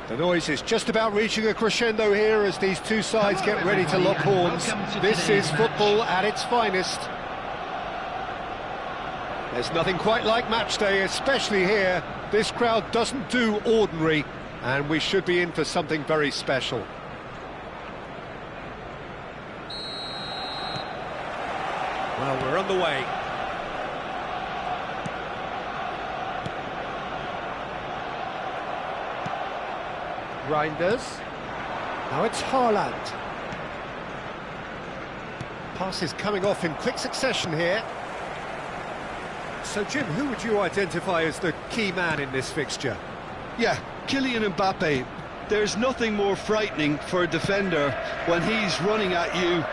The noise is just about reaching a crescendo here as these two sides get ready to lock horns. This is football at its finest. There's nothing quite like match day, especially here. This crowd doesn't do ordinary, and we should be in for something very special. Well, we're on the way. Reinders. Now it's Haaland. Passes coming off in quick succession here. So, Jim, who would you identify as the key man in this fixture? Yeah, Kylian Mbappe. There's nothing more frightening for a defender when he's running at you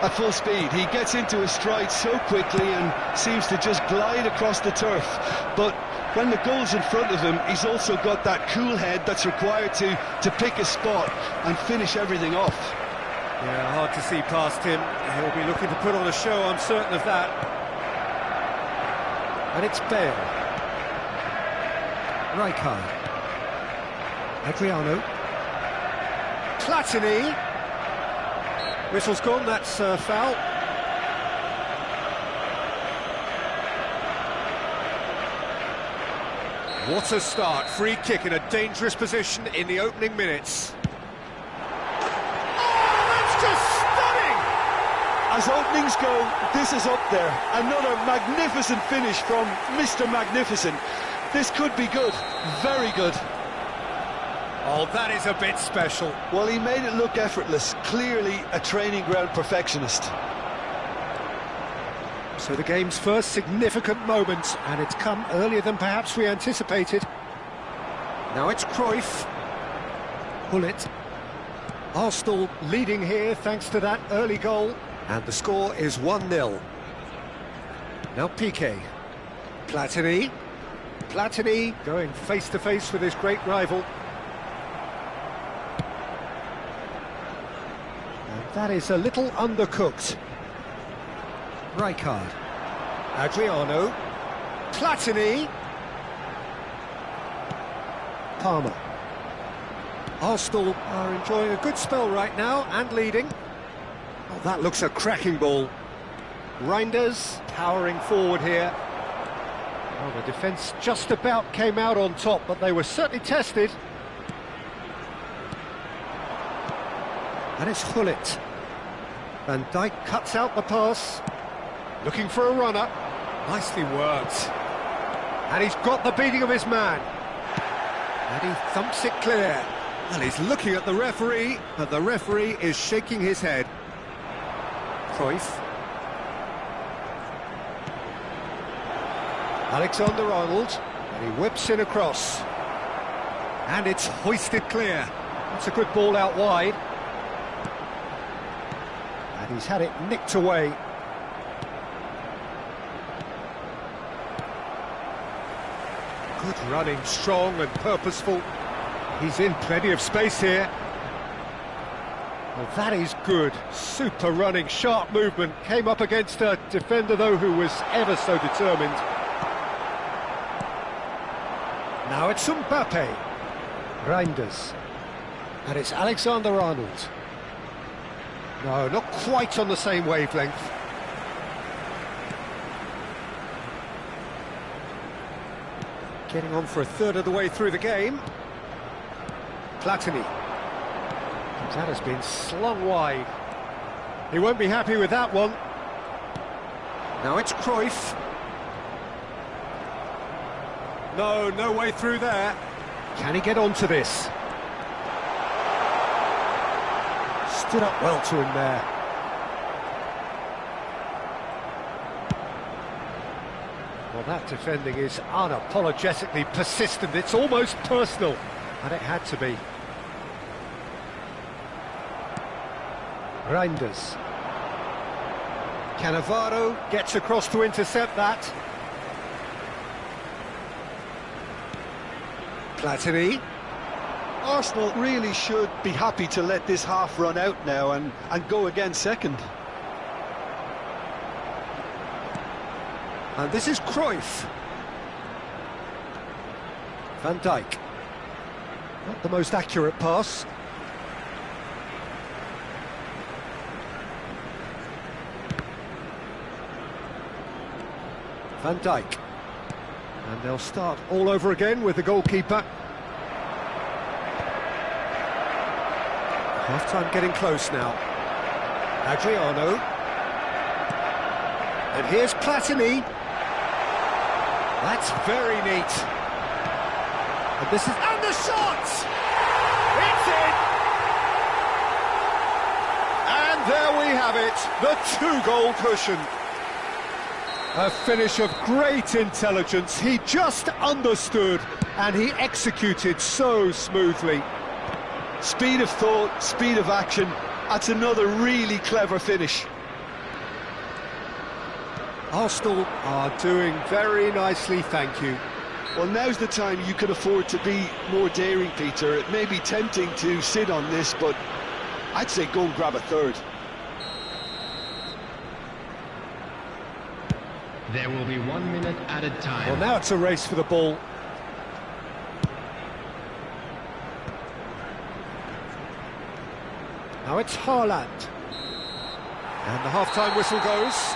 at full speed. He gets into his stride so quickly and seems to just glide across the turf. But when the goal's in front of him, he's also got that cool head that's required to pick a spot and finish everything off. Yeah, hard to see past him. He'll be looking to put on a show, I'm certain of that. And it's Bale. Rijkaard. Adriano. Platini. Whistle's gone, that's foul. What a start, free kick in a dangerous position in the opening minutes. Oh, that's just stunning! As openings go, this is up there. Another magnificent finish from Mr. Magnificent. This could be good, very good. Oh, that is a bit special. Well, he made it look effortless, clearly a training ground perfectionist. So the game's first significant moment, and it's come earlier than perhaps we anticipated. Now it's Cruyff. Gullit. Arsenal leading here thanks to that early goal, and the score is 1-0. Now Piqué. Platini. Platini going face-to-face with his great rival. And that is a little undercooked. Rijkaard. Adriano. Platini. Palmer. Arsenal are enjoying a good spell right now and leading. Oh, that looks a cracking ball. Reinders powering forward here. Oh, the defence just about came out on top, but they were certainly tested. And it's Gullit. Van Dijk cuts out the pass. Looking for a runner. Nicely worked. And he's got the beating of his man. And he thumps it clear. Well, he's looking at the referee, and the referee is shaking his head. Cruyff. Alexander-Arnold. And he whips in across. And it's hoisted clear. That's a good ball out wide. And he's had it nicked away. Good running, strong and purposeful. He's in plenty of space here. Well, that is good. Super running, sharp movement. Came up against a defender, though, who was ever so determined. Now it's Mbappe. Reinders. And it's Alexander-Arnold. No, not quite on the same wavelength. Getting on for a third of the way through the game. Platini. That has been slung wide. He won't be happy with that one. Now it's Cruyff. No way through there. Can he get onto this? Stood up well to him there. Well, that defending is unapologetically persistent. It's almost personal, and it had to be. Reinders. Cannavaro gets across to intercept that. Platini. Arsenal really should be happy to let this half run out now and go again second. And this is Cruyff. Van Dijk. Not the most accurate pass. Van Dijk. And they'll start all over again with the goalkeeper. Half-time getting close now. Adriano. And here's Platini. That's very neat. And this is... And the shot! It's in! And there we have it, the two-goal cushion. A finish of great intelligence. He just understood, and he executed so smoothly. Speed of thought, speed of action. That's another really clever finish. Arsenal are doing very nicely, thank you. Well, now's the time you can afford to be more daring, Peter. It may be tempting to sit on this, but I'd say go and grab a third. There will be 1 minute at a time. Well, now it's a race for the ball. Now it's Haaland. And the half-time whistle goes.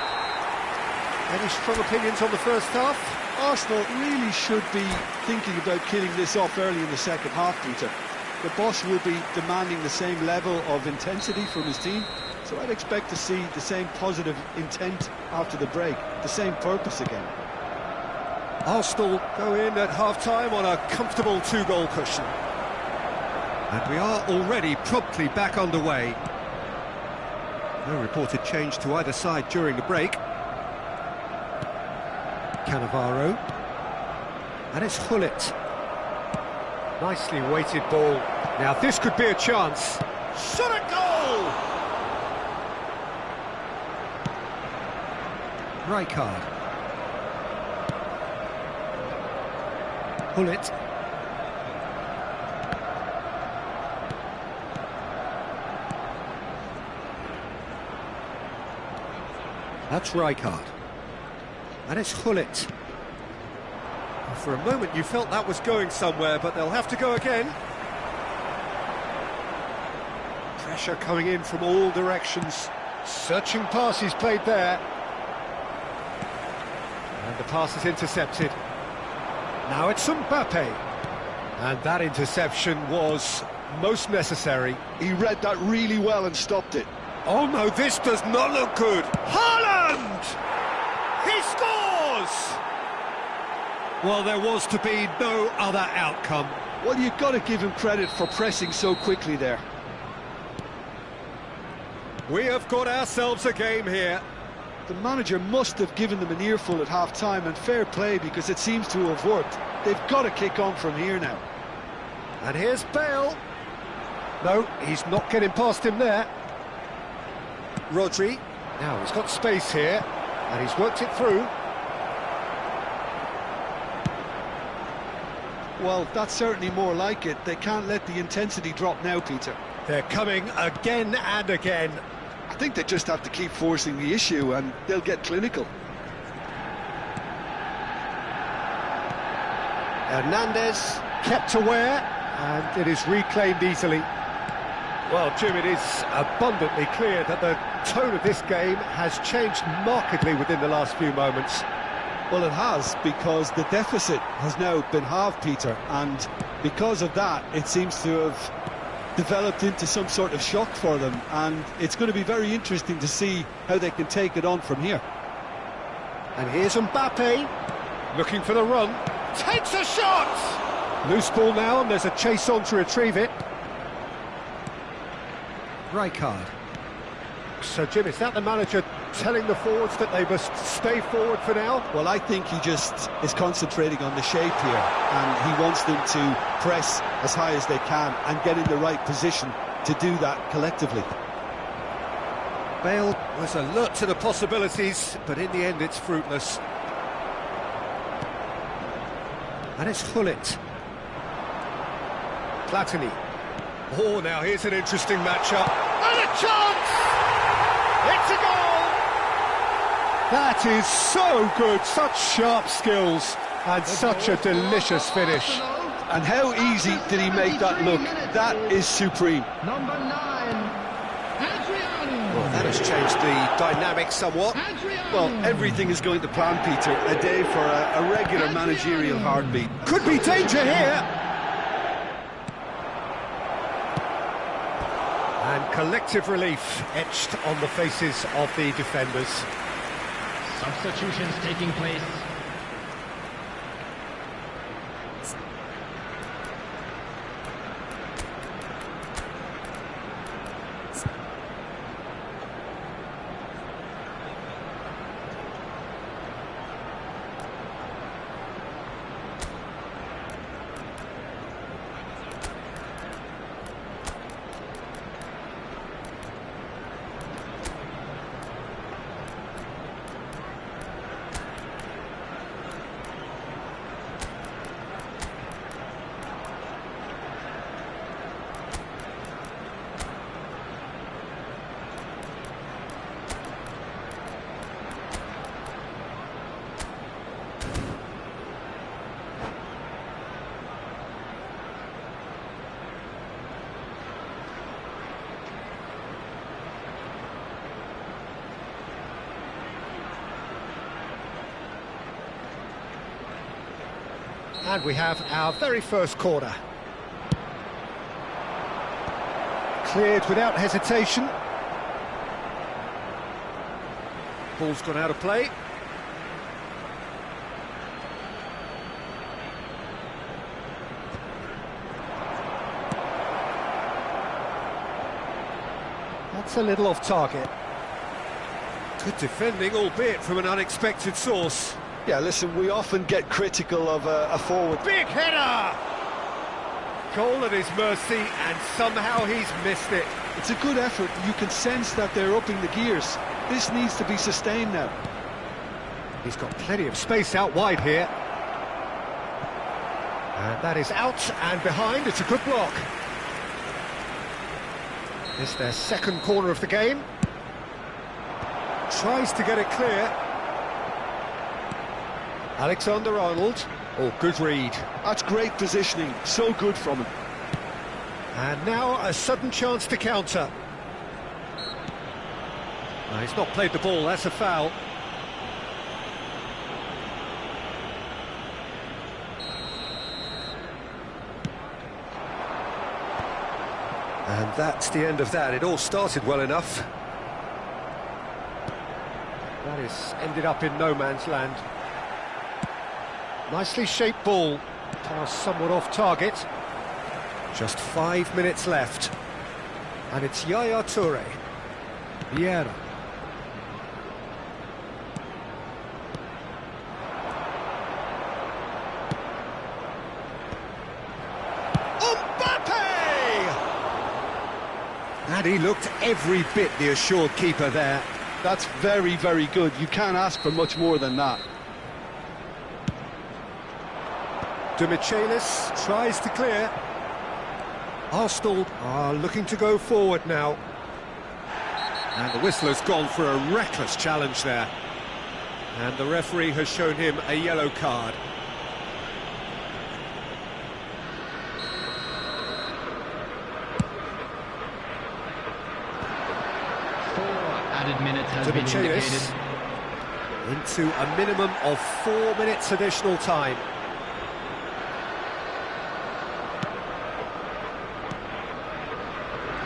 Any strong opinions on the first half? Arsenal really should be thinking about killing this off early in the second half, Peter. The boss will be demanding the same level of intensity from his team, so I'd expect to see the same positive intent after the break, the same purpose again. Arsenal go in at half-time on a comfortable two-goal cushion. And we are already promptly back underway. No reported change to either side during the break. Cannavaro. And it's Hullet. Nicely weighted ball. Now this could be a chance. Shot at goal! Rijkaard. Hullet. That's Rijkaard. And it's Hullet. For a moment you felt that was going somewhere, but they'll have to go again. Pressure coming in from all directions. Searching passes played there. And the pass is intercepted. Now it's Mbappe. And that interception was most necessary. He read that really well and stopped it. Oh no, this does not look good. Haaland! He scores! Well, there was to be no other outcome. Well, you've got to give him credit for pressing so quickly there. We have got ourselves a game here. The manager must have given them an earful at half-time, and fair play, because it seems to have worked. They've got to kick on from here now. And here's Bale. No, he's not getting past him there. Rodri. Now he's got space here, and he's worked it through. Well, that's certainly more like it. They can't let the intensity drop now, Peter. They're coming again and again. I think they just have to keep forcing the issue, and they'll get clinical. Hernandez kept aware, and it is reclaimed easily. Well, Jim, it is abundantly clear that the tone of this game has changed markedly within the last few moments. Well, it has, because the deficit has now been halved, Peter, and because of that, it seems to have developed into some sort of shock for them, and it's going to be very interesting to see how they can take it on from here. And here's Mbappe, looking for the run, takes a shot! Loose ball now, and there's a chase on to retrieve it. Rijkaard. So, Jim, is that the manager telling the forwards that they must stay forward for now? Well, I think he just is concentrating on the shape here, and he wants them to press as high as they can and get in the right position to do that collectively. Bale was alert to the possibilities, but in the end it's fruitless. And it's Hullet. Platini. Oh, now here's an interesting matchup. And a chance! It's a goal! That is so good, such sharp skills, and such a delicious finish. And how easy did he make that look? That is supreme. Number 9, Adriano. Well, that has changed the dynamic somewhat. Well, everything is going to plan, Peter. A day for a regular managerial heartbeat. Could be danger here. And collective relief etched on the faces of the defenders. Substitutions taking place. And we have our very first corner. Cleared without hesitation. Ball's gone out of play. That's a little off target. Good defending, albeit from an unexpected source. Yeah, listen, we often get critical of a forward. Big header! Goal at his mercy, and somehow he's missed it. It's a good effort. You can sense that they're upping the gears. This needs to be sustained now. He's got plenty of space out wide here. And that is out and behind. It's a good block. It's their second corner of the game. Tries to get it clear. Alexander-Arnold. Oh, good read. That's great positioning. So good from him. And now a sudden chance to counter. No, he's not played the ball. That's a foul. And that's the end of that. It all started well enough. That is ended up in no man's land. Nicely shaped ball. Pass somewhat off target. Just 5 minutes left. And it's Yaya Toure. Vieira. And he looked every bit the assured keeper there. That's very, very good. You can't ask for much more than that. De Michelis tries to clear. Arsenal are looking to go forward now. And the whistler's gone for a reckless challenge there. And the referee has shown him a yellow card. Added minutes has been indicated. Into a minimum of 4 minutes additional time.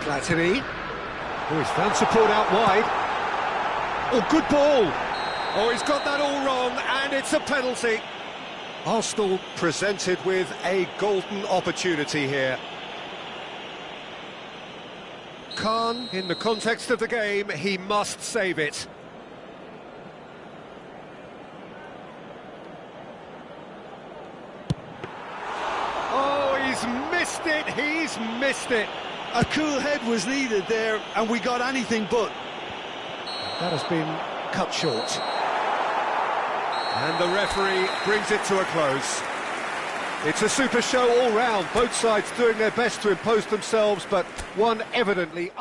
Platini. Oh, he's found support out wide. Oh, good ball. Oh, he's got that all wrong, and it's a penalty. Arsenal presented with a golden opportunity here. Khan, in the context of the game, he must save it. Oh, he's missed it, he's missed it. A cool head was needed there, and we got anything but. That has been cut short. And the referee brings it to a close. It's a super show all round, both sides doing their best to impose themselves, but one evidently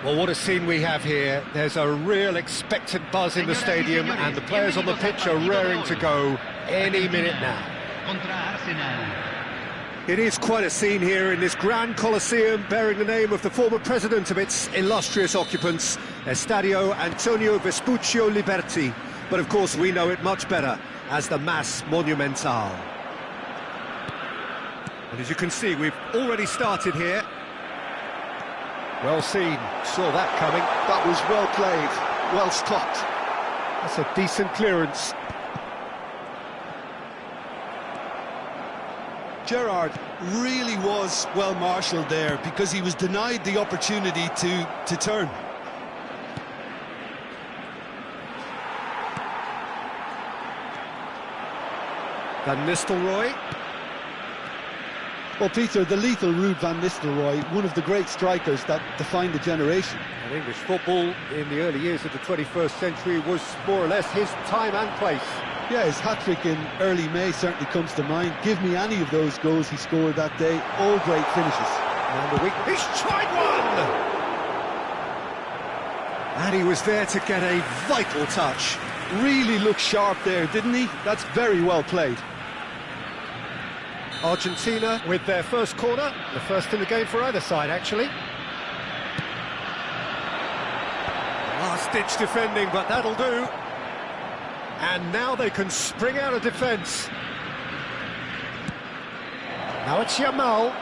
Well, what a scene we have here. There's a real expectant buzz in the stadium, and the players on the pitch are raring to go any minute now. It is quite a scene here in this grand Coliseum, bearing the name of the former president of its illustrious occupants, Estadio Antonio Vespuccio Liberti. But of course we know it much better as the Mas Monumental. And as you can see, we've already started here. Well seen, saw that coming. That was well played, well stopped. That's a decent clearance. Gerrard really was well marshalled there because he was denied the opportunity to turn. Van Nistelrooy. Well, Peter, the lethal Ruud van Nistelrooy, one of the great strikers that defined a generation. And English football in the early years of the 21st century was more or less his time and place. Yeah, his hat-trick in early May certainly comes to mind. Give me any of those goals he scored that day, all great finishes. And the week, he's tried one! And he was there to get a vital touch. Really looked sharp there, didn't he? That's very well played. Argentina with their first corner, the first in the game for either side, actually. Last-ditch defending, but that'll do. And now they can spring out of defence. Now it's Yamal.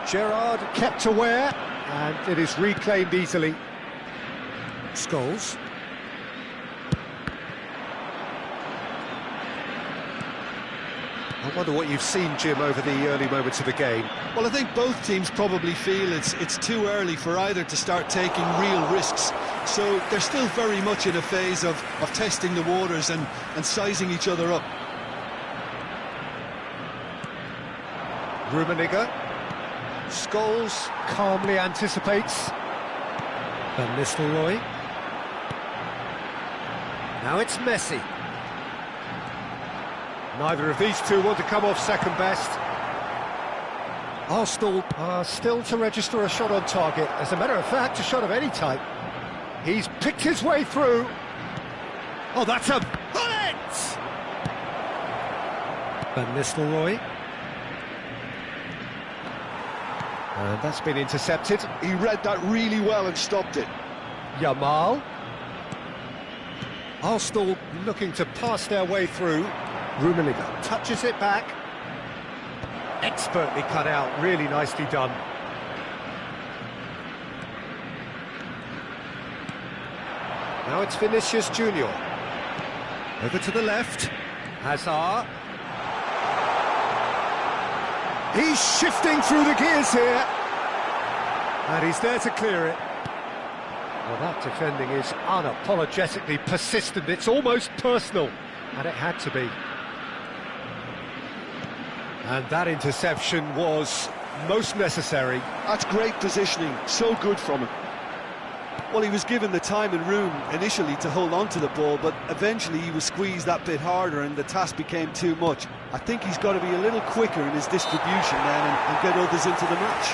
Gerrard kept aware, and it is reclaimed easily. Scholes. I wonder what you've seen, Jim, over the early moments of the game. Well, I think both teams probably feel it's too early for either to start taking real risks. So they're still very much in a phase of testing the waters and sizing each other up. Rummenigge. Scholes calmly anticipates. Van Nistelrooy. Now it's Messi. Neither of these two want to come off second best. Arsenal are still to register a shot on target. As a matter of fact, a shot of any type. He's picked his way through. Oh, that's a bullet! Van Nistelrooy. And that's been intercepted. He read that really well and stopped it. Yamal. Arsenal looking to pass their way through. Rummenigge touches it back. Expertly cut out, really nicely done. Now it's Vinicius Junior. Over to the left. Hazard. He's shifting through the gears here. And he's there to clear it. Well, that defending is unapologetically persistent. It's almost personal. And it had to be. And that interception was most necessary. That's great positioning, so good from him. Well, he was given the time and room initially to hold on to the ball, but eventually he was squeezed that bit harder and the task became too much. I think he's got to be a little quicker in his distribution then and get others into the match.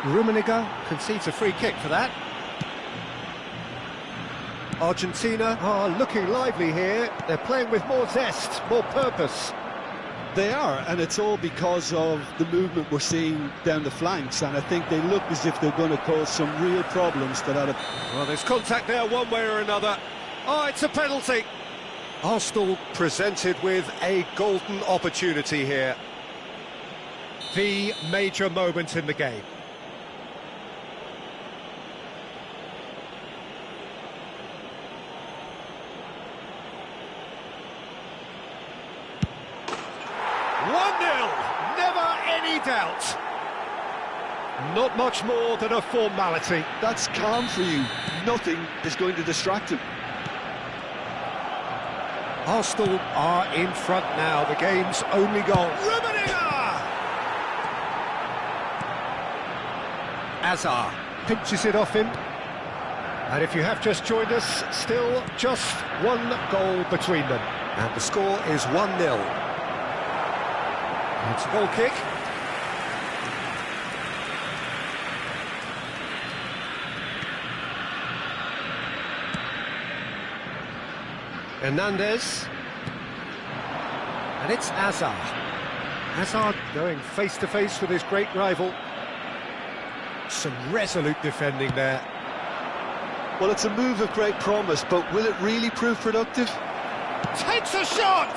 Rummenigge concedes a free kick for that. Argentina are looking lively here. They're playing with more zest, more purpose. They are, and it's all because of the movement we're seeing down the flanks, and I think they look as if they're going to cause some real problems to that. Well, there's contact there one way or another. Oh, it's a penalty. Arsenal presented with a golden opportunity here. The major moment in the game. Doubt. Not much more than a formality. That's calm for you. Nothing is going to distract him. Arsenal are in front now. The game's only goal. Rummenigge! Hazard. pinches it off him. And if you have just joined us, still just one goal between them. And the score is 1-0. It's a goal kick. Hernandez. And it's Hazard. Hazard going face-to-face with his great rival. Some resolute defending there. Well, it's a move of great promise, but will it really prove productive? Takes a shot!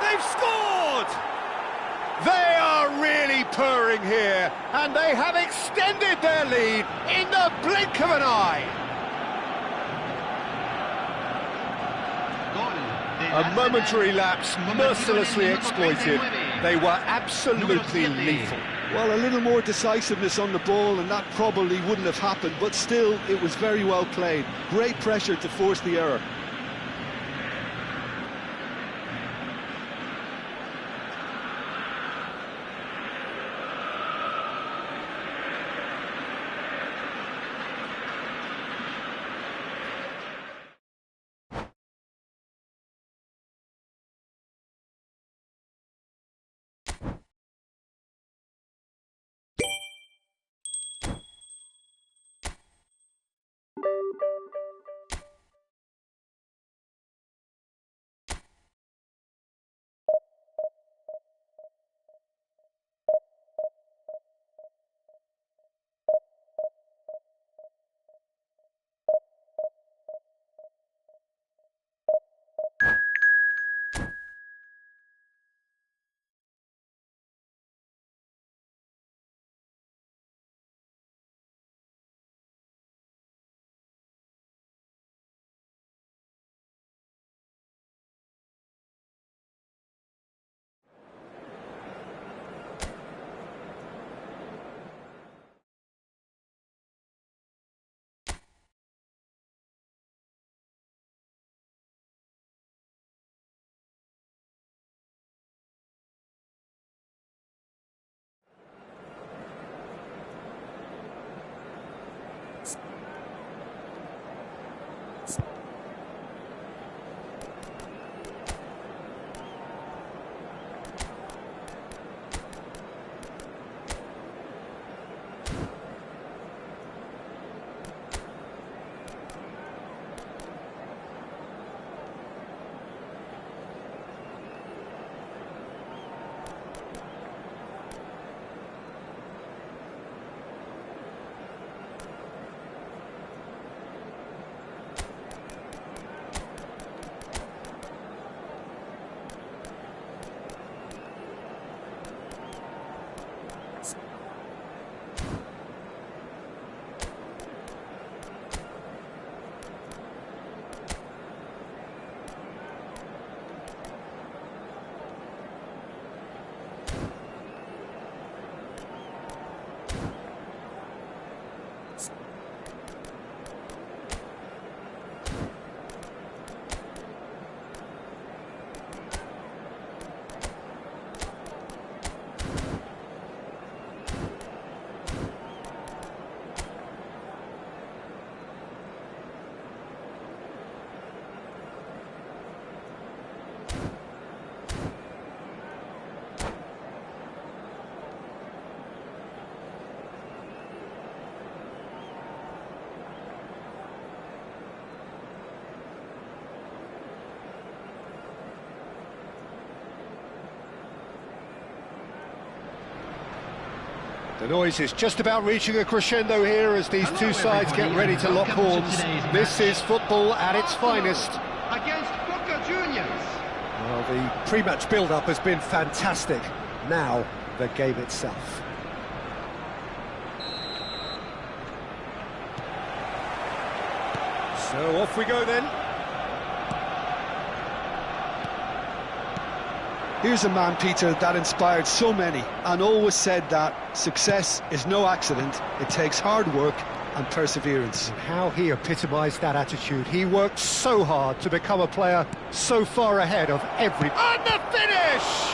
They've scored! They are really purring here, and they have extended their lead in the blink of an eye. A momentary lapse, mercilessly exploited. They were absolutely lethal. Well, a little more decisiveness on the ball and that probably wouldn't have happened, but still, it was very well played. Great pressure to force the error. The noise is just about reaching a crescendo here as these two sides get ready to lock horns. This is football at its finest. Against Boca Juniors. Well, the pre-match build-up has been fantastic. Now, the game itself. So off we go then. Here's a man, Peter, that inspired so many and always said that success is no accident, it takes hard work and perseverance. And how he epitomised that attitude. He worked so hard to become a player so far ahead of every... And the finish!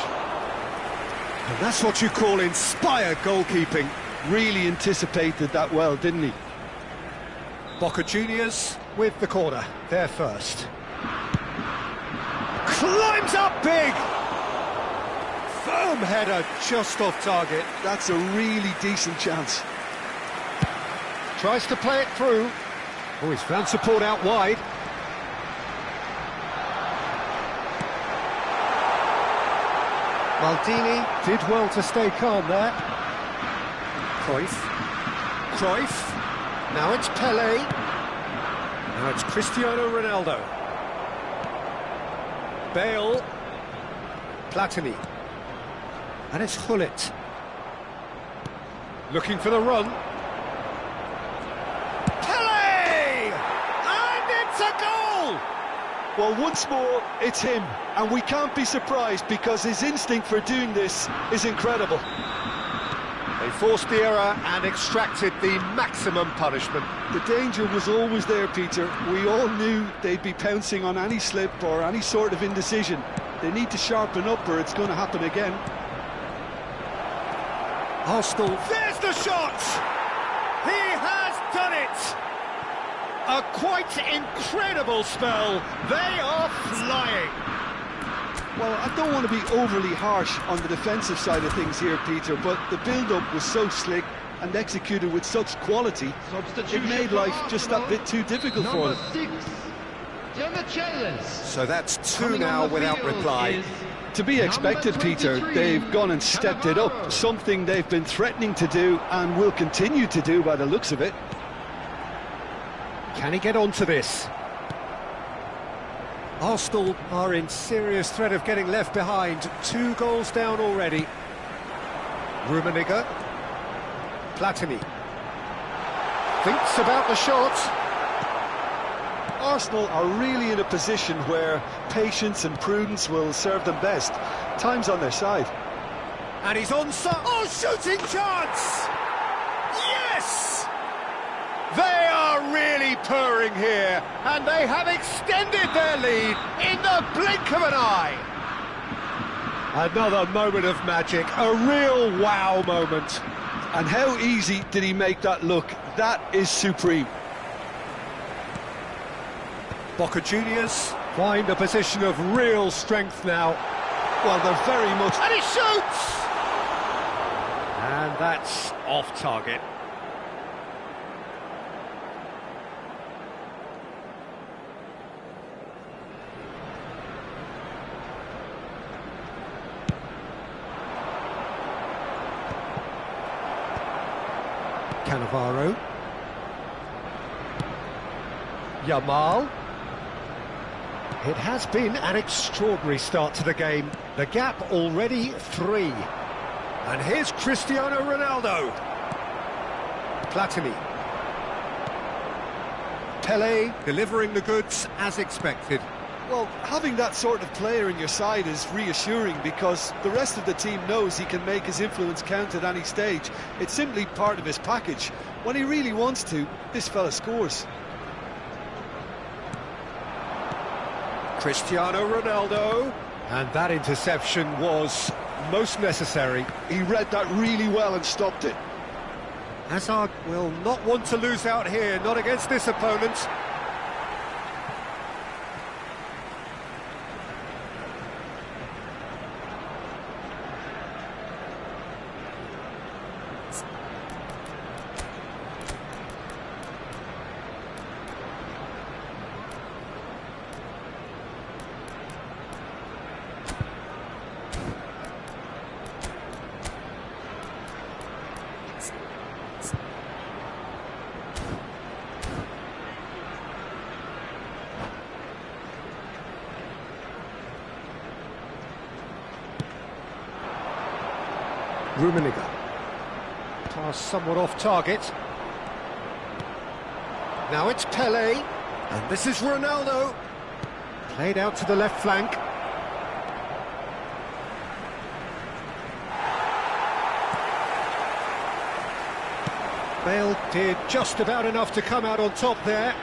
And that's what you call inspired goalkeeping. really anticipated that well, didn't he? Boca Juniors with the corner, they're first. Climbs up big! Firm header, just off target. That's a really decent chance. Tries to play it through. Oh, he's found support out wide. Maldini did well to stay calm there. Cruyff. Now it's Pelé. Now it's Cristiano Ronaldo. Bale. Platini. And it's Hullet. Looking for the run. Pelé! And it's a goal! Well, once more, it's him, and we can't be surprised because his instinct for doing this is incredible. They forced the error and extracted the maximum punishment. The danger was always there, Peter. We all knew they'd be pouncing on any slip or any sort of indecision. They need to sharpen up or it's going to happen again. Arsenal, there's the shot! He has done it! A quite incredible spell. They are flying. Well, I don't want to be overly harsh on the defensive side of things here, Peter, but the build-up was so slick and executed with such quality, it made life just that bit too difficult for them. So that's two now without reply. To be expected, Peter. They've gone and stepped it up, something they've been threatening to do and will continue to do by the looks of it. Can he get onto this? Arsenal are in serious threat of getting left behind. 2 goals down already. Rummenigge. Platini. Thinks about the shot. Arsenal are really in a position where patience and prudence will serve them best. Time's on their side. And he's onside. Oh, shooting chance! Yes! They are really purring here, and they have extended their lead in the blink of an eye. Another moment of magic, a real wow moment. And how easy did he make that look? That is supreme. Boca Juniors find a position of real strength now. Well, they're very much... And he shoots! And that's off target. Cannavaro. Yamal. It has been an extraordinary start to the game. The gap already 3. And here's Cristiano Ronaldo. Platini. Pelé delivering the goods as expected. Well, having that sort of player in your side is reassuring because the rest of the team knows he can make his influence count at any stage. It's simply part of his package. When he really wants to, this fella scores. Cristiano Ronaldo, and that interception was most necessary. He read that really well and stopped it. Hazard will not want to lose out here, not against this opponent. Rummenigge. Pass somewhat off target. Now it's Pelé, and this is Ronaldo. Played out to the left flank. Bale did just about enough to come out on top there.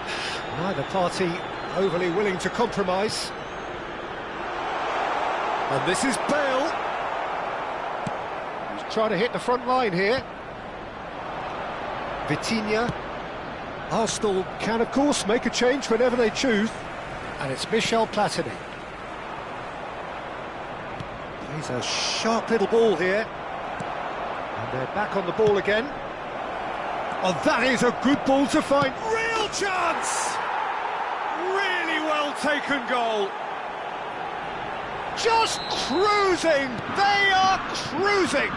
Neither party overly willing to compromise. And this is Bale. He's trying to hit the front line here. Vitinha. Arsenal can, of course, make a change whenever they choose. And it's Michel Platini. He's a sharp little ball here. And they're back on the ball again. Oh, that is a good ball to find. Real chance! Really well taken goal. Just cruising! They are cruising!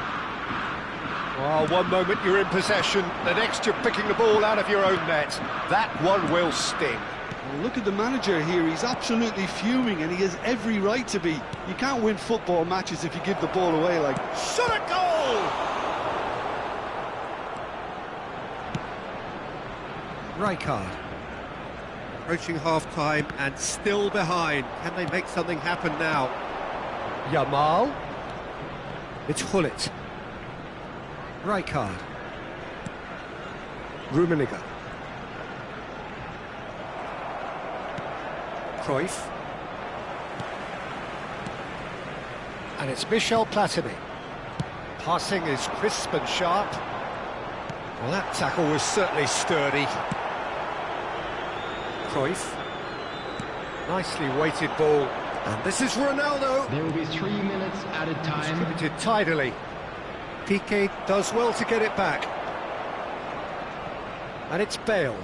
Well, one moment you're in possession, the next you're picking the ball out of your own net. That one will sting. Well, look at the manager here, he's absolutely fuming and he has every right to be. You can't win football matches if you give the ball away like... Shot a goal! Rijkaard. Approaching half-time and still behind. Can they make something happen now? Yamal. It's Hullet. Rijkaard. Rummenigge. Cruyff. And it's Michel Platini. Passing is crisp and sharp. Well, that tackle was certainly sturdy. Cruyff. Nicely weighted ball. And this is Ronaldo. There will be 3 minutes added time. Distributed tidily. Piqué does well to get it back. And it's Bale.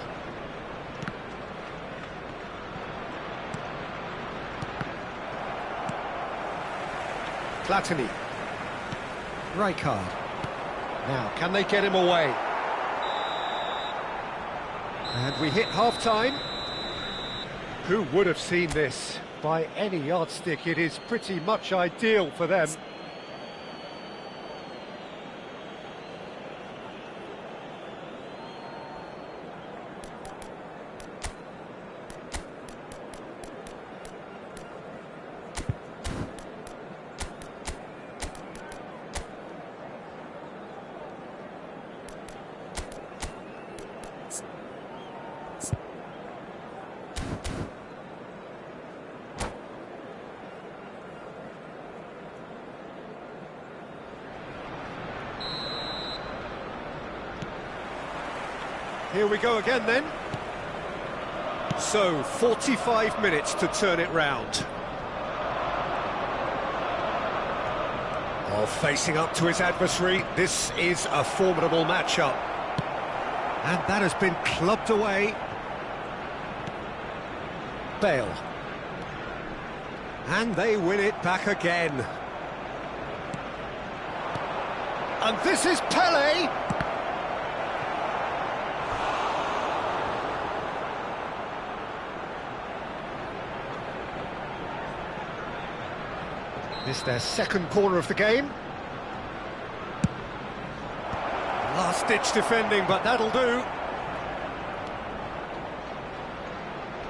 Platini. Rijkaard. Now, can they get him away? And we hit half-time. Who would have seen this? By any yardstick, it is pretty much ideal for them. Here we go again then. So, 45 minutes to turn it round. Oh, facing up to his adversary, this is a formidable matchup. And that has been clubbed away. Bale. And they win it back again. And this is Pele! This their second corner of the game. Last-ditch defending, but that'll do.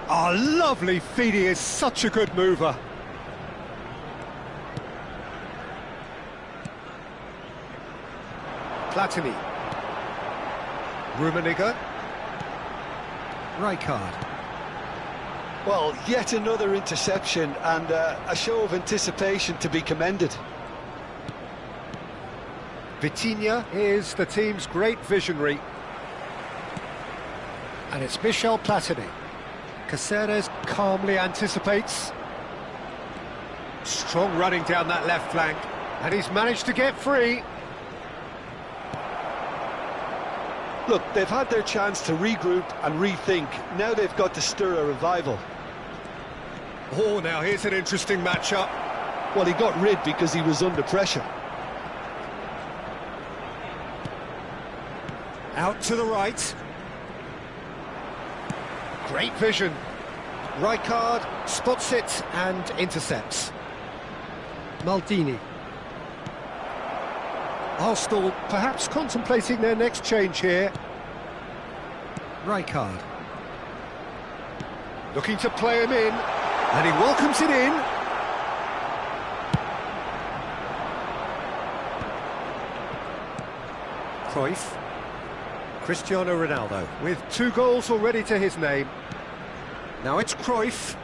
Oh, lovely feed, he is such a good mover. Platini. Rummenigge. Rijkaard. Well, yet another interception and a show of anticipation to be commended. Vitinha is the team's great visionary. And it's Michel Platini. Caceres calmly anticipates. Strong running down that left flank. And he's managed to get free. Look, they've had their chance to regroup and rethink. Now they've got to stir a revival. Oh, now here's an interesting matchup. Well, he got rid because he was under pressure. Out to the right. Great vision. Rijkaard spots it and intercepts. Maldini. Arsenal perhaps contemplating their next change here. Rijkaard. Looking to play him in. And he welcomes it in. Cruyff. Cristiano Ronaldo with 2 goals already to his name. Now it's Cruyff.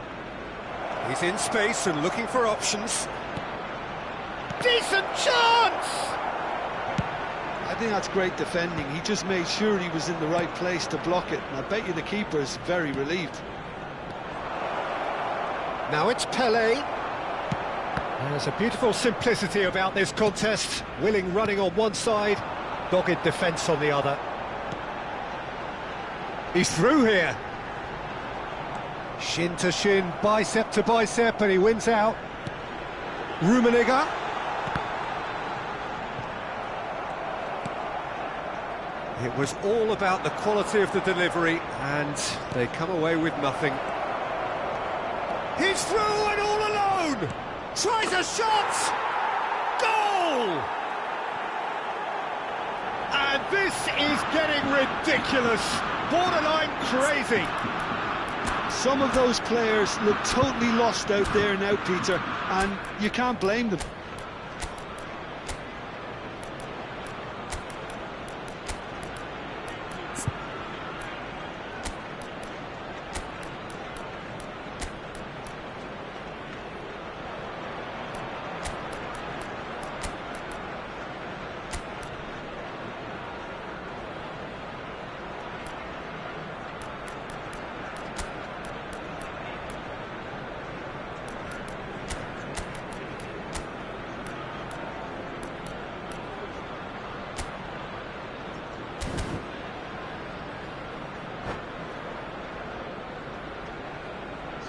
He's in space and looking for options. Decent chance! I think that's great defending. He just made sure he was in the right place to block it, and I bet you the keeper is very relieved. Now it's Pele. There's a beautiful simplicity about this contest. Willing running on one side, dogged defence on the other. He's through here. Shin to shin, bicep to bicep, and he wins out. Rummenigge. It was all about the quality of the delivery, and they come away with nothing. He's through and all alone! Tries a shot! Goal! And this is getting ridiculous, borderline crazy. Some of those players look totally lost out there now, Peter, and you can't blame them.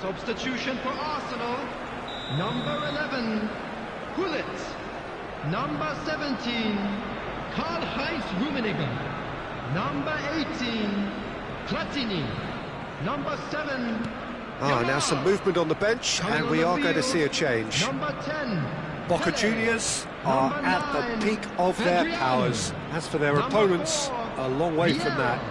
Substitution for Arsenal. Number 11, Gullit. Number 17, Karl-Heinz Rummenigge. Number 18, Platini. Number 7, now some movement on the bench, and we are going to see a change. Number 10, Boca Juniors are at the peak of their powers. As for their opponents, a long way from that.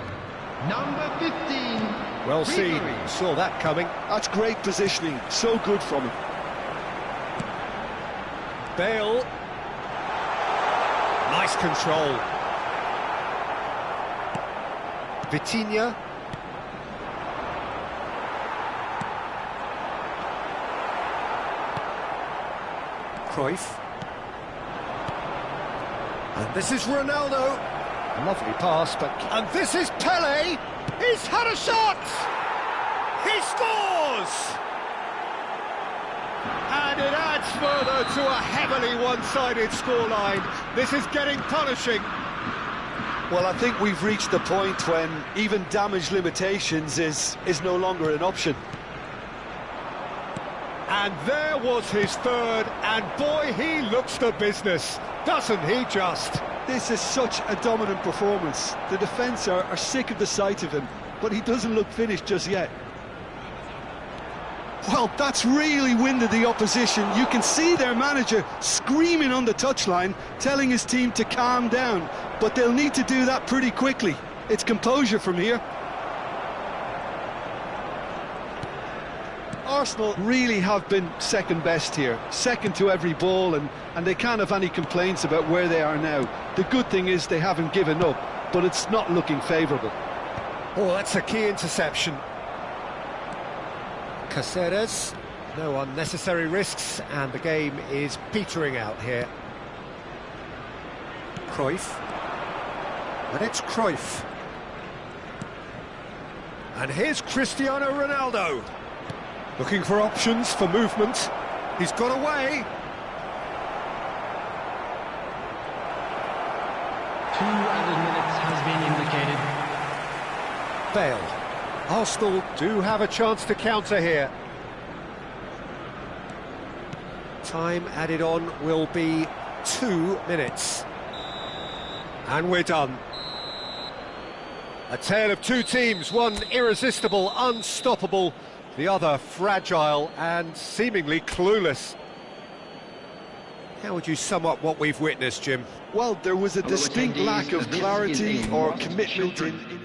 Number 15, well seen, saw that coming. That's great positioning, so good from him. Bale. Nice control. Vitinha. Cruyff. And this is Ronaldo. Lovely pass, but... And this is Pele! He's had a shot! He scores! And it adds further to a heavily one-sided scoreline. This is getting punishing. Well, I think we've reached the point when even damage limitations is no longer an option. And there was his third, and boy, he looks the business, doesn't he just? This is such a dominant performance. The defence are sick of the sight of him, but he doesn't look finished just yet. Well, that's really winded the opposition. You can see their manager screaming on the touchline, telling his team to calm down, but they'll need to do that pretty quickly. It's composure from here. Arsenal really have been second best here, second to every ball, and they can't have any complaints about where they are now. The good thing is they haven't given up, but it's not looking favourable. Oh, that's a key interception. Caceres, no unnecessary risks, and the game is petering out here. Cruyff. And it's Cruyff. And here's Cristiano Ronaldo. Looking for options for movement. He's got away. 2 added minutes has been indicated. Bale. Arsenal do have a chance to counter here. Time added on will be 2 minutes. And we're done. A tale of two teams, one irresistible, unstoppable, the other fragile and seemingly clueless. How would you sum up what we've witnessed, Jim? Well, there was a distinct lack of clarity or commitment in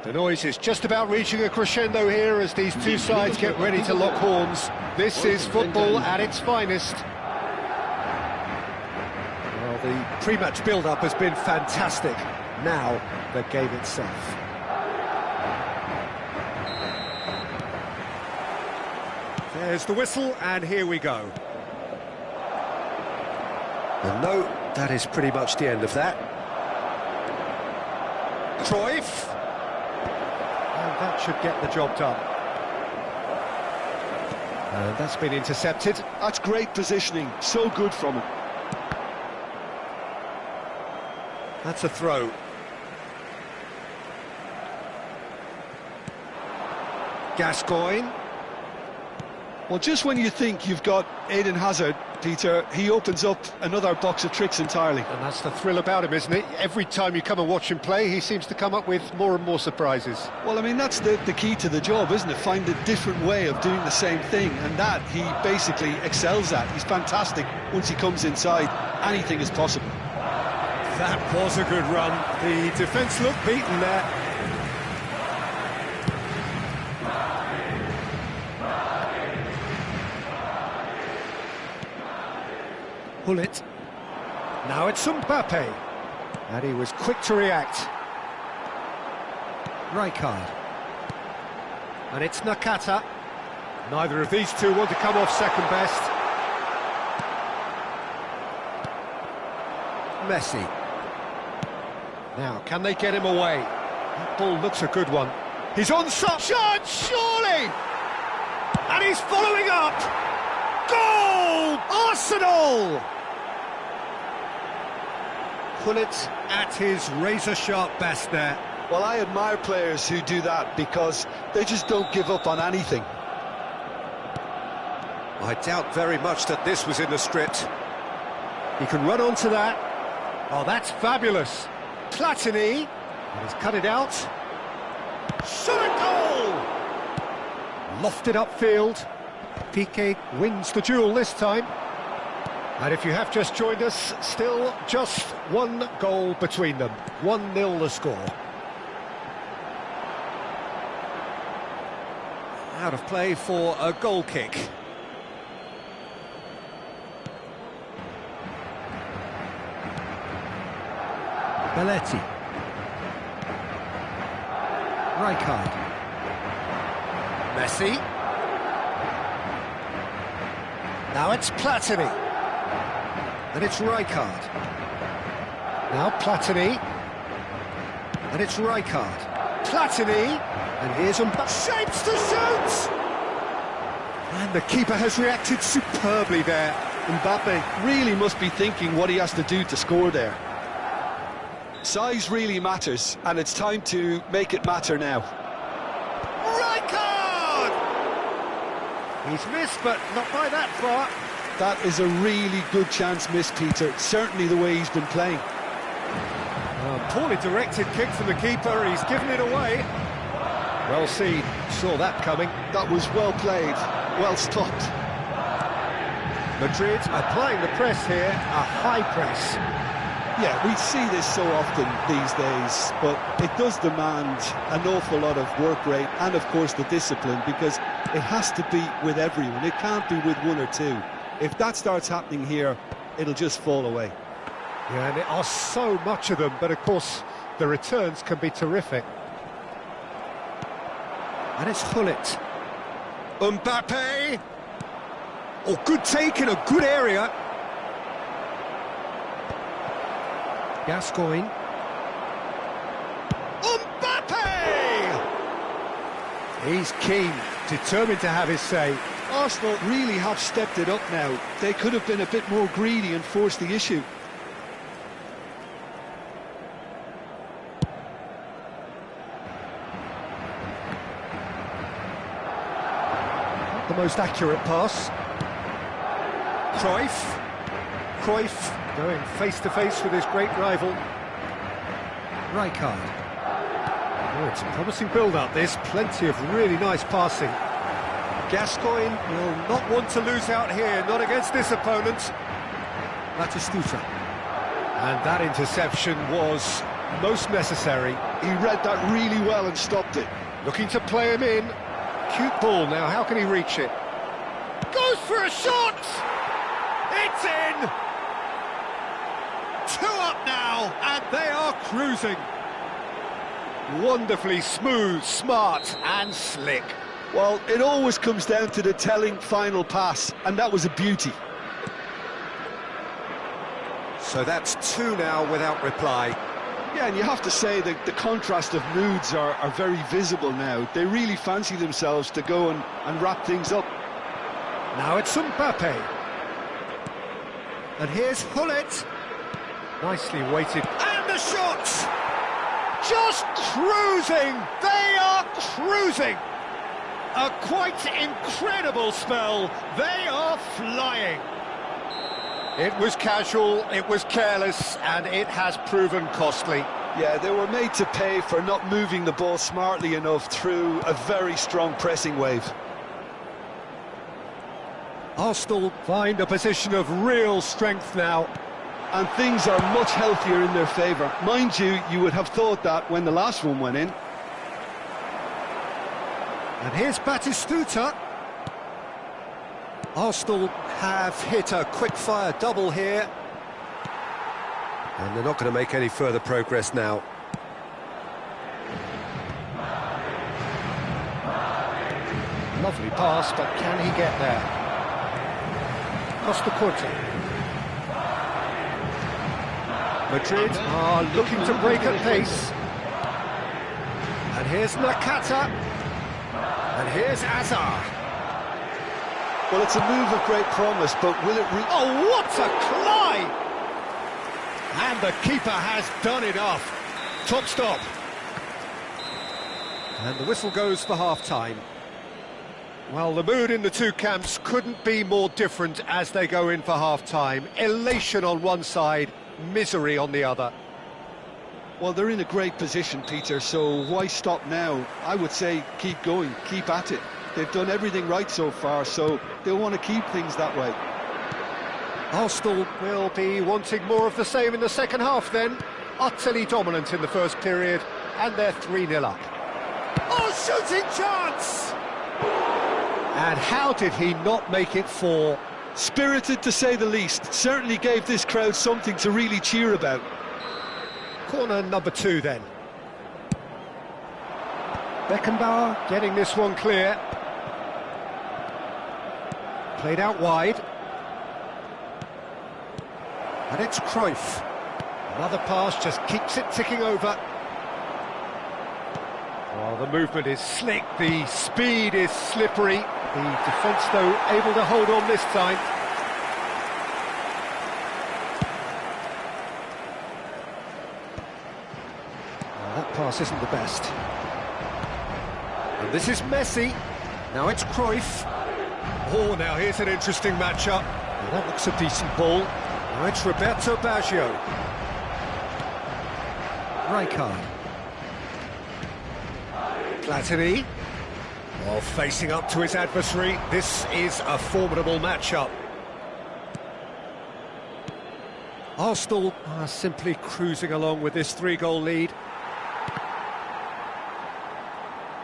The noise is just about reaching a crescendo here as these two sides get ready to lock horns. This is football at its finest. Well, the pre-match build-up has been fantastic. Now, the game itself. There's the whistle, and here we go. And no, that is pretty much the end of that. Cruyff. And that should get the job done. And that's been intercepted. That's great positioning, so good from him. That's a throw. Gascoigne. Well, just when you think you've got Eden Hazard, Peter, he opens up another box of tricks entirely. And that's the thrill about him, isn't it? Every time you come and watch him play, he seems to come up with more and more surprises. Well, I mean, that's the key to the job, isn't it? Find a different way of doing the same thing, and that he basically excels at. He's fantastic. Once he comes inside, anything is possible. That was a good run. The defence looked beaten there. Pull it. Now it's Mbappe. And he was quick to react. Rijkaard. And it's Nakata. Neither of these two want to come off second best. Messi. Now, can they get him away? That ball looks a good one. He's on shot, surely! And he's following up! Goal! Arsenal! Pull it at his razor-sharp best there. Well, I admire players who do that because they just don't give up on anything. I doubt very much that this was in the script. He can run onto that. Oh, that's fabulous. Platini. And he's cut it out. Shot a goal! Lofted upfield. Piqué wins the duel this time. And if you have just joined us, still just one goal between them. 1-0 the score. Out of play for a goal kick. Belletti. Rijkaard. Messi. Now it's Platini. And it's Rijkaard. Now Platini. And it's Rijkaard. Platini. And here's Mbappe. Shapes to shoot! And the keeper has reacted superbly there. Mbappe really must be thinking what he has to do to score there. Size really matters, and it's time to make it matter now. Rijkaard! He's missed, but not by that far. That is a really good chance missed, Peter. Certainly the way he's been playing. Poorly directed kick from the keeper. He's given it away. Well seen. Saw that coming. That was well played. Well stopped. Madrid applying the press here. A high press. Yeah, we see this so often these days, but it does demand an awful lot of work rate and, of course, the discipline, because it has to be with everyone. It can't be with one or two. If that starts happening here, it'll just fall away. Yeah, and there are so much of them, but, of course, the returns can be terrific. And it's Hullet. Mbappe! Oh, good take in a good area. Gascoigne. Mbappe! He's keen, determined to have his say. Arsenal really have stepped it up now. They could have been a bit more greedy and forced the issue. Not the most accurate pass. Cruyff going face-to-face with his great rival. Rijkaard. Oh, it's a promising build-up, this. Plenty of really nice passing. Gascoigne will not want to lose out here, not against this opponent. Batistuta. And that interception was most necessary. He read that really well and stopped it. Looking to play him in. Cute ball now, how can he reach it? Goes for a shot! It's in! 2 up now, and they are cruising. Wonderfully smooth, smart and slick. Well, it always comes down to the telling final pass, and that was a beauty. So that's 2 now without reply. Yeah, and you have to say that the contrast of moods are very visible now. They really fancy themselves to go and wrap things up. Now it's Mbappe. And here's Hullet. Nicely weighted. And the shots! Just cruising! They are cruising! A quite incredible spell. They are flying. It was casual, it was careless, and it has proven costly. Yeah, they were made to pay for not moving the ball smartly enough through a very strong pressing wave. Arsenal find a position of real strength now. And things are much healthier in their favour. Mind you, you would have thought that when the last one went in. And here's Batistuta. Arsenal have hit a quick-fire double here. And they're not going to make any further progress now. Lovely pass, but can he get there? Costa Curta. Madrid are looking to break at pace. And here's Nakata. And here's Azar. Well, it's a move of great promise, but will it... Oh, what a climb! And the keeper has done enough. Top stop. And the whistle goes for half-time. Well, the mood in the two camps couldn't be more different as they go in for half-time. Elation on one side, misery on the other. Well, they're in a great position, Peter, so why stop now? I would say keep going, keep at it. They've done everything right so far, so they'll want to keep things that way. Arsenal will be wanting more of the same in the second half then. Utterly dominant in the first period, and they're 3-0 up. Oh, shooting chance! And how did he not make it 4? Spirited, to say the least. Certainly gave this crowd something to really cheer about. Corner number 2 then. Beckenbauer getting this one clear. Played out wide. And it's Cruyff. Another pass just keeps it ticking over. Well, the movement is slick, the speed is slippery. The defence, though, able to hold on this time. Well, that pass isn't the best. And this is Messi. Now it's Cruyff. Oh, now here's an interesting matchup. Well, that looks a decent ball. Now it's Roberto Baggio. Rijkaard. Platini. Oh, facing up to his adversary. This is a formidable matchup. Arsenal are simply cruising along with this 3-goal lead.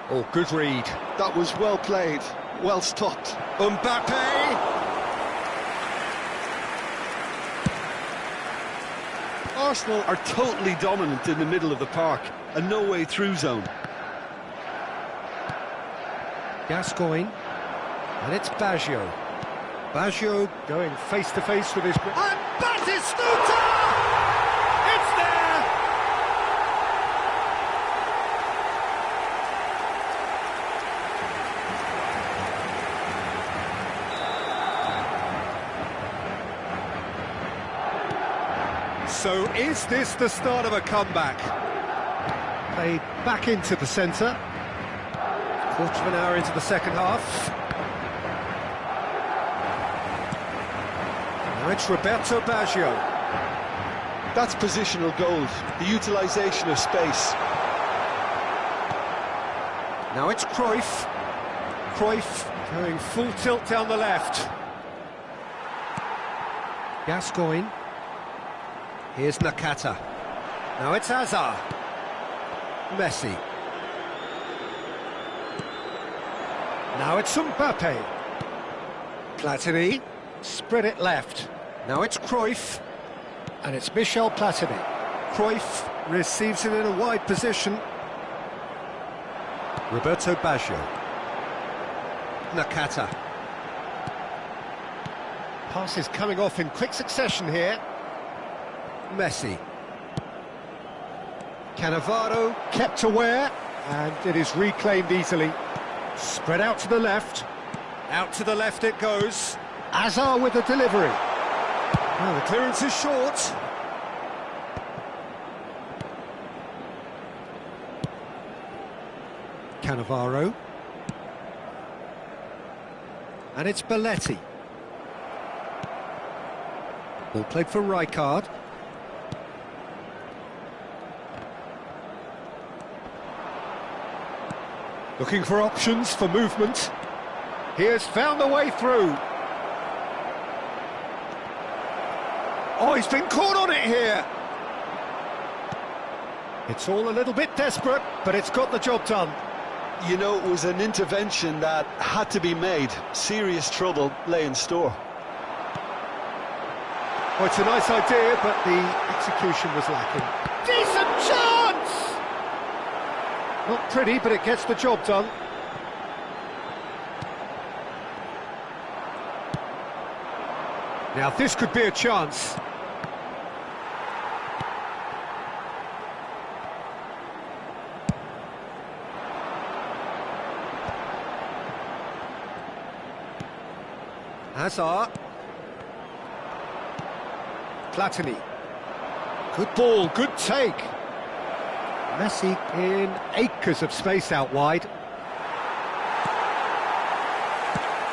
Oh, good read. That was well played, well stopped. Mbappe! Arsenal are totally dominant in the middle of the park, a no-way through zone. Gascoigne, and it's Baggio. Baggio going face-to-face with his... And Batistuta! It's there! So is this the start of a comeback? Played back into the centre. Quarter of an hour into the second half. Now it's Roberto Baggio. That's positional gold, the utilisation of space. Now it's Cruyff. Cruyff going full tilt down the left. Gascoigne. Here's Nakata. Now it's Azar. Messi. Now it's Mbappe. Platini. Spread it left. Now it's Cruyff. And it's Michel Platini. Cruyff receives it in a wide position. Roberto Baggio. Nakata. Passes coming off in quick succession here. Messi. Cannavaro kept aware, and it is reclaimed easily. Spread out to the left. Out to the left it goes. Azar with the delivery. Well, the clearance is short. Cannavaro. And it's Belletti. Ball played for Rijkaard. Looking for options for movement. He has found a way through. Oh, he's been caught on it here. It's all a little bit desperate, but it's got the job done. You know, it was an intervention that had to be made. Serious trouble lay in store. Oh, it's a nice idea, but the execution was lacking. Decent chance! Not pretty, but it gets the job done. Now, this could be a chance. Hazard. Platini. Good ball, good take. Messi in acres of space out wide.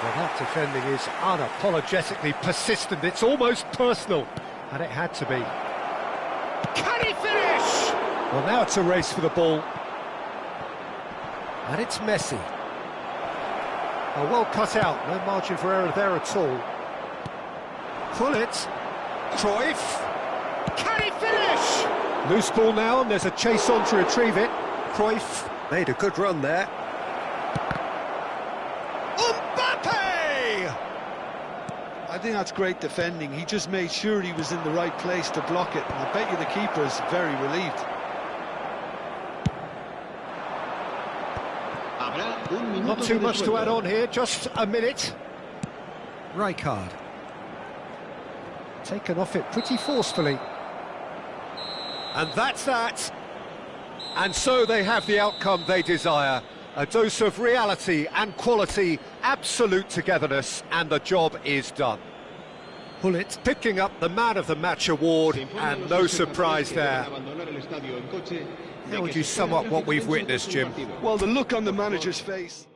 Well, that defending is unapologetically persistent. It's almost personal, and it had to be. Can he finish? Well, now it's a race for the ball. And it's Messi. Oh, well cut out, no margin for error there at all. Pull it. Cruyff. Can he finish? Loose ball now, and there's a chase on to retrieve it. Cruyff made a good run there. Mbappe! I think that's great defending. He just made sure he was in the right place to block it. And I bet you the keeper's very relieved. Not too much to add on here, just a minute. Rijkaard. Taken off it pretty forcefully. And that's that. And so they have the outcome they desire. A dose of reality and quality, absolute togetherness, and the job is done. Pullet picking up the Man of the Match award, and no surprise there. How would you sum up what we've witnessed, Jim? Well, the look on the manager's face.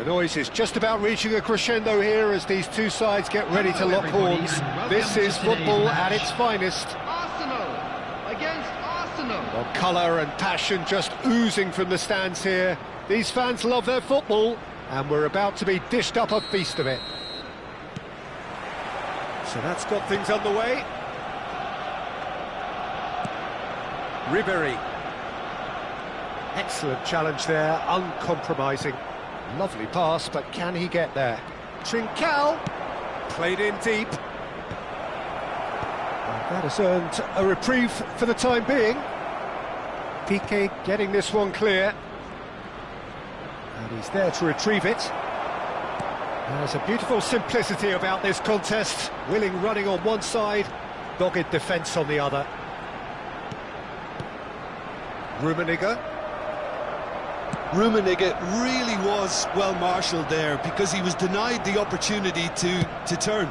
The noise is just about reaching a crescendo here as these two sides get ready to lock horns. This is football at its finest. Arsenal against Arsenal. Well, colour and passion just oozing from the stands here. These fans love their football, and we're about to be dished up a feast of it. So that's got things underway. Ribéry. Excellent challenge there, uncompromising. Lovely pass, but can he get there? Trincao, played in deep. And that has earned a reprieve for the time being. Piqué getting this one clear. And he's there to retrieve it. There's a beautiful simplicity about this contest. Willing running on one side, dogged defence on the other. Rummenigge really was well marshalled there because he was denied the opportunity to turn.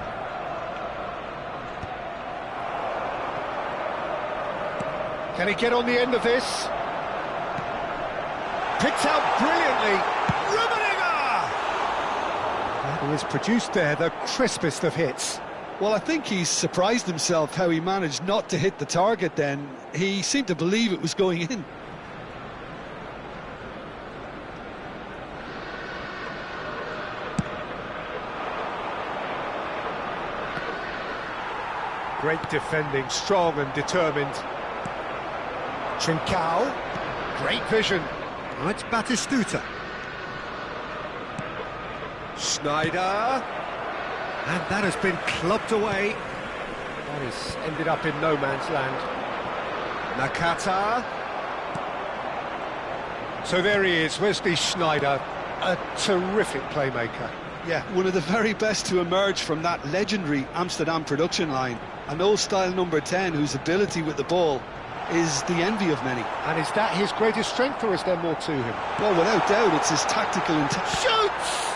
Can he get on the end of this? Picked out brilliantly. Rummenigge! And he has produced there the crispest of hits. Well, I think he's surprised himself how he managed not to hit the target then. He seemed to believe it was going in. Great defending, strong and determined. Trincao, great vision. Oh, it's Batistuta. Schneider. And that has been clubbed away. That has ended up in no man's land. Nakata. So there he is, Wesley Schneider, a terrific playmaker. Yeah, one of the very best to emerge from that legendary Amsterdam production line. An old-style number 10 whose ability with the ball is the envy of many. And is that his greatest strength, or is there more to him? Well, without doubt, it's his tactical intent. Shoots!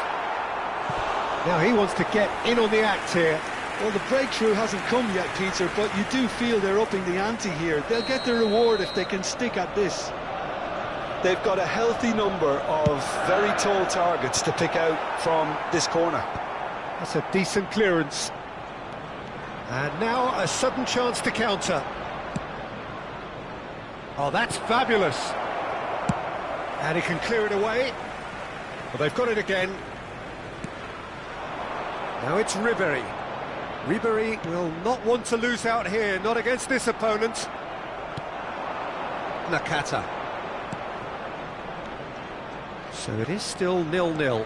Now he wants to get in on the act here. Well, the breakthrough hasn't come yet, Peter, but you do feel they're upping the ante here. They'll get their reward if they can stick at this. They've got a healthy number of very tall targets to pick out from this corner. That's a decent clearance. And now a sudden chance to counter. Oh, that's fabulous. And he can clear it away. Well, they've got it again. Now it's Ribéry. Ribéry will not want to lose out here, not against this opponent. Nakata. So it is still 0-0.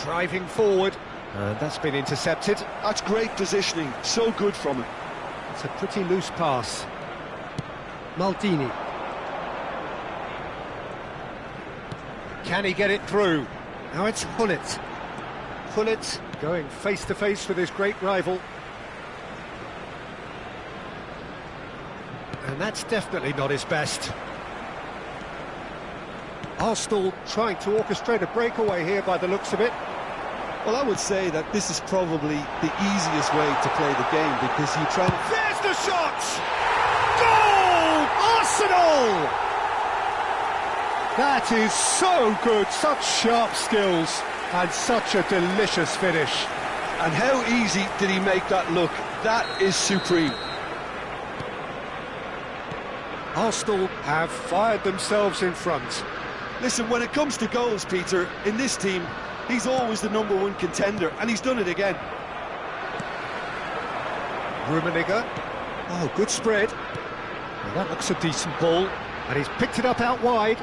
Driving forward, and that's been intercepted. That's great positioning, so good from him. It's a pretty loose pass. Maldini. Can he get it through? Now it's Hullet. Hullet going face-to-face with his great rival. And that's definitely not his best. Arsenal trying to orchestrate a breakaway here by the looks of it. Well, I would say that this is probably the easiest way to play the game because you try... There's the shot! Goal! Arsenal! That is so good, such sharp skills and such a delicious finish. And how easy did he make that look? That is supreme. Arsenal have fired themselves in front. Listen, when it comes to goals, Peter, in this team, he's always the #1 contender, and he's done it again. Rummenigge. Oh, good spread. Well, that looks a decent ball, and he's picked it up out wide.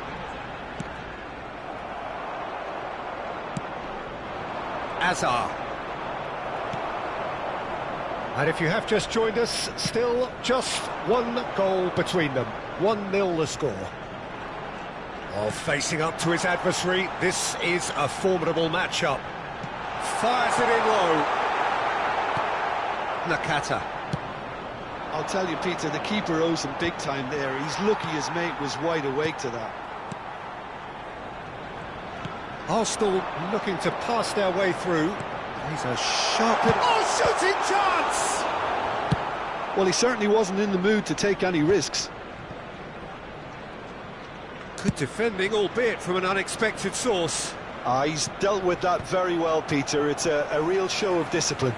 Azar. And if you have just joined us, still just one goal between them. 1-0 the score. Oh, facing up to his adversary, this is a formidable matchup. Fires it in low. Nakata. I'll tell you, Peter, the keeper owes him big time there. He's lucky his mate was wide awake to that. Arsenal looking to pass their way through. He's a sharp... Oh, shooting chance! Well, he certainly wasn't in the mood to take any risks. Good defending, albeit from an unexpected source. He's dealt with that very well, Peter. It's a real show of discipline.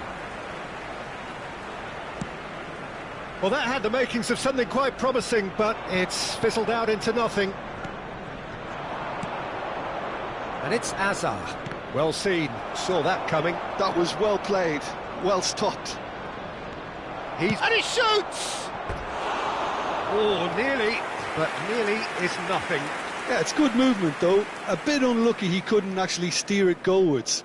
Well, that had the makings of something quite promising, but it's fizzled out into nothing. And it's Azar. Well seen, saw that coming. That was well played, well stopped. And he shoots! Oh, nearly, but nearly is nothing. Yeah, it's good movement, though. A bit unlucky he couldn't actually steer it goalwards.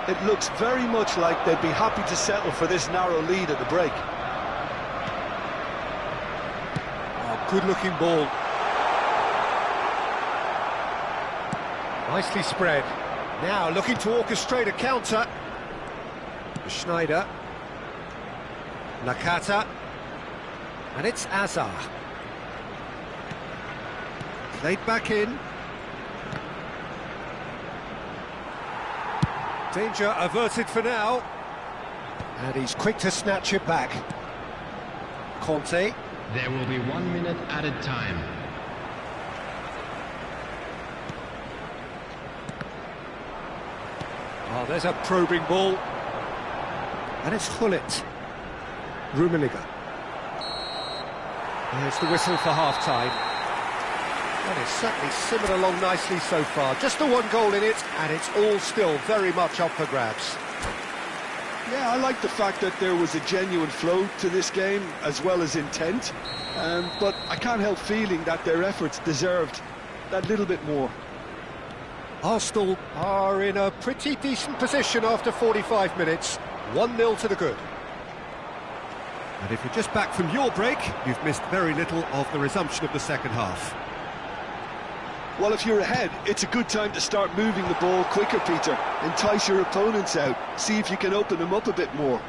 It looks very much like they'd be happy to settle for this narrow lead at the break. Oh, good-looking ball. Nicely spread. Now looking to orchestrate a counter. Schneider. Nakata. And it's Azar. Played back in. Danger averted for now. And he's quick to snatch it back. Conte. There will be 1 minute added time. Oh, there's a probing ball. And it's Hullet. Rummenigge. There's the whistle for half-time. And it's certainly simmered along nicely so far. Just the one goal in it, and it's all still very much up for grabs. Yeah, I like the fact that there was a genuine flow to this game, as well as intent. But I can't help feeling that their efforts deserved that little bit more. Arsenal are in a pretty decent position after 45 minutes. 1-0 to the good. And if you're just back from your break, you've missed very little of the resumption of the second half. Well, if you're ahead, it's a good time to start moving the ball quicker, Peter. Entice your opponents out. See if you can open them up a bit more.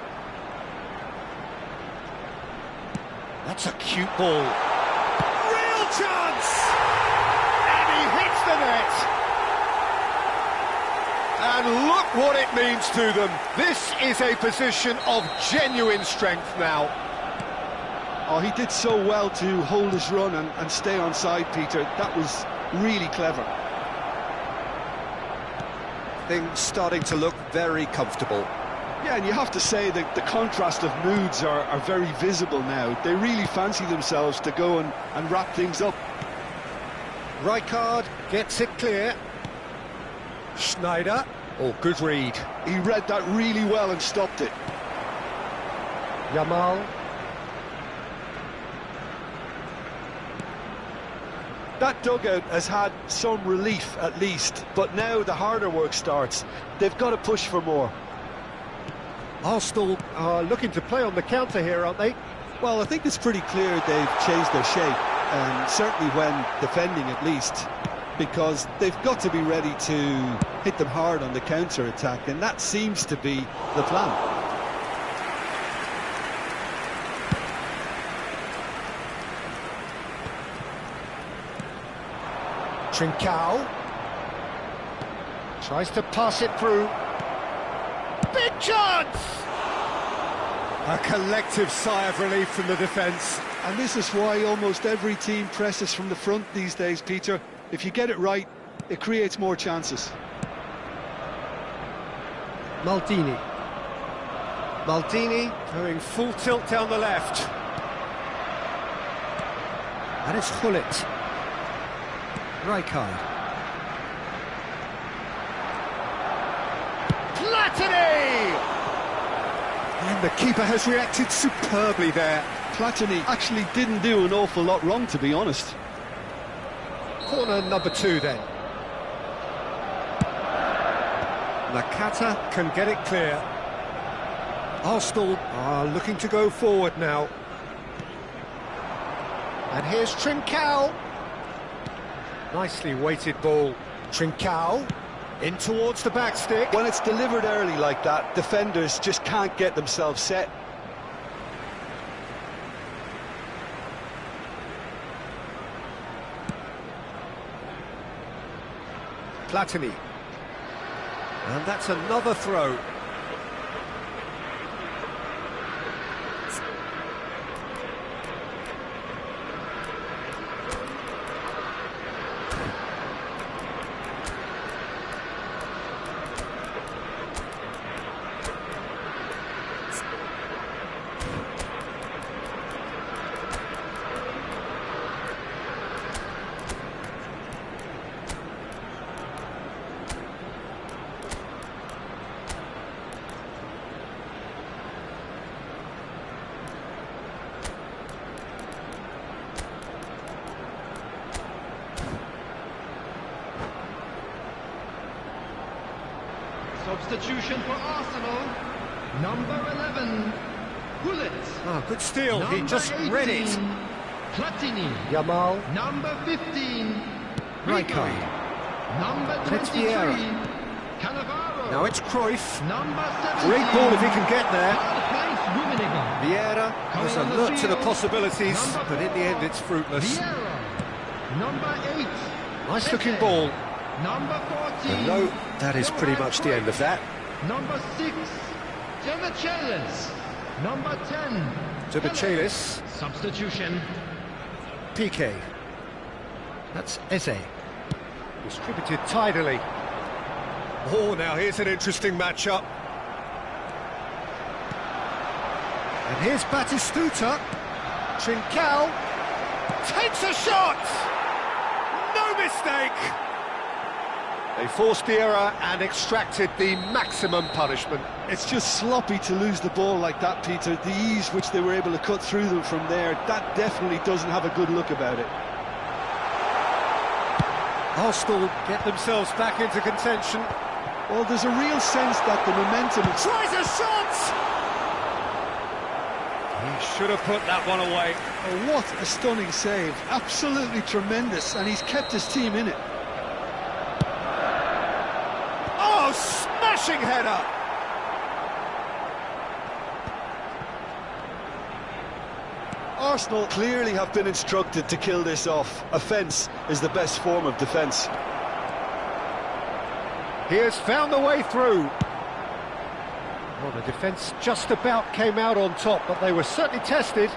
That's a cute ball. Real chance! And he hits the net! And look what it means to them. This is a position of genuine strength now. Oh, he did so well to hold his run and stay on side, Peter. That was really clever. Things starting to look very comfortable. Yeah, and you have to say that the contrast of moods are very visible now. They really fancy themselves to go and wrap things up. Rijkaard gets it clear. Schneider. Oh, good read. He read that really well and stopped it. Yamal. That dugout has had some relief at least, but now the harder work starts. They've got to push for more. Arsenal are looking to play on the counter here, aren't they? Well, I think it's pretty clear they've changed their shape, and certainly when defending at least, because they've got to be ready to hit them hard on the counter-attack, and that seems to be the plan. Trincao tries to pass it through. Big chance! A collective sigh of relief from the defence. And this is why almost every team presses from the front these days, Peter. If you get it right, it creates more chances. Maldini going full tilt down the left. And it's Hullet. Rijkaard. Platini! And the keeper has reacted superbly there. Platini actually didn't do an awful lot wrong, to be honest. Corner number 2 then. Nakata can get it clear. Arsenal are looking to go forward now. And here's Trincao. Nicely weighted ball. Trincao in towards the back stick. When it's delivered early like that, defenders just can't get themselves set. Platini. And that's another throw. Substitution for Arsenal. Number 11, Bullet. Oh, good steal. He just read it. Platini. Yamal. Number 15, Rijkaard. Number It's 23, Vieira. Cannavaro. Now it's Cruyff. Number 17. Great ball if he can get there. Hard-placed Rummenigge. Vieira was Coming on the alert to the field. possibilities, Number but in the end it's fruitless. Vieira. Number 8. Nice looking Pepe. ball. Number 14. And no, that is pretty much the end of that. Number 6, Demichelis. Number 10, Demichelis. Substitution. Piqué. That's Eze. Distributed tidily. Oh, now here's an interesting matchup. And here's Batistuta. Trincao takes a shot! No mistake! They forced the error and extracted the maximum punishment. It's just sloppy to lose the ball like that, Peter. The ease which they were able to cut through them from there, that definitely doesn't have a good look about it. Arsenal get themselves back into contention. Well, there's a real sense that the momentum... Tries a shot! He should have put that one away. Oh, what a stunning save. Absolutely tremendous, and he's kept his team in it. Oh, smashing header! Arsenal clearly have been instructed to kill this off. Offence is the best form of defence. He has found the way through. Well, the defence just about came out on top, but they were certainly tested.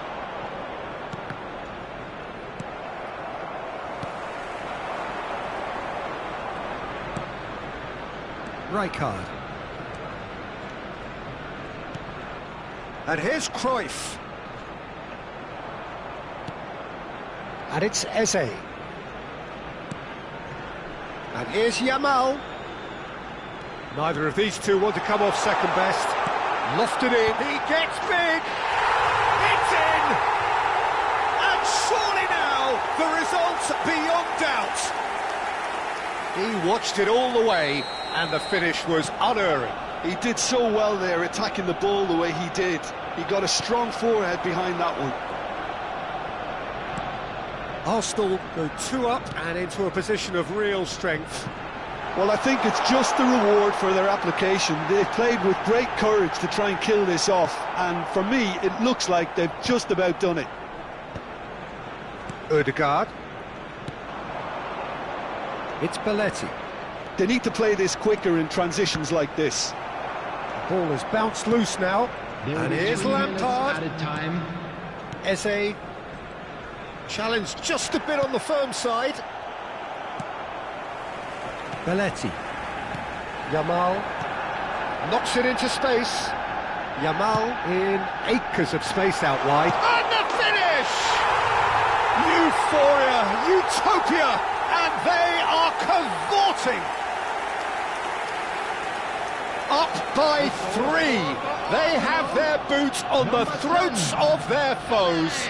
Rijkaard. And here's Cruyff. And it's Eze. And here's Yamal. Neither of these two want to come off second best. Lofted in. He gets big. It's in. And surely now, the result's beyond doubt. He watched it all the way, and the finish was unerring. He did so well there, attacking the ball the way he did. He got a strong forehead behind that one. Arsenal go 2 up and into a position of real strength. Well, I think it's just the reward for their application. They've played with great courage to try and kill this off, and for me, it looks like they've just about done it. Ødegaard. It's Belletti. They need to play this quicker in transitions like this. The ball has bounced loose now. And here's 3 minutes Lampard. added time. Eze. Challenged just a bit on the firm side. Belletti. Yamal. Knocks it into space. Yamal in acres of space out wide. And the finish! Euphoria, utopia, and they are cavorting. Up by 3. They have their boots on the throats of their foes.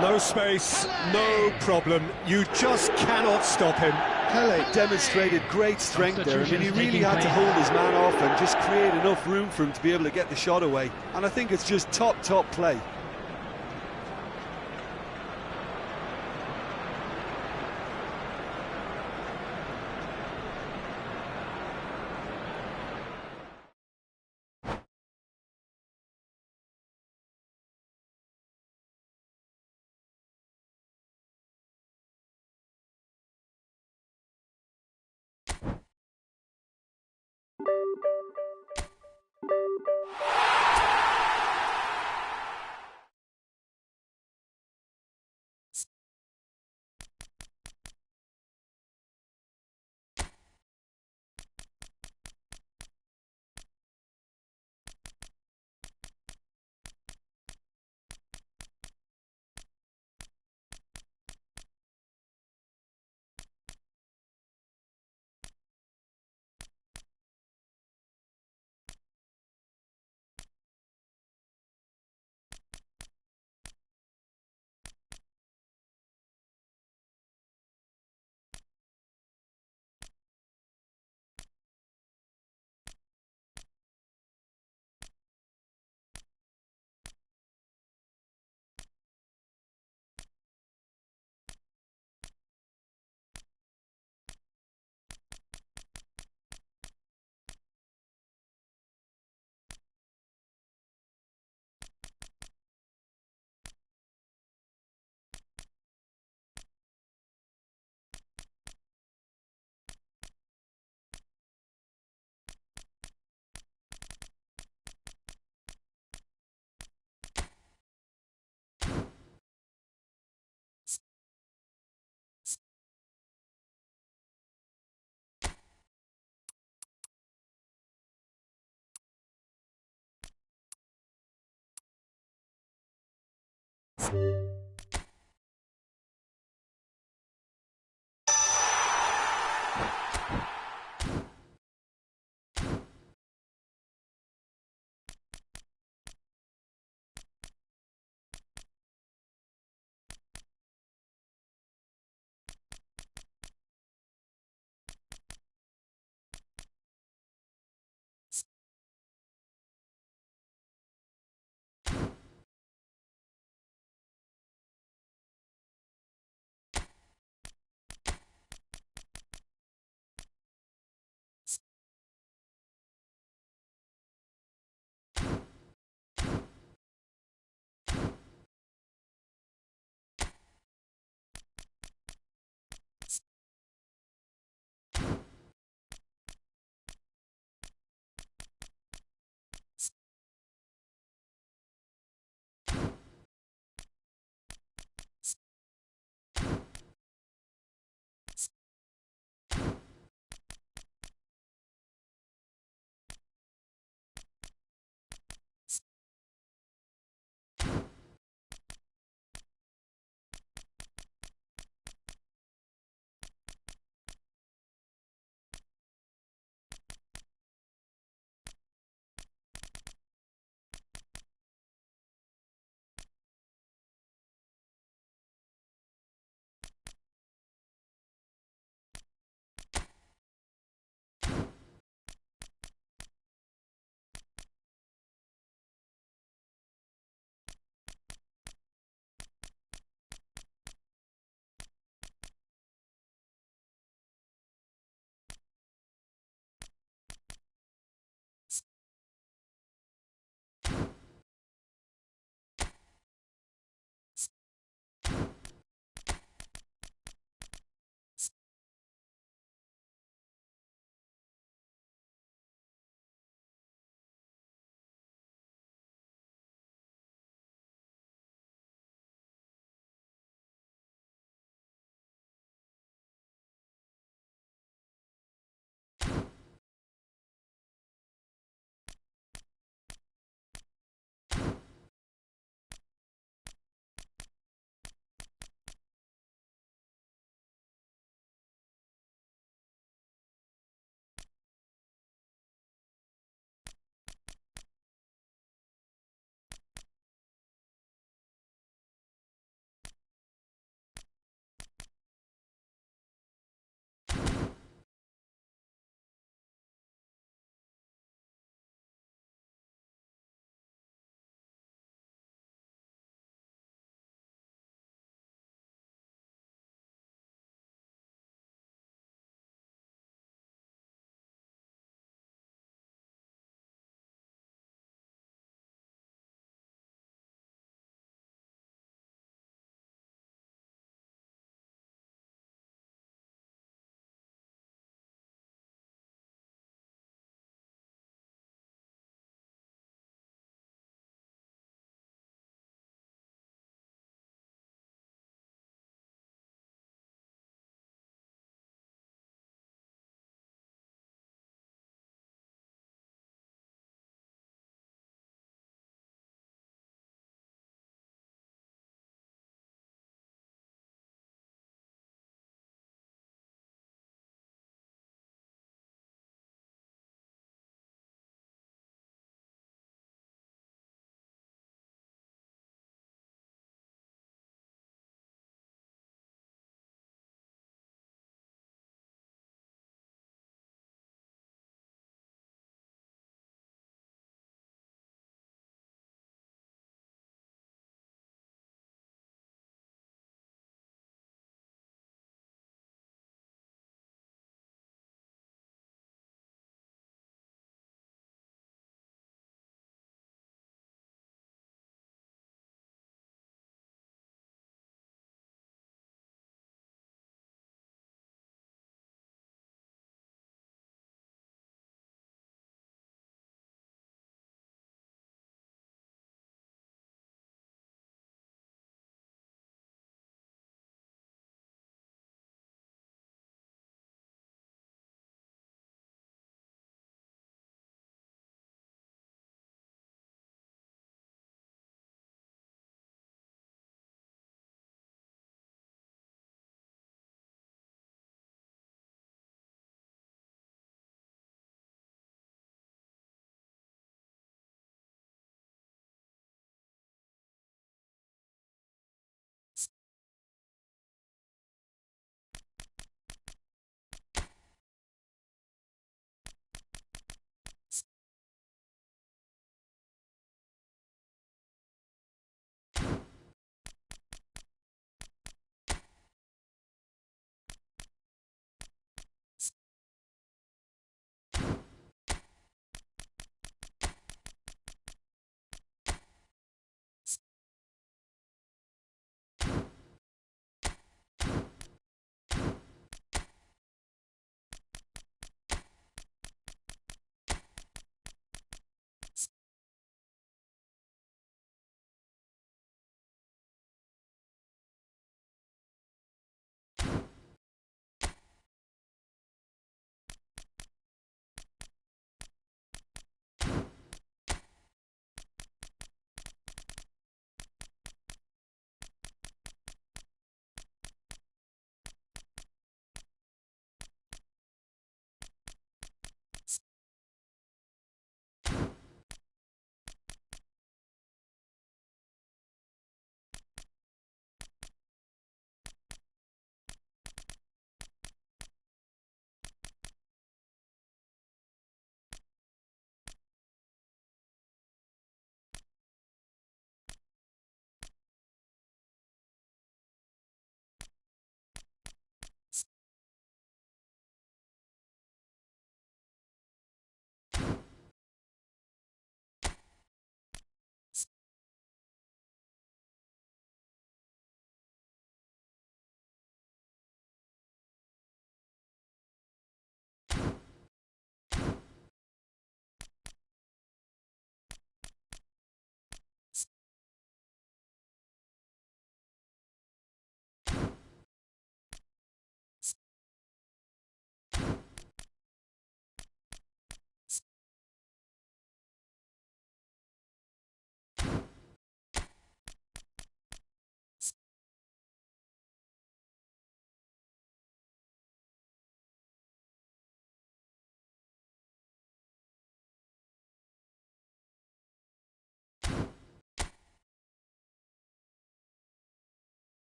No space, no problem. You just cannot stop him. Pele demonstrated great strength there. I mean, he really had to hold his man off and just create enough room for him to be able to get the shot away. And I think it's just top play.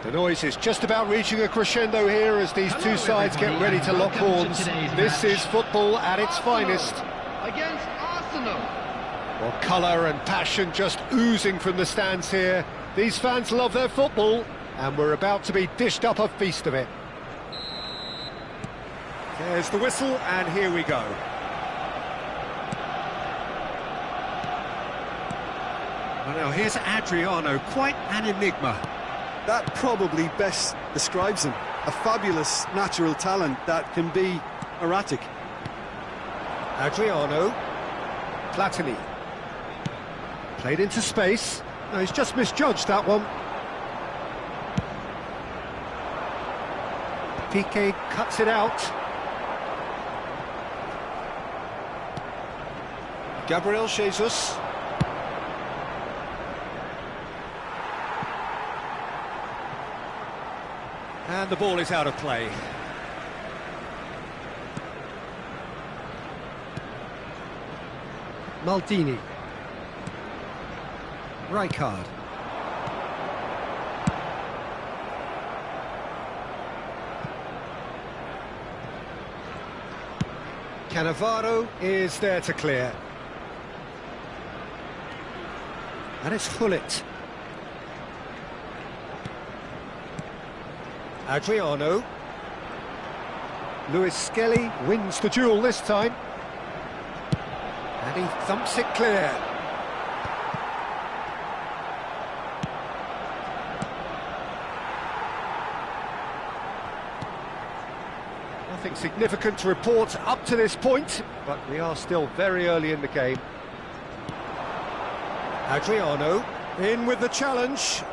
The noise is just about reaching a crescendo here as these two sides get ready to lock horns. This is football at its finest. Against Arsenal. Well, colour and passion just oozing from the stands here. These fans love their football, and we're about to be dished up a feast of it. There's the whistle, and here we go. Well, now here's Adriano, quite an enigma. That probably best describes him. A fabulous natural talent that can be erratic. Adriano. Platini. Played into space. No, he's just misjudged that one. Piqué cuts it out. Gabriel Jesus. And the ball is out of play. Maldini. Rijkaard. Cannavaro is there to clear. And it's Hullet. Adriano. Luis Skelly wins the duel this time. And he thumps it clear. Nothing significant to report up to this point, but we are still very early in the game. Adriano in with the challenge.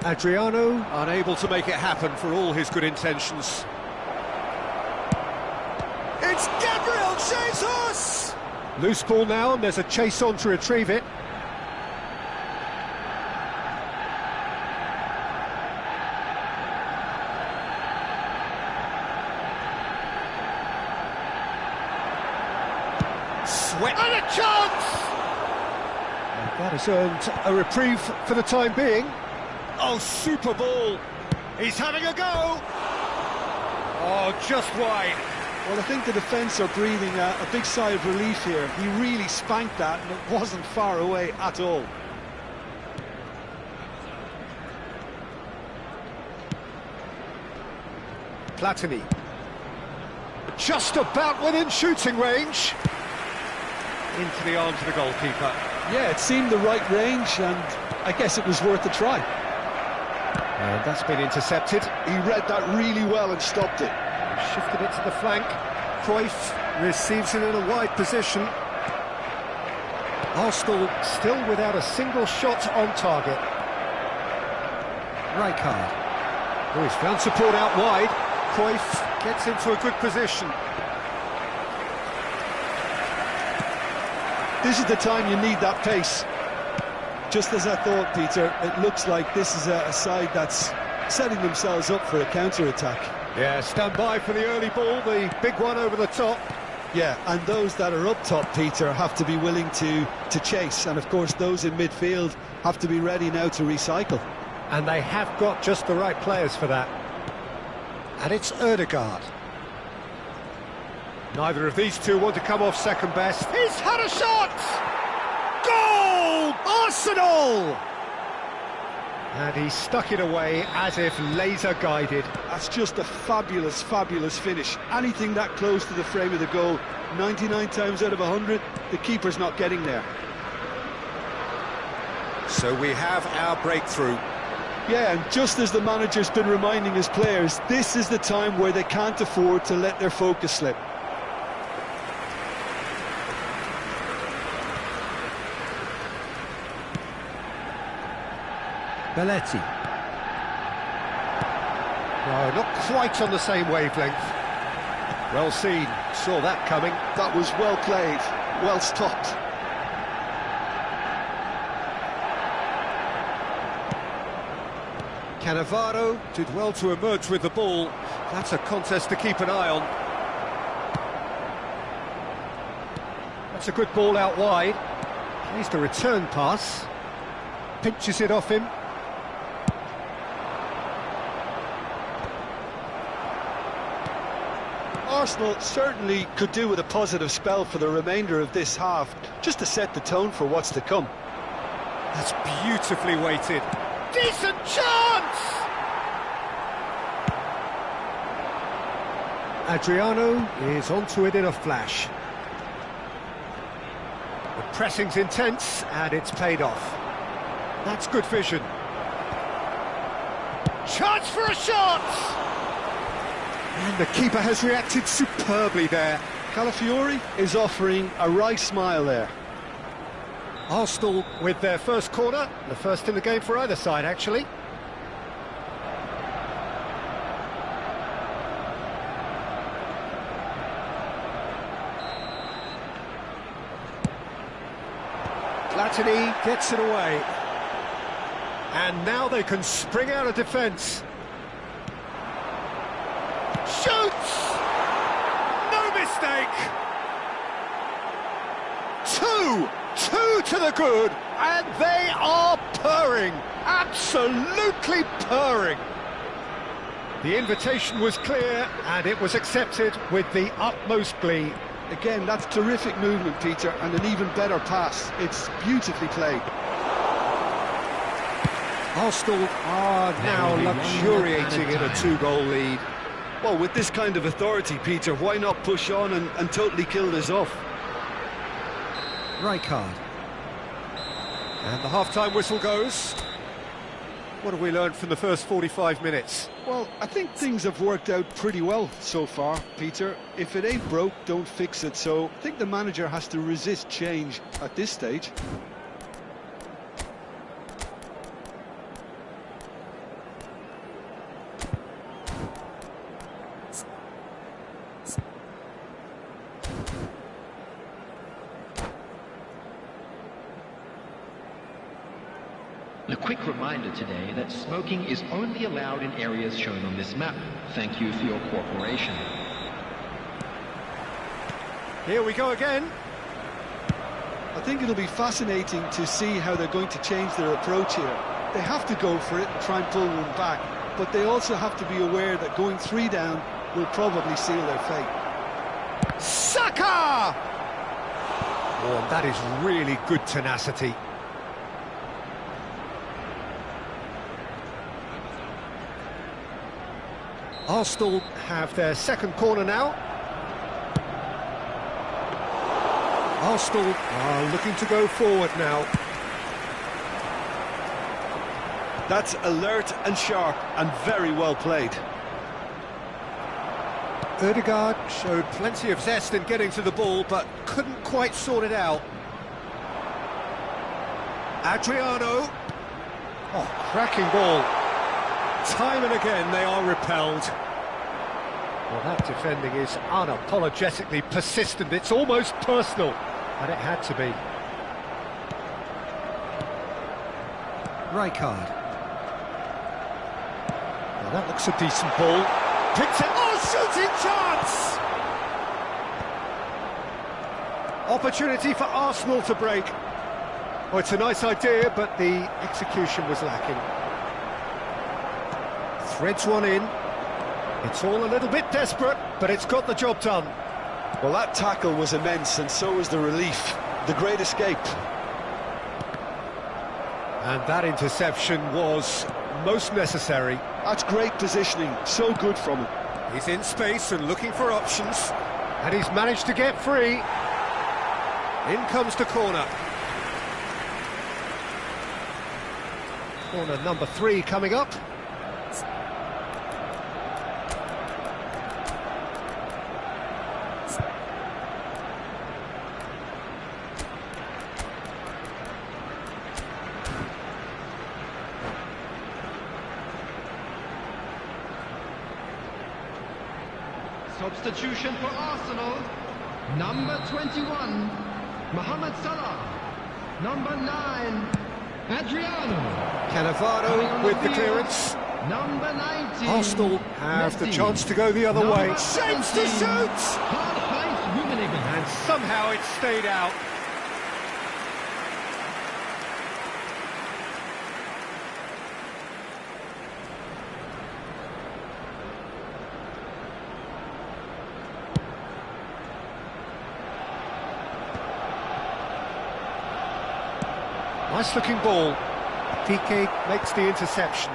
Adriano unable to make it happen for all his good intentions. It's Gabriel Jesus! Loose ball now, and there's a chase on to retrieve it. Sweat and a chance! And that has earned a reprieve for the time being. Oh, super ball! He's having a go! Oh, just wide. Well, I think the defence are breathing a big sigh of relief here. He really spanked that, and it wasn't far away at all. Platini. Just about within shooting range. Into the arms of the goalkeeper. Yeah, it seemed the right range, and I guess it was worth a try. And that's been intercepted. He read that really well and stopped it. Shifted it to the flank. Cruyff receives it in a wide position. Arsenal still without a single shot on target. Rijkaard. Oh, he's found support out wide. Cruyff gets into a good position. This is the time you need that pace. Just as I thought, Peter, it looks like this is a side that's setting themselves up for a counter-attack. Yeah, stand by for the early ball, the big one over the top. Yeah, and those that are up top, Peter, have to be willing to chase. And, of course, those in midfield have to be ready now to recycle. And they have got just the right players for that. And it's Ødegaard. Neither of these two want to come off second best. He's had a shot! Goal! Arsenal! And he stuck it away as if laser-guided. That's just a fabulous, fabulous finish. Anything that close to the frame of the goal, 99 times out of 100, the keeper's not getting there. So we have our breakthrough. Yeah, and just as the manager's been reminding his players, this is the time where they can't afford to let their focus slip. Belletti. No, not quite on the same wavelength. Well seen, saw that coming. That was well played, well stopped. Cannavaro did well to emerge with the ball. That's a contest to keep an eye on. That's a good ball out wide. Plays the return pass. pinches it off him. Arsenal certainly could do with a positive spell for the remainder of this half, just to set the tone for what's to come. That's beautifully weighted. Decent chance! Adriano is onto it in a flash. The pressing's intense and it's paid off. That's good vision. Chance for a shot! And the keeper has reacted superbly there. Calafiori is offering a right smile there. Arsenal with their first corner, the first in the game for either side, actually. Platini gets it away. And now they can spring out of defence. Shoots! No mistake! Two to the good, and they are purring, absolutely purring. The invitation was clear, and it was accepted with the utmost glee. Again, that's terrific movement, Peter, and an even better pass. It's beautifully played. Arsenal are now luxuriating in a 2-goal lead. Well, with this kind of authority, Peter, why not push on and totally kill this off? Rijkaard. And the half-time whistle goes. What have we learned from the first 45 minutes? Well, I think things have worked out pretty well so far, Peter. If it ain't broke, don't fix it. So I think the manager has to resist change at this stage. A quick reminder today that smoking is only allowed in areas shown on this map. Thank you for your cooperation. Here we go again. I think it'll be fascinating to see how they're going to change their approach here. They have to go for it and try and pull one back, but they also have to be aware that going 3 down will probably seal their fate. Saka! Oh, that is really good tenacity. Arsenal have their second corner now. Arsenal are looking to go forward now. That's alert and sharp and very well played. Ødegaard showed plenty of zest in getting to the ball, but couldn't quite sort it out. Adriano. Oh, cracking ball. Time and again they are repelled. Well, that defending is unapologetically persistent. It's almost personal, and it had to be. Rijkaard. Well, that looks a decent ball. Picks it. Oh, shooting chance! Opportunity for Arsenal to break. Oh, it's a nice idea, but the execution was lacking. Threads one in. It's all a little bit desperate, but it's got the job done. Well, that tackle was immense, and so was the relief. The great escape. And that interception was most necessary. That's great positioning, so good from him. He's in space and looking for options, and he's managed to get free. In comes the corner. Corner number 3 coming up. Substitution for Arsenal. Number 21, Mohamed Salah. Number 9, Adriano. Cannavaro with the clearance. Number 19, Arsenal have Messi. the chance to go the other Number way. Shapes to 17, shoot! Karl-Heinz Rummenigge. And somehow it stayed out. Nice looking ball. Piqué makes the interception.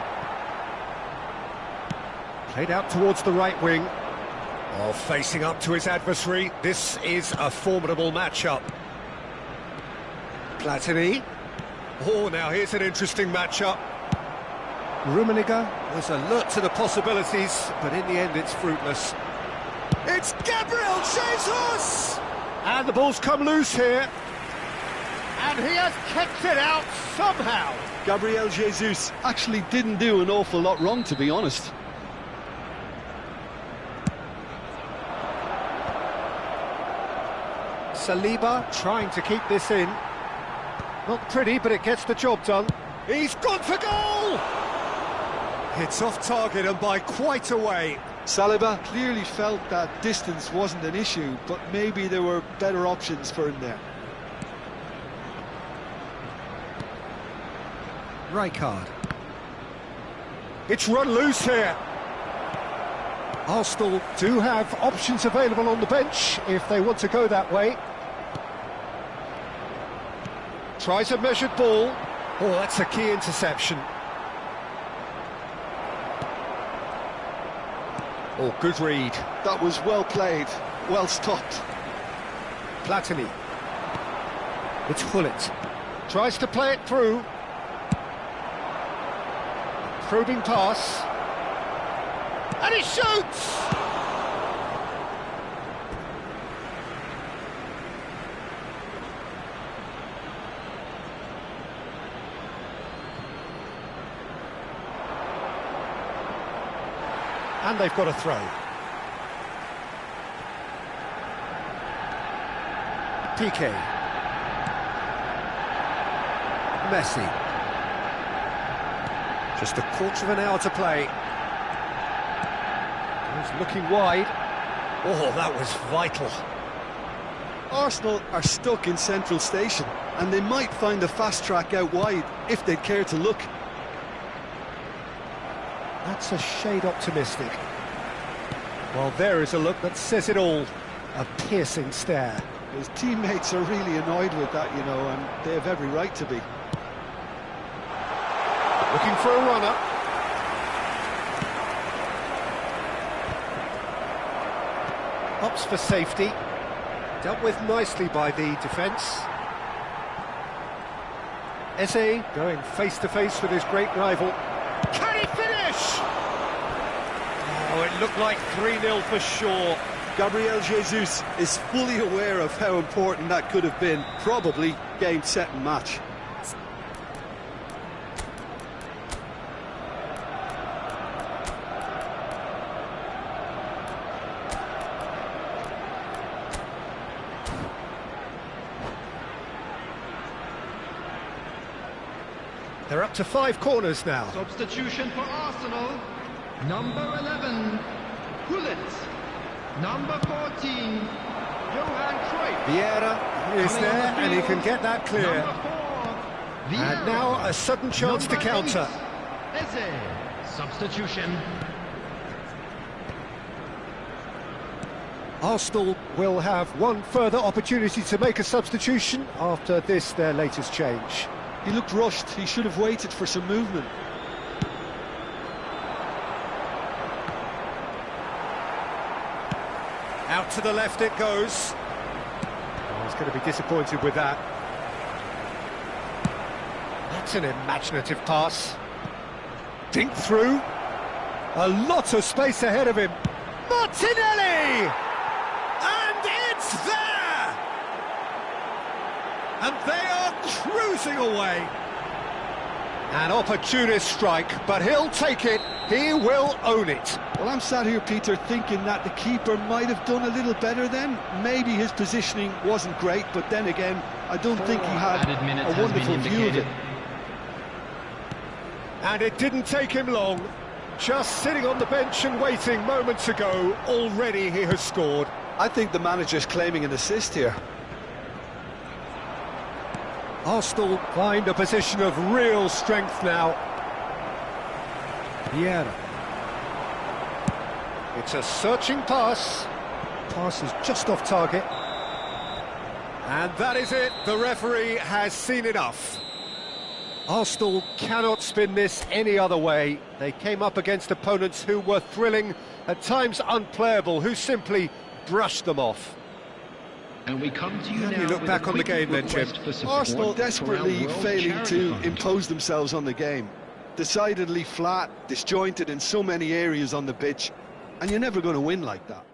Played out towards the right wing. Oh, facing up to his adversary. This is a formidable matchup. Platini. Oh, now here's an interesting matchup. Rummenigge was alert to the possibilities, but in the end it's fruitless. It's Gabriel Jesus! And the ball's come loose here. And he has kicked it out somehow. Gabriel Jesus actually didn't do an awful lot wrong, to be honest. Saliba trying to keep this in. Not pretty, but it gets the job done. He's gone for goal! It's off target and by quite a way. Saliba clearly felt that distance wasn't an issue, but maybe there were better options for him there. Rijkaard. It's run loose here. Arsenal do have options available on the bench if they want to go that way. Tries a measured ball. Oh, that's a key interception. Oh, good read. That was well played, well stopped. Platini. It's Hullet. Tries to play it through. Probing pass. And he shoots! And they've got a throw. Piqué. Messi. Just a quarter of an hour to play. He's looking wide. Oh, that was vital. Arsenal are stuck in central station, and they might find a fast track out wide if they'd care to look. That's a shade optimistic. Well, there is a look that says it all. A piercing stare. His teammates are really annoyed with that, you know, and they have every right to be. Looking for a runner. Opts for safety. Dealt with nicely by the defence. Eze going face-to-face with his great rival. Can he finish? Oh, it looked like 3-0 for sure. Gabriel Jesus is fully aware of how important that could have been. Probably game, set and match. They're up to 5 corners now. Substitution for Arsenal. Number 11, Hullet. Number 14, Johan Cruyff. Vieira is there and he can get that clear. And now a sudden chance to counter. Eze. Substitution. Arsenal will have one further opportunity to make a substitution after this, their latest change. He looked rushed. He should have waited for some movement. Out to the left it goes. Oh, he's going to be disappointed with that. That's an imaginative pass. Dink through. A lot of space ahead of him. Martinelli! And it's there! And they are cruising away. An opportunist strike, but he'll take it. He will own it. Well, I'm sat here, Peter, thinking that the keeper might have done a little better then. Maybe his positioning wasn't great, but then again, I don't think he had a wonderful view of it. And it didn't take him long. Just sitting on the bench and waiting moments ago, already he has scored. I think the manager's claiming an assist here. Arsenal find a position of real strength now. Vieira. It's a searching pass. Pass is just off target. And that is it. The referee has seen enough. Arsenal cannot spin this any other way. They came up against opponents who were thrilling, at times unplayable, who simply brushed them off. And we come to you How now do you look with back a on the quick game then, Jim? request for support Arsenal for our desperately World failing Charity to Fund. impose themselves on the game. Decidedly flat, disjointed in so many areas on the pitch, and you're never going to win like that.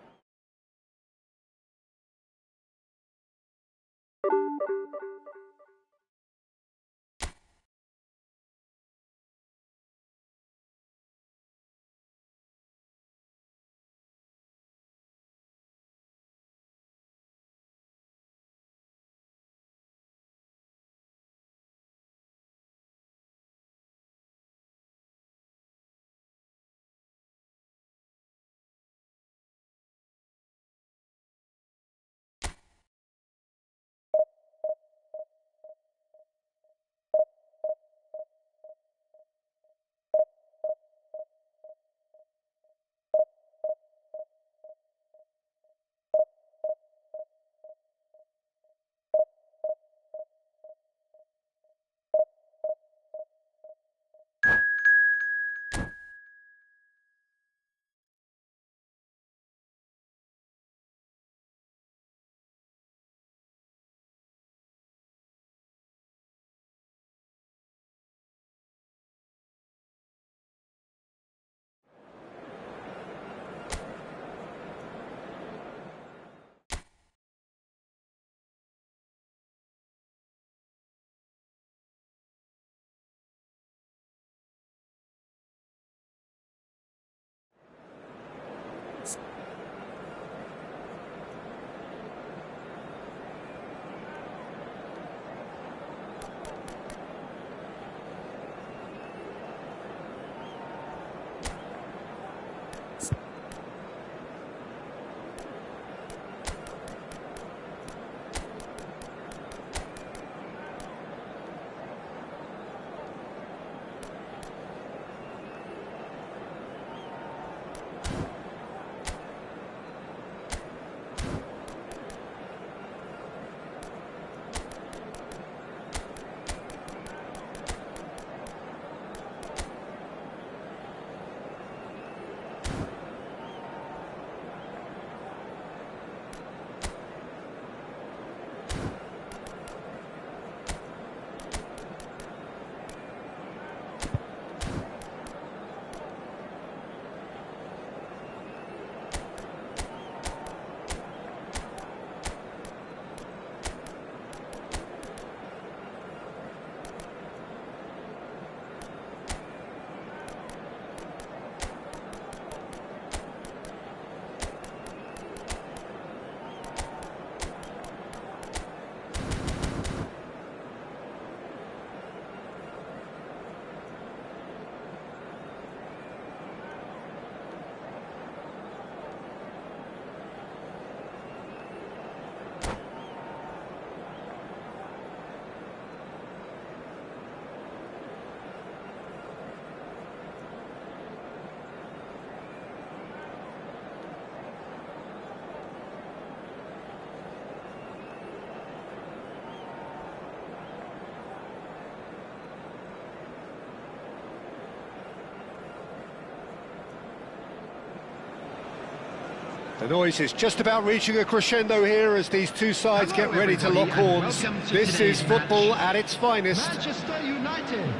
The noise is just about reaching a crescendo here as these two sides get ready to lock horns. This is football at its finest. Manchester United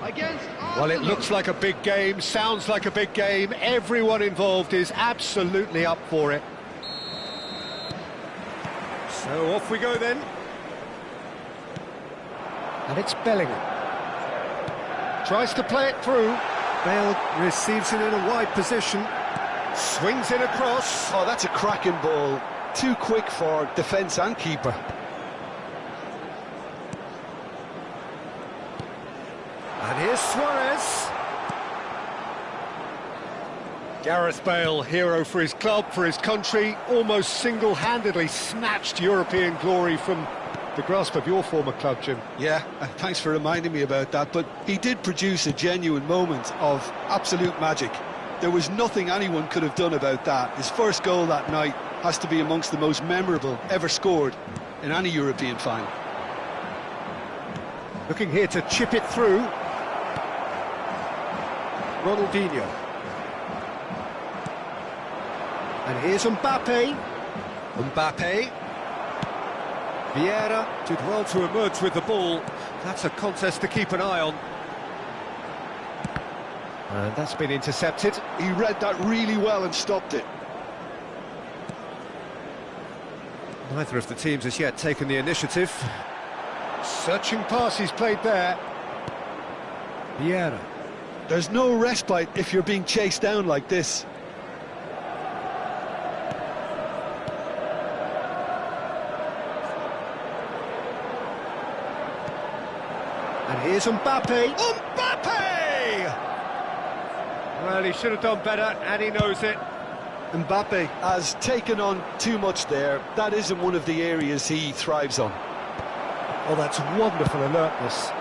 against Arsenal. Well, it looks like a big game, sounds like a big game. Everyone involved is absolutely up for it. So off we go then. And it's Bellingham. Tries to play it through. Bale receives it in a wide position. Swings it across. Oh, that's a cracking ball. Too quick for defence and keeper. And here's Suarez. Gareth Bale, hero for his club, for his country, almost single-handedly snatched European glory from the grasp of your former club, Jim. Yeah, thanks for reminding me about that, but he did produce a genuine moment of absolute magic. There was nothing anyone could have done about that. His first goal that night has to be amongst the most memorable ever scored in any European final. Looking here to chip it through. Ronaldinho. And here's Mbappe. Mbappe. Vieira did well to emerge with the ball. That's a contest to keep an eye on. And that's been intercepted. He read that really well and stopped it. Neither of the teams has yet taken the initiative. Searching pass he's played there. Vieira. There's no respite if you're being chased down like this. And here's Mbappe. Mbappe! Well, he should have done better, and he knows it. Mbappe has taken on too much there. That isn't one of the areas he thrives on. Oh, that's wonderful alertness.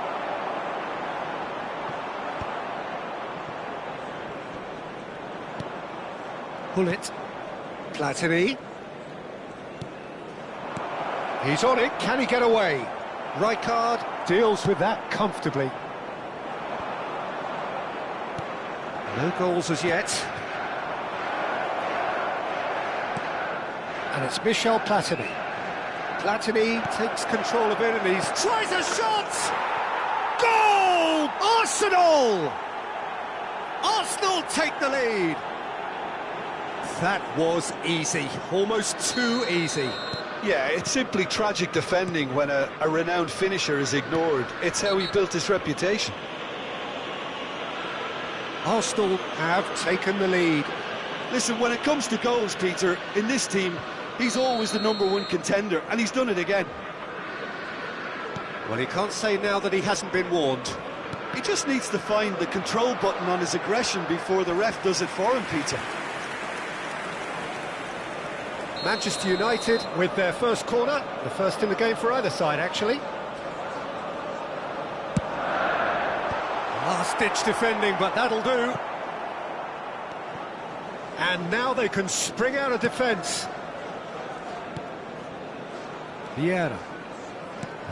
Hullet. Platini. He's on it. Can he get away? Rijkaard deals with that comfortably. No goals as yet. And it's Michel Platini. Platini takes control of it and he tries a shot! Goal! Arsenal! Arsenal take the lead! That was easy, almost too easy. Yeah, it's simply tragic defending when a renowned finisher is ignored. It's how he built his reputation. Arsenal have taken the lead. Listen, when it comes to goals, Peter, in this team, he's always the #1 contender, and he's done it again. Well, he can't say now that he hasn't been warned. He just needs to find the control button on his aggression before the ref does it for him, Peter. Manchester United with their first corner, the first in the game for either side, actually. Last-ditch defending, but that'll do. And now they can spring out of defence. Vieira.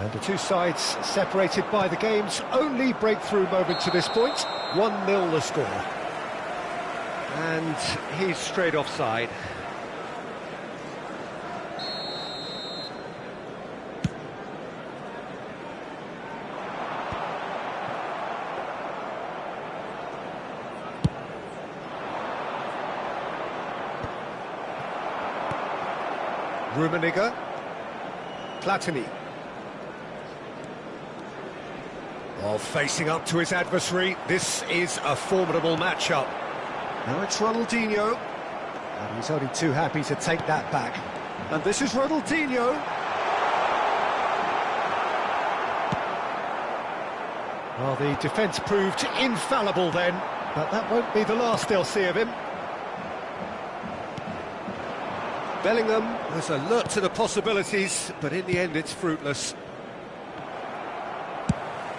And the two sides separated by the game's only breakthrough moment to this point. 1-0 the score. And he's straight offside. Rummenigge. Platini. Oh, facing up to his adversary, this is a formidable matchup. Now it's Ronaldinho, and he's only too happy to take that back. And this is Ronaldinho. Well, the defence proved infallible then, but that won't be the last they'll see of him. Bellingham was alert to the possibilities, but in the end it's fruitless.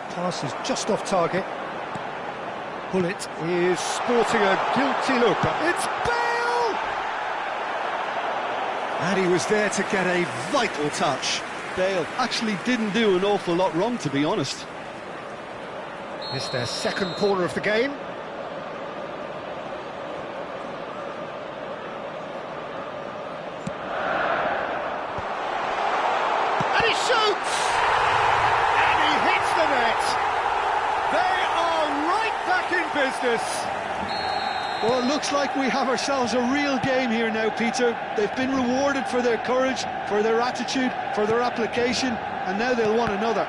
Pass is just off target. Hullet is sporting a guilty look. It's Bale! And he was there to get a vital touch. Bale actually didn't do an awful lot wrong, to be honest. It's their second corner of the game. And he shoots! And he hits the net! They are right back in business! Well, it looks like we have ourselves a real game here now, Peter. They've been rewarded for their courage, for their attitude, for their application, and now they'll want another.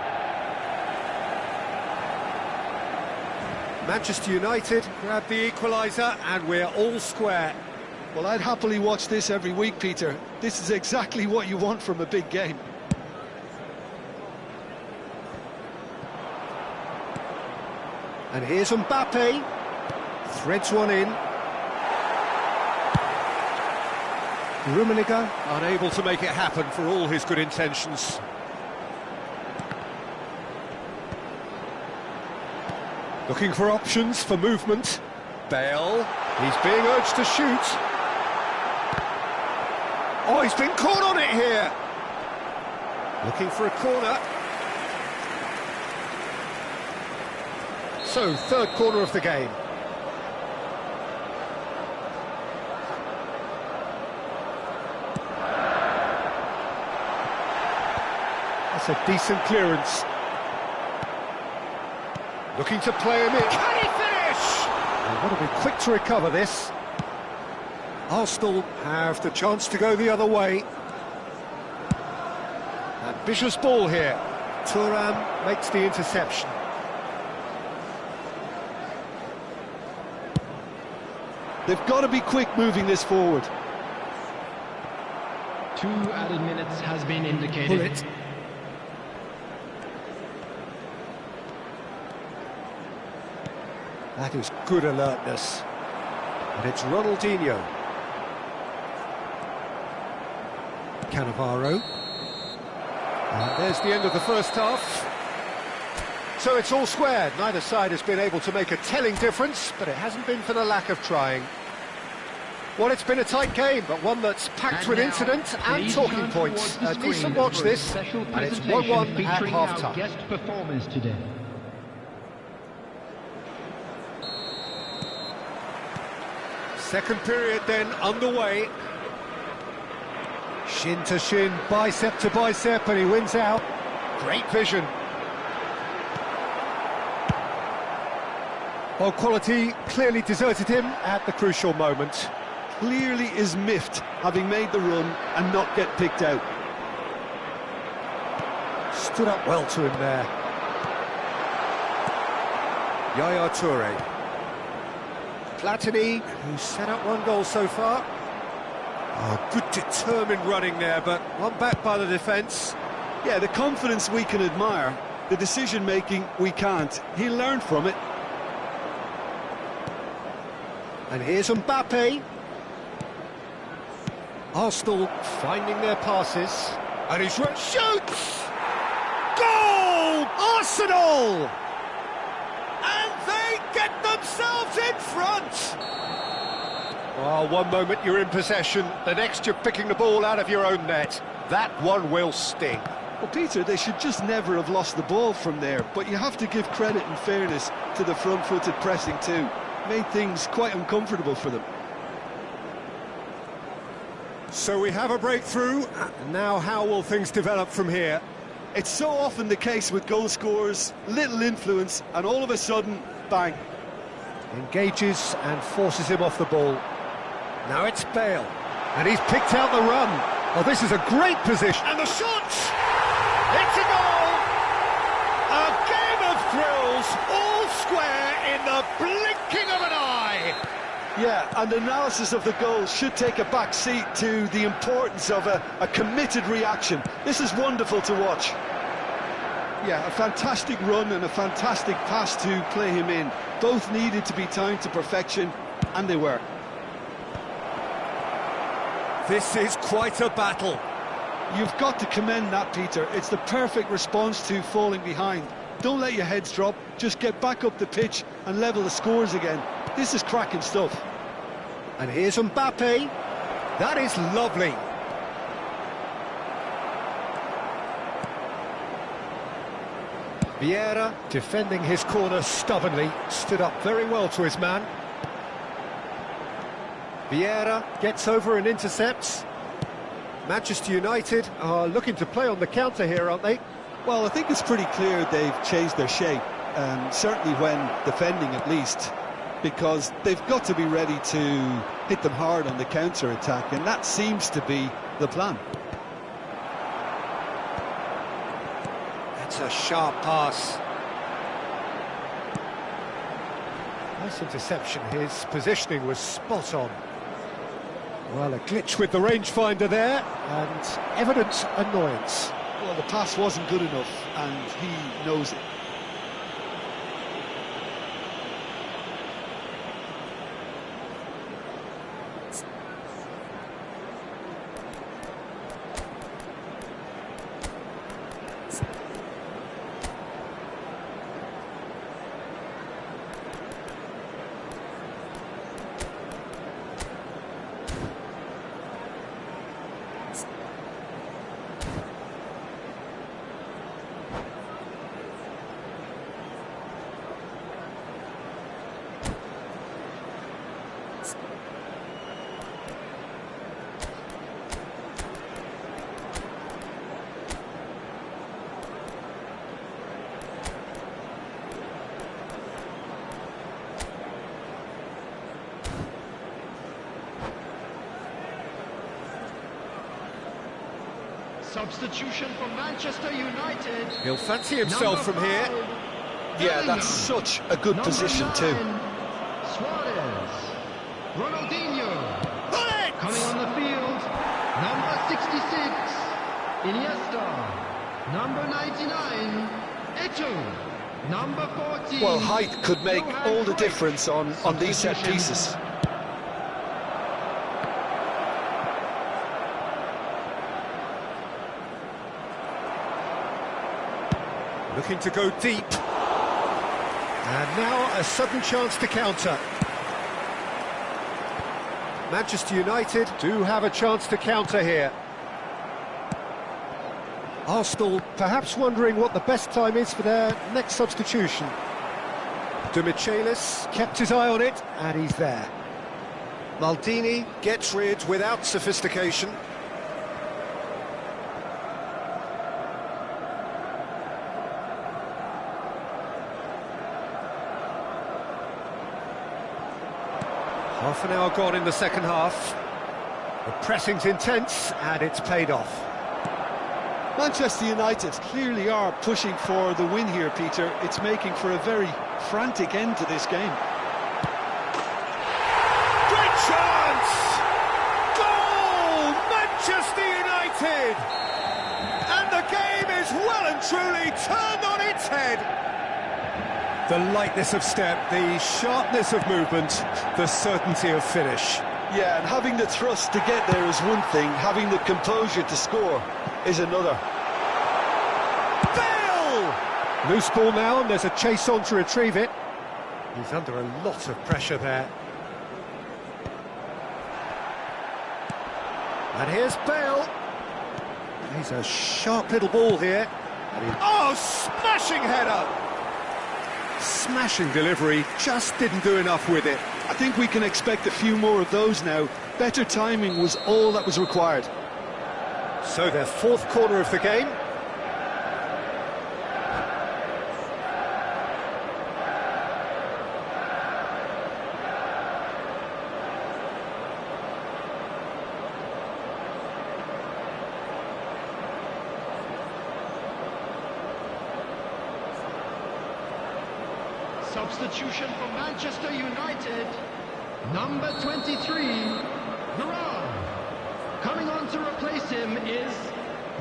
Manchester United grab the equaliser and we're all square. Well, I'd happily watch this every week, Peter. This is exactly what you want from a big game. And here's Mbappe. Threads one in. Rummenigge unable to make it happen for all his good intentions. Looking for options for movement. Bale, he's being urged to shoot. Oh, he's been caught on it here. Looking for a corner. So, third corner of the game. That's a decent clearance. Looking to play him in. Can he finish? They've got to be quick to recover this. Arsenal have the chance to go the other way. Ambitious ball here. Thuram makes the interception. They've got to be quick moving this forward. 2 added minutes has been indicated. Pull it. That is good alertness. And it's Ronaldinho. Cannavaro. And there's the end of the first half. So it's all squared. Neither side has been able to make a telling difference, but it hasn't been for the lack of trying. Well, it's been a tight game, but one that's packed with incident and talking points. A decent watch this, and it's 1-1 at half-time. Guest performers today. Second period then underway. Shin to shin, bicep to bicep, and he wins out. Great vision. Well, quality clearly deserted him at the crucial moment. Clearly is miffed, having made the run and not get picked out. Stood up well to him there. Yaya Toure. Platini, who's set up 1 goal so far. Oh, good determined running there, but one back by the defence. Yeah, the confidence we can admire, the decision-making we can't. He'll learn from it. And here's Mbappe. Arsenal finding their passes. And he's shoots! Goal! Arsenal! And they get themselves in front! Well, one moment you're in possession, the next you're picking the ball out of your own net. That one will sting. Well, Peter, they should just never have lost the ball from there, but you have to give credit and fairness to the front-footed pressing too. Made things quite uncomfortable for them. So we have a breakthrough. Now how will things develop from here? It's so often the case with goal scorers, little influence, and all of a sudden, bang. Engages and forces him off the ball. Now it's Bale, and he's picked out the run. Oh, this is a great position. And the shot! It's a goal! A game of thrills, all square in the blinking of an eye. Yeah, and analysis of the goal should take a back seat to the importance of a committed reaction. This is wonderful to watch. Yeah, a fantastic run and a fantastic pass to play him in. Both needed to be timed to perfection, and they were. This is quite a battle. You've got to commend that, Peter. It's the perfect response to falling behind. Don't let your heads drop, just get back up the pitch and level the scores again. This is cracking stuff. And here's Mbappe. That is lovely. Vieira, defending his corner stubbornly, stood up very well to his man. Vieira gets over and intercepts. Manchester United are looking to play on the counter here, aren't they? Well, I think it's pretty clear they've changed their shape, certainly when defending at least, because they've got to be ready to hit them hard on the counter-attack, and that seems to be the plan. That's a sharp pass. Nice interception. His positioning was spot on. Well, a glitch with the rangefinder there, and evident annoyance. Well, the pass wasn't good enough, and he knows it. Substitution for Manchester United. He'll fancy himself from here. Yeah, that's such a good position too. Suarez. Ronaldinho. Bullet! Coming on the field. Number 66. Iniesta. Number 99. Eto'o. Number 14. Well, height could make all the difference on these set pieces. Looking to go deep. And now a sudden chance to counter. Manchester United do have a chance to counter here. Arsenal perhaps wondering what the best time is for their next substitution. Demichelis kept his eye on it, and he's there. Maldini gets rid without sophistication. Half an hour gone in the second half. The pressing's intense, and it's paid off. Manchester United clearly are pushing for the win here, Peter. It's making for a very frantic end to this game. Great chance! Goal! Manchester United! And the game is well and truly turned on its head. The lightness of step, the sharpness of movement, the certainty of finish. Yeah, and having the thrust to get there is one thing, having the composure to score is another. Bale! Loose ball now, and there's a chase on to retrieve it. He's under a lot of pressure there. And here's Bale. He's a sharp little ball here. Oh, smashing header! Smashing delivery, just didn't do enough with it. I think we can expect a few more of those now. Better timing was all that was required. So their fourth corner of the game. Substitution for Manchester United. Number 23, Varane. Coming on to replace him is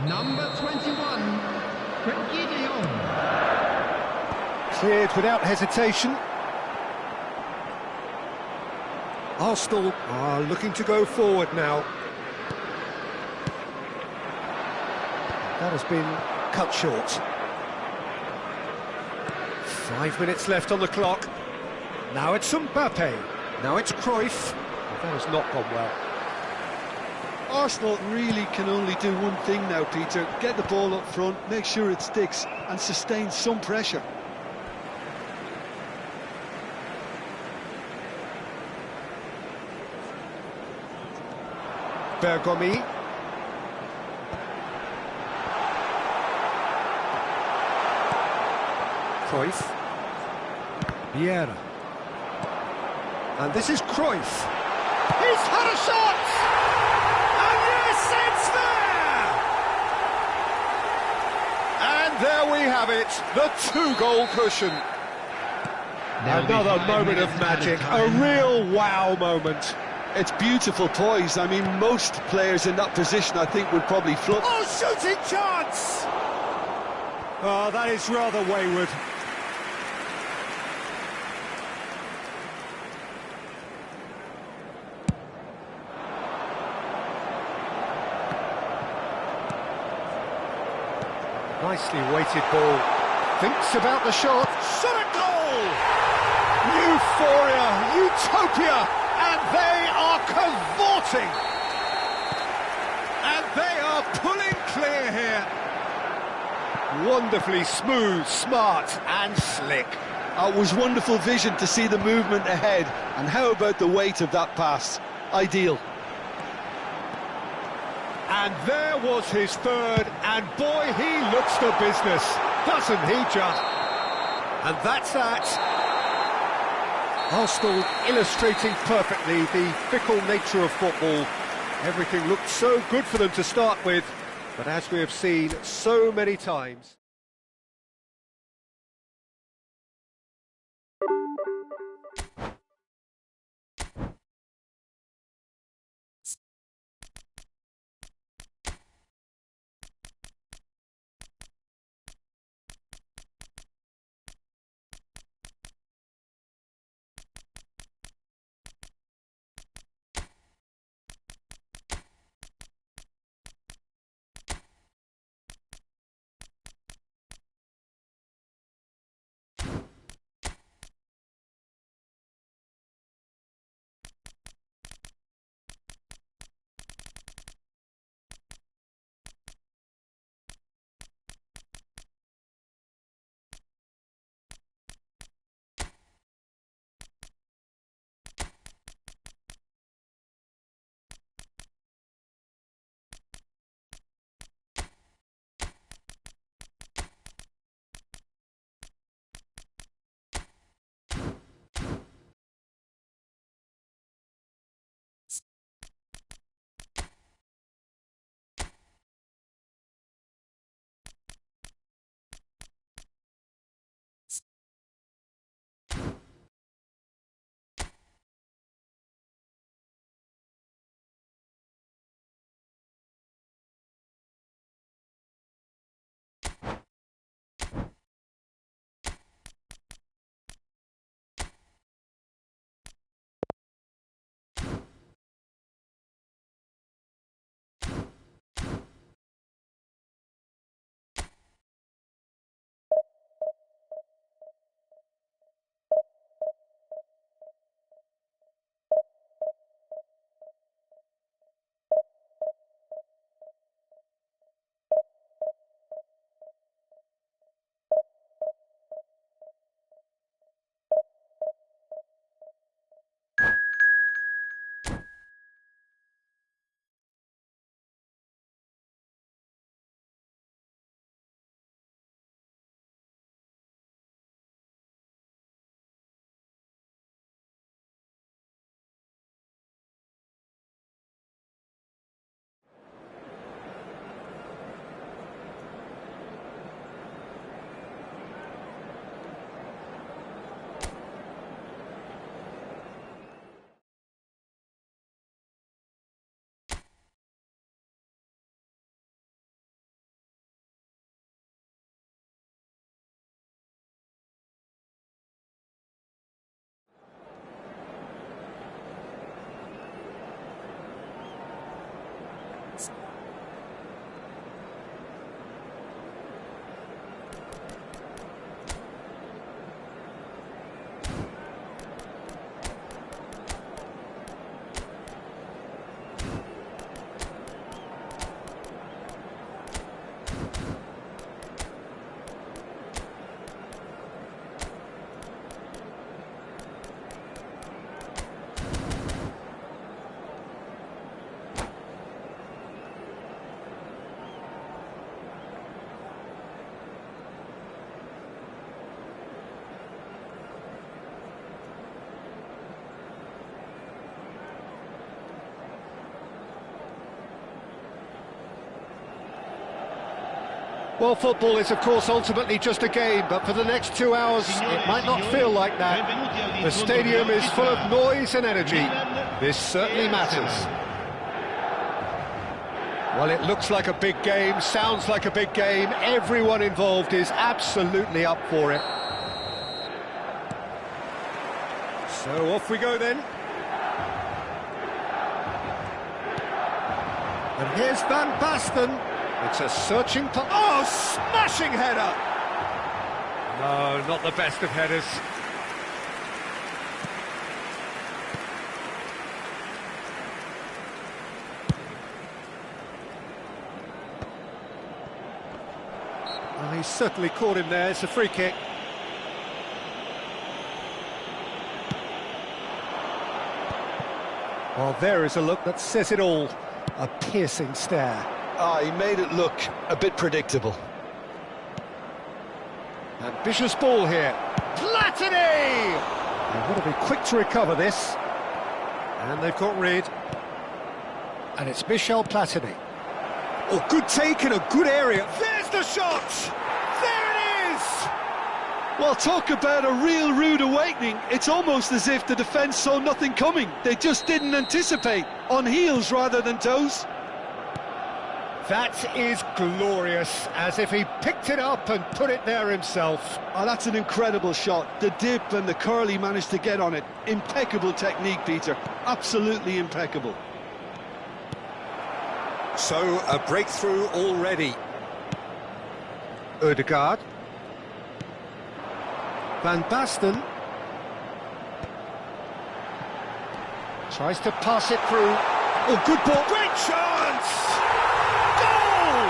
number 21, Frenkie de Jong. Cleared without hesitation. Arsenal are looking to go forward now. That has been cut short. 5 minutes left on the clock. Now it's Mbappe. Now it's Cruyff. That has not gone well. Arsenal really can only do one thing now, Peter. Get the ball up front, make sure it sticks, and sustain some pressure. Bergomi. Cruyff. Vieira. And this is Cruyff. He's had a shot! And yes, it's there! And there we have it, the two-goal cushion. Another moment of magic, a real wow moment. It's beautiful poise. I mean, most players in that position, I think, would probably flop. Oh, shooting chance! Oh, that is rather wayward. Nicely weighted ball. Thinks about the shot. Shot a goal! Euphoria, utopia, and they are cavorting. And they are pulling clear here. Wonderfully smooth, smart, and slick. It was wonderful vision to see the movement ahead. And how about the weight of that pass? Ideal. And there was his third, and boy, he looks the business, doesn't he just? And that's that. Arsenal illustrating perfectly the fickle nature of football. Everything looked so good for them to start with, But as we have seen so many times... Well, football is, of course, ultimately just a game, but for the next 2 hours, it might not feel like that. The stadium is full of noise and energy. This certainly matters. Well, it looks like a big game, sounds like a big game. Everyone involved is absolutely up for it. So off we go then. And here's Van Basten. It's a searching... Oh, smashing header! No, not the best of headers. Well, he's certainly caught him there. It's a free kick. Well, there is a look that says it all. A piercing stare. He made it look a bit predictable. Ambitious ball here. Platini! They've got to be quick to recover this. And they've got rid. And it's Michel Platini. Oh, good take in a good area. There's the shot! There it is! Well, talk about a real rude awakening. It's almost as if the defence saw nothing coming. They just didn't anticipate. On heels rather than toes. That is glorious, as if he picked it up and put it there himself. Oh, that's an incredible shot. The dip and the curl he managed to get on it. Impeccable technique, Peter. Absolutely impeccable. So, a breakthrough already. Ødegaard. Van Basten. Tries to pass it through. Oh, good ball. Great chance! Goal!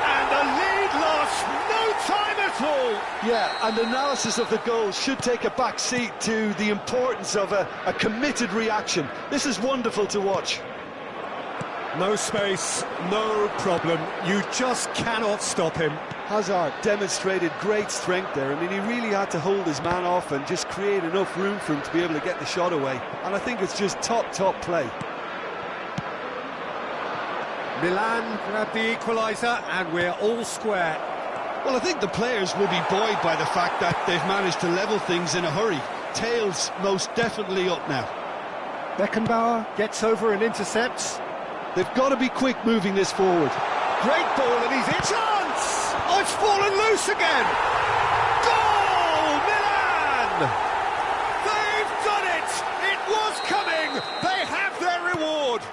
And the lead lost no time at all. Yeah, and analysis of the goal should take a back seat to the importance of a committed reaction. This is wonderful to watch. No space, no problem. You just cannot stop him. Hazard demonstrated great strength there. I mean, he really had to hold his man off and just create enough room for him to be able to get the shot away. And I think it's just top play. Milan grabbed the equaliser and we're all square. Well, I think the players will be buoyed by the fact that they've managed to level things in a hurry. Tails most definitely up now. Beckenbauer gets over and intercepts. They've got to be quick moving this forward. Great ball and he's in. Chance! Oh, it's fallen loose again! Goal, Milan! They've done it! It was coming! They have their reward!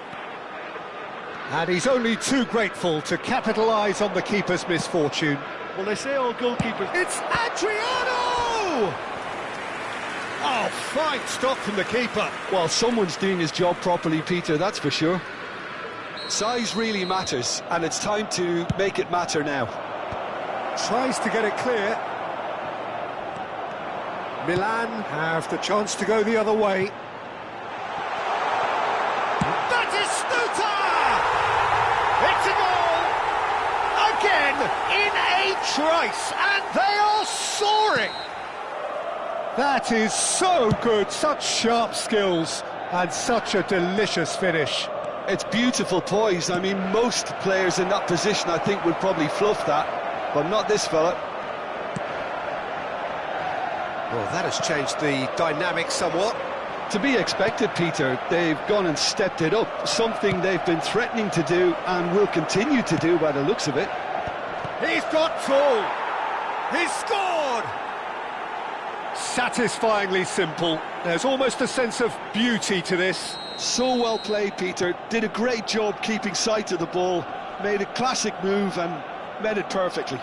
And he's only too grateful to capitalise on the keeper's misfortune. Well, they say all goalkeepers... It's Adriano! Oh, fine stop from the keeper. Well, someone's doing his job properly, Peter, that's for sure. Size really matters, and it's time to make it matter now. Tries to get it clear. Milan have the chance to go the other way. That is Stuta! It's a goal! Again, in a trice, and they are soaring! That is so good, such sharp skills, and such a delicious finish. It's beautiful poise. I mean, most players in that position, I think, would probably fluff that, but not this fella. Well, that has changed the dynamic somewhat. To be expected, Peter. They've gone and stepped it up, something they've been threatening to do and will continue to do by the looks of it. He's got two! He's scored! Satisfyingly simple. There's almost a sense of beauty to this. So well played, Peter. Did a great job keeping sight of the ball, made a classic move and met it perfectly.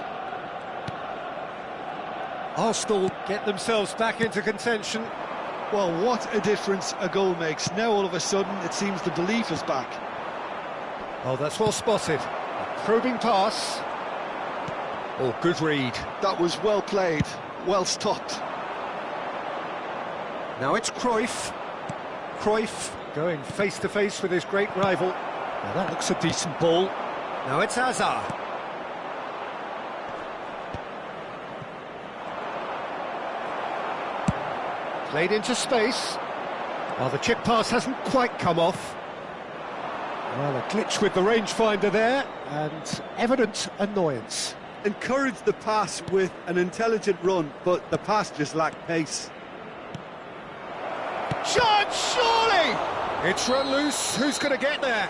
Arsenal get themselves back into contention. Well, what a difference a goal makes. Now all of a sudden it seems the belief is back. Oh, that's well spotted. A probing pass. Oh, good read. That was well played, well stopped. Now it's Cruyff. Cruyff going face-to-face with his great rival. Now that looks a decent ball. Now it's Hazard. Played into space. Well, the chip pass hasn't quite come off. Well, a glitch with the rangefinder there, and evident annoyance. Encouraged the pass with an intelligent run, but the pass just lacked pace. Shot, surely! It's run loose, who's going to get there?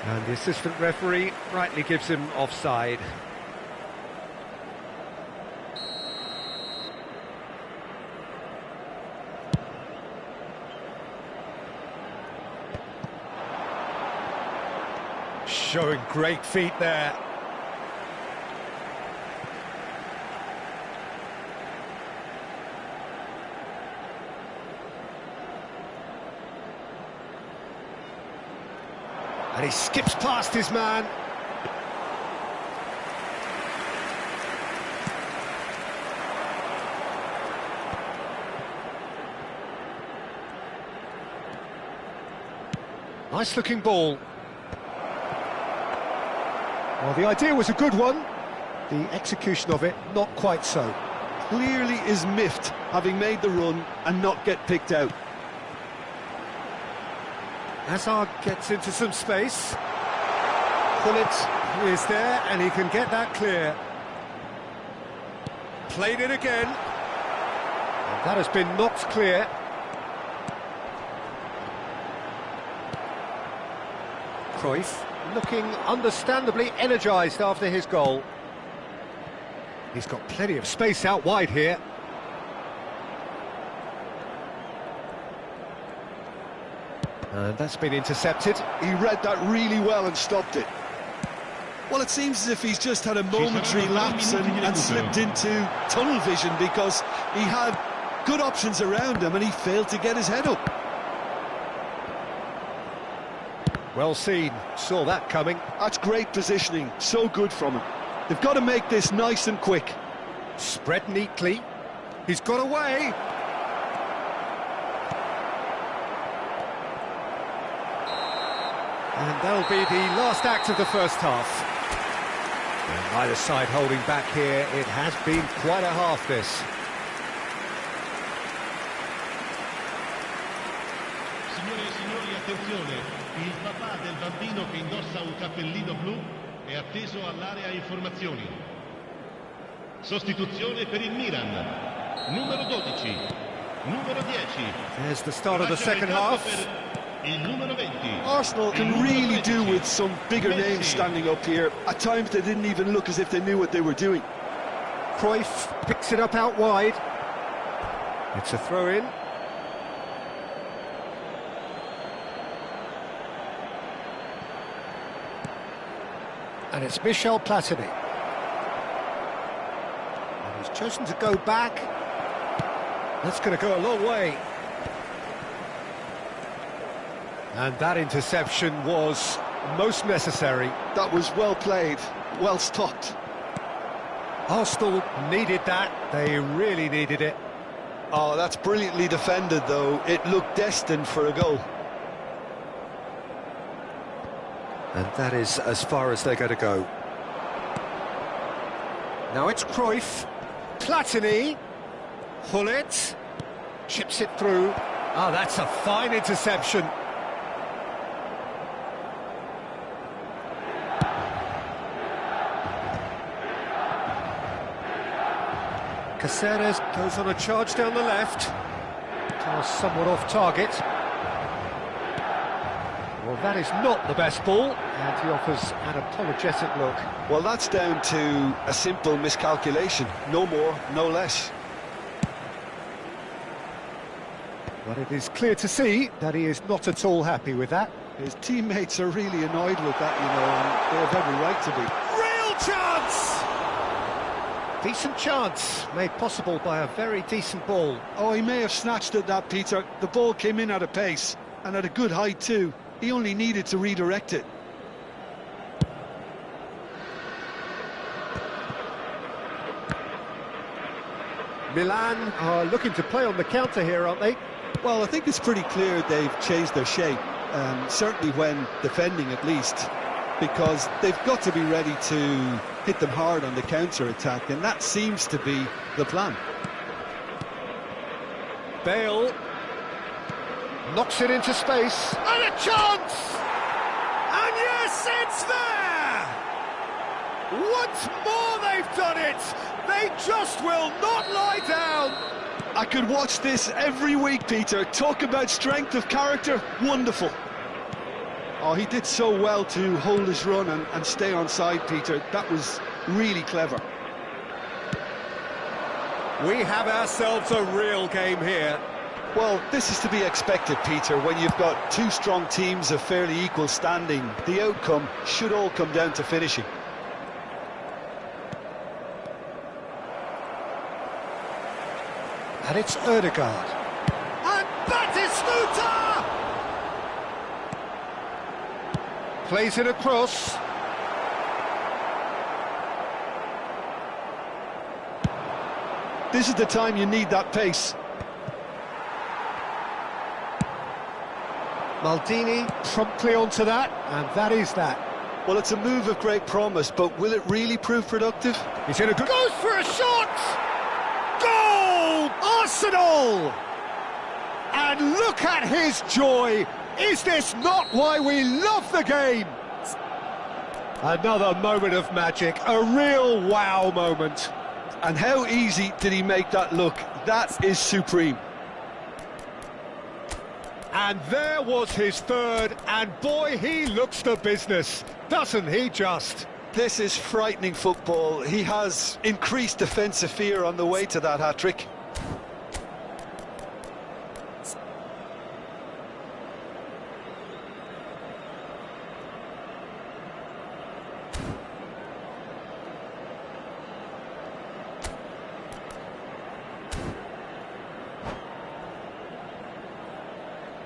And the assistant referee rightly gives him offside. Showing great feet there. And he skips past his man. Nice looking ball. Well, the idea was a good one. The execution of it, not quite so. Clearly is miffed, having made the run and not get picked out. Hazard gets into some space. Pullet is there, and he can get that clear. Played it again. And that has been knocked clear. Cruyff looking understandably energised after his goal. He's got plenty of space out wide here. And that's been intercepted. He read that really well and stopped it. Well, it seems as if he's just had a momentary lapse and slipped into tunnel vision, because he had good options around him and he failed to get his head up. Well seen, saw that coming. That's great positioning, so good from him. They've got to make this nice and quick. Spread neatly. He's got away. And that'll be the last act of the first half. And either side holding back here. It has been quite a half, this. Signore e signori, attenzione. Il papà del bambino che indossa un cappellino blu è atteso all'area informazioni. Sostituzione per il Milan. Numero 12. Numero 10. There's the start of the second half. Il numero 20. Arsenal can really do with some bigger names standing up here. At times they didn't even look as if they knew what they were doing. Cruyff picks it up out wide. It's a throw-in. And it's Michel Platini. And he's chosen to go back. That's going to go a long way. And that interception was most necessary. That was well played, well stopped. Arsenal needed that. They really needed it. Oh, that's brilliantly defended, though. It looked destined for a goal. And that is as far as they're going to go. Now it's Cruyff. Platini. Hullet. Chips it through. Ah, that's a fine interception. Caceres goes on a charge down the left. Pass somewhat off target. Well, that is not the best ball, and he offers an apologetic look. Well, that's down to a simple miscalculation. No more, no less. But it is clear to see that he is not at all happy with that. His teammates are really annoyed with that, you know, and they have every right to be. Real chance! Decent chance, made possible by a very decent ball. Oh, he may have snatched at that, Peter. The ball came in at a pace, and at a good height too. He only needed to redirect it. Milan are looking to play on the counter here, aren't they? Well, I think it's pretty clear they've changed their shape, certainly when defending at least, because they've got to be ready to hit them hard on the counter-attack, and that seems to be the plan. Bale knocks it into space, and a chance! And yes, it's there! Once more they've done it! They just will not lie down! I could watch this every week, Peter. Talk about strength of character, wonderful. Oh, he did so well to hold his run and stay on side, Peter. That was really clever. We have ourselves a real game here. Well, this is to be expected, Peter. When you've got two strong teams of fairly equal standing, the outcome should all come down to finishing. And it's Ødegaard. And Batistuta! Plays it across. This is the time you need that pace. Maldini promptly onto that, and that is that. Well, it's a move of great promise, but will it really prove productive? He's in a good... Goes for a shot! Goal! Arsenal! And look at his joy! Is this not why we love the game? Another moment of magic, a real wow moment. And how easy did he make that look? That is supreme. And there was his third, and boy, he looks the business, doesn't he just? This is frightening football. He has increased defensive fear on the way to that hat-trick.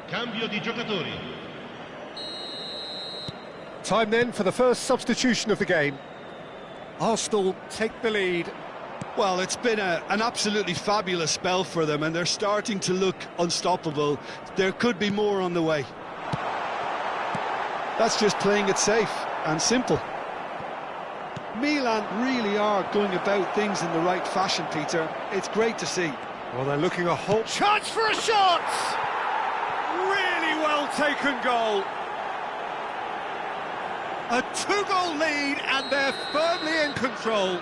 Cambio di giocatori. Time then for the first substitution of the game. Arsenal take the lead. Well, it's been an absolutely fabulous spell for them, and they're starting to look unstoppable. There could be more on the way. That's just playing it safe and simple. Milan really are going about things in the right fashion, Peter. It's great to see. Well, they're looking a whole chance for a shot! Really well taken goal. A two-goal lead, and they're firmly in control.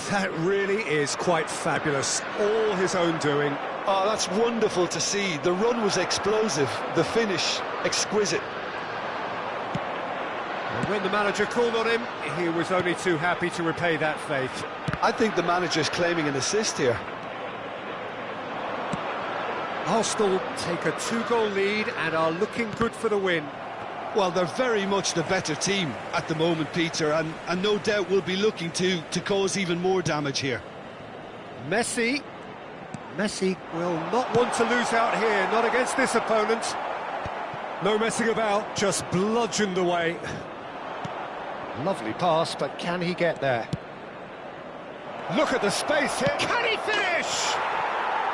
That really is quite fabulous. All his own doing. Oh, that's wonderful to see. The run was explosive, the finish exquisite. And when the manager called on him, he was only too happy to repay that faith. I think the manager's claiming an assist here. Arsenal take a two-goal lead and are looking good for the win. Well, they're very much the better team at the moment, Peter, and no doubt will be looking to cause even more damage here. Messi will not want to lose out here, not against this opponent. No messing about, just bludgeoned away. Lovely pass, but can he get there? Look at the space here. Can he finish?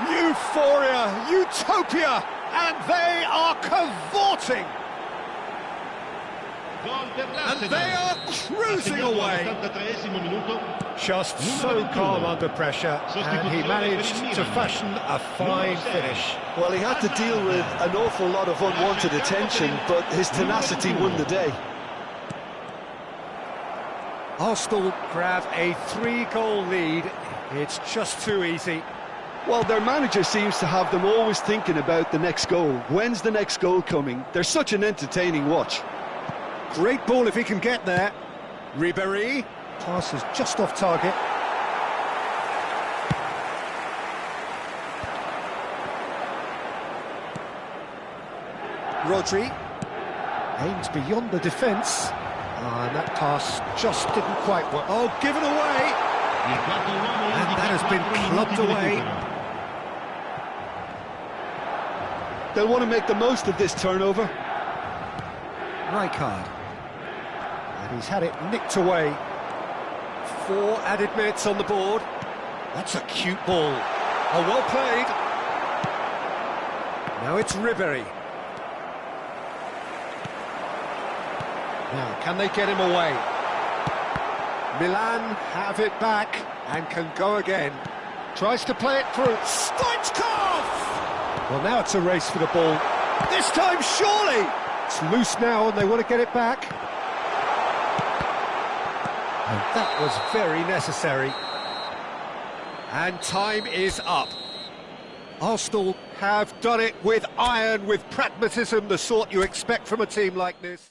Euphoria, utopia, and they are cavorting. And they are cruising away. Just so calm under pressure, and he managed to fashion a fine finish. Well, he had to deal with an awful lot of unwanted attention, but his tenacity won the day. Arsenal grab a three-goal lead. It's just too easy. Well, their manager seems to have them always thinking about the next goal. When's the next goal coming? They're such an entertaining watch. Great ball if he can get there. Ribéry, pass is just off target. Rodri aims beyond the defence. And that pass just didn't quite work. Oh, given away! And that has been clubbed away. They'll want to make the most of this turnover. Rijkaard. And he's had it nicked away. 4 added minutes on the board. That's a cute ball. Oh, well played. Now it's Ribéry. Now, can they get him away? Milan have it back and can go again. Tries to play it through. Stoichkov! Well, now it's a race for the ball. This time, surely! It's loose now and they want to get it back. And that was very necessary. And time is up. Arsenal have done it with iron, with pragmatism, the sort you expect from a team like this.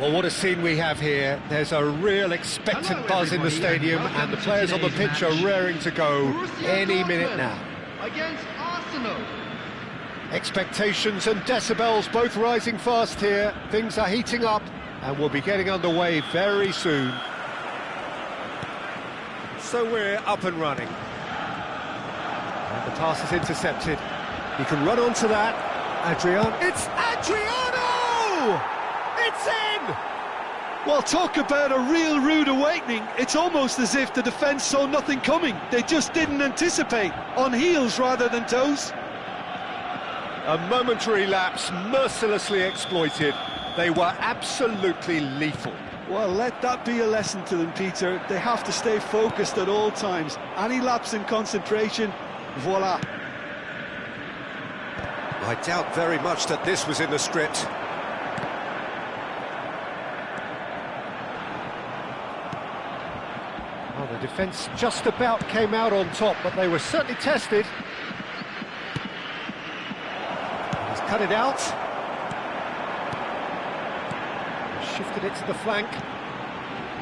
Well, what a scene we have here. There's a real expectant buzz in the stadium, and the players on the pitch are raring to go any minute now. Against Arsenal. Expectations and decibels both rising fast here. Things are heating up, and we'll be getting underway very soon. So we're up and running. And the pass is intercepted. He can run onto that. It's Adriano! It's in! Well, talk about a real rude awakening. It's almost as if the defence saw nothing coming. They just didn't anticipate, on heels rather than toes. A momentary lapse, mercilessly exploited. They were absolutely lethal. Well, let that be a lesson to them, Peter. They have to stay focused at all times. Any lapse in concentration, voila. I doubt very much that this was in the script. Well, the defence just about came out on top, but they were certainly tested. He's cut it out. Shifted it to the flank.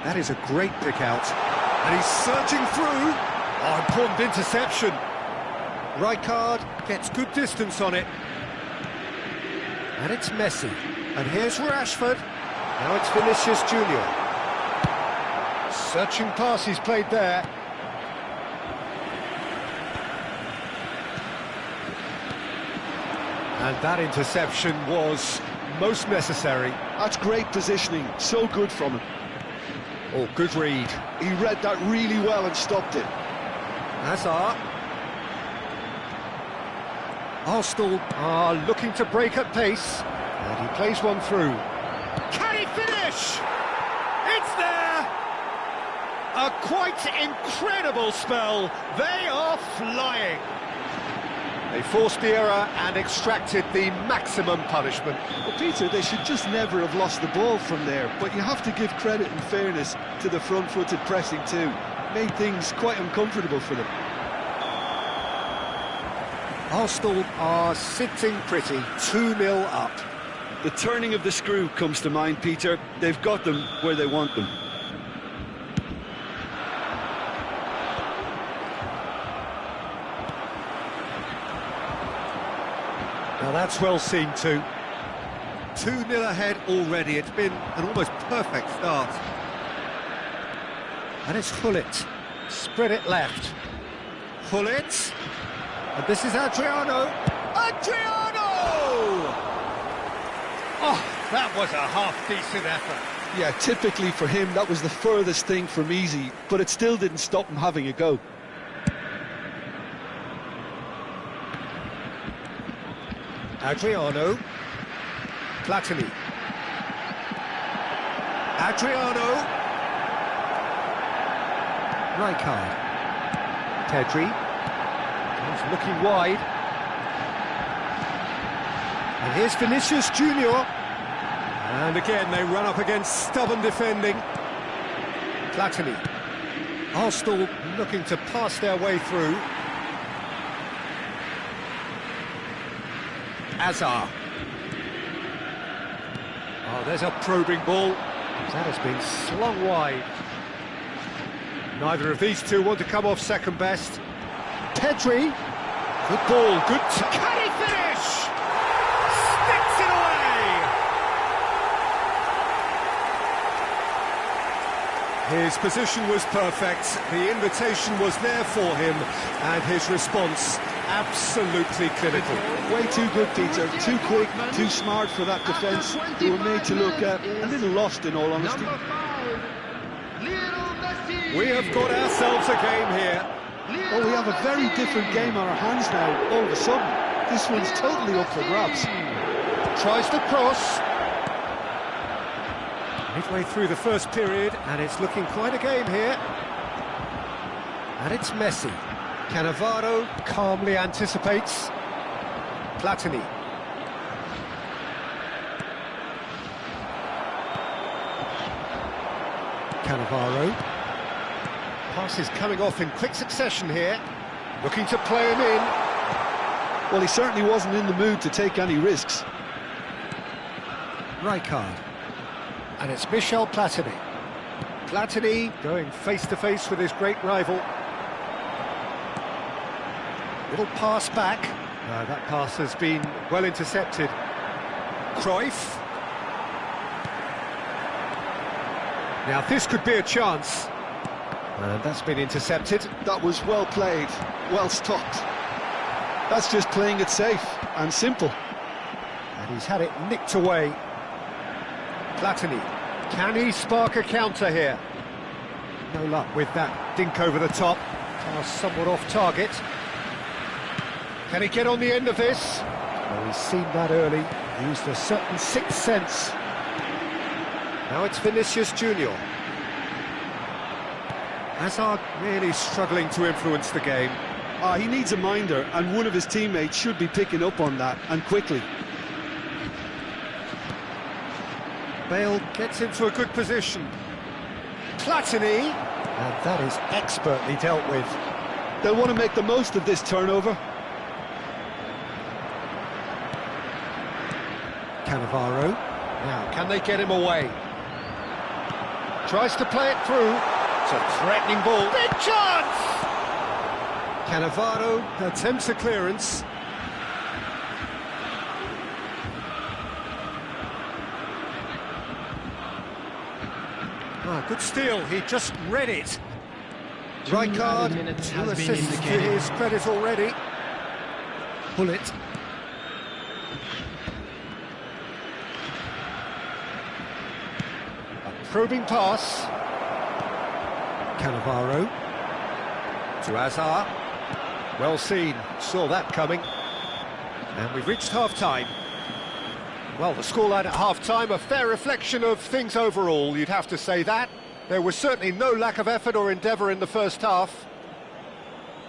That is a great pick out. And he's surging through. Oh, important interception. Rijkaard gets good distance on it. And it's Messi. And here's Rashford. Now it's Vinicius Junior. Searching pass he's played there. And that interception was most necessary. That's great positioning, so good from him. Oh, good read. He read that really well and stopped it. Hazard. Arsenal are looking to break at pace, and he plays one through. Can he finish? It's there! A quite incredible spell. They are flying. They forced the error and extracted the maximum punishment. Well, Peter, they should just never have lost the ball from there, but you have to give credit and fairness to the front-footed pressing too. Made things quite uncomfortable for them. Arsenal are sitting pretty, 2-0 up. The turning of the screw comes to mind, Peter. They've got them where they want them. Now that's well seen too. 2-0 ahead already. It's been an almost perfect start. And it's Hullet. Spread it left. Hullet. And this is Adriano. Adriano! Oh, that was a half-decent effort. Yeah, typically for him, that was the furthest thing from easy, but it still didn't stop him having a go. Adriano. Platini. Adriano. Rijkaard. Pedri. He's looking wide. And here's Vinicius Junior. And again, they run up against stubborn defending. Platini. Arsenal looking to pass their way through. Hazard. Oh, there's a probing ball. That has been slung wide. Neither of these two want to come off second best. Pedri. Good ball, good... Can he finish? Sticks it away! His position was perfect, the invitation was there for him, and his response absolutely clinical. Way too good, Peter. Too quick, too smart for that defence. They were made to look a little lost, in all honesty. We have got ourselves a game here. Oh, we have a very different game on our hands now, all of a sudden. This one's totally up for grabs. Tries to cross. Midway through the first period, and it's looking quite a game here. And it's Messi. Cannavaro calmly anticipates. Platini. Cannavaro. Pass is coming off in quick succession here. Looking to play him in. Well, he certainly wasn't in the mood to take any risks. Rijkaard. And it's Michel Platini. Platini going face-to-face with his great rival. Little pass back. That pass has been well intercepted. Cruyff. Now this could be a chance. And that's been intercepted. That was well played, well stopped. That's just playing it safe and simple. And he's had it nicked away. Platini. Can he spark a counter here? No luck with that dink over the top. Pass somewhat off target. Can he get on the end of this? Well, he's seen that early. Used a certain sixth sense. Now it's Vinicius Junior. Hazard really struggling to influence the game. He needs a minder, and one of his teammates should be picking up on that, and quickly. Bale gets into a good position. Platini, and that is expertly dealt with. They'll want to make the most of this turnover. Cannavaro. Now, can they get him away? Tries to play it through. It's a threatening ball. Big chance! Cannavaro attempts a clearance. Good steal, he just read it. Rijkaard, 2 assists to his credit already. Pull it. A probing pass. Cannavaro. To Hazard. Well seen, saw that coming. And we've reached half-time. Well, the scoreline at half-time, a fair reflection of things overall, you'd have to say that. There was certainly no lack of effort or endeavour in the first half.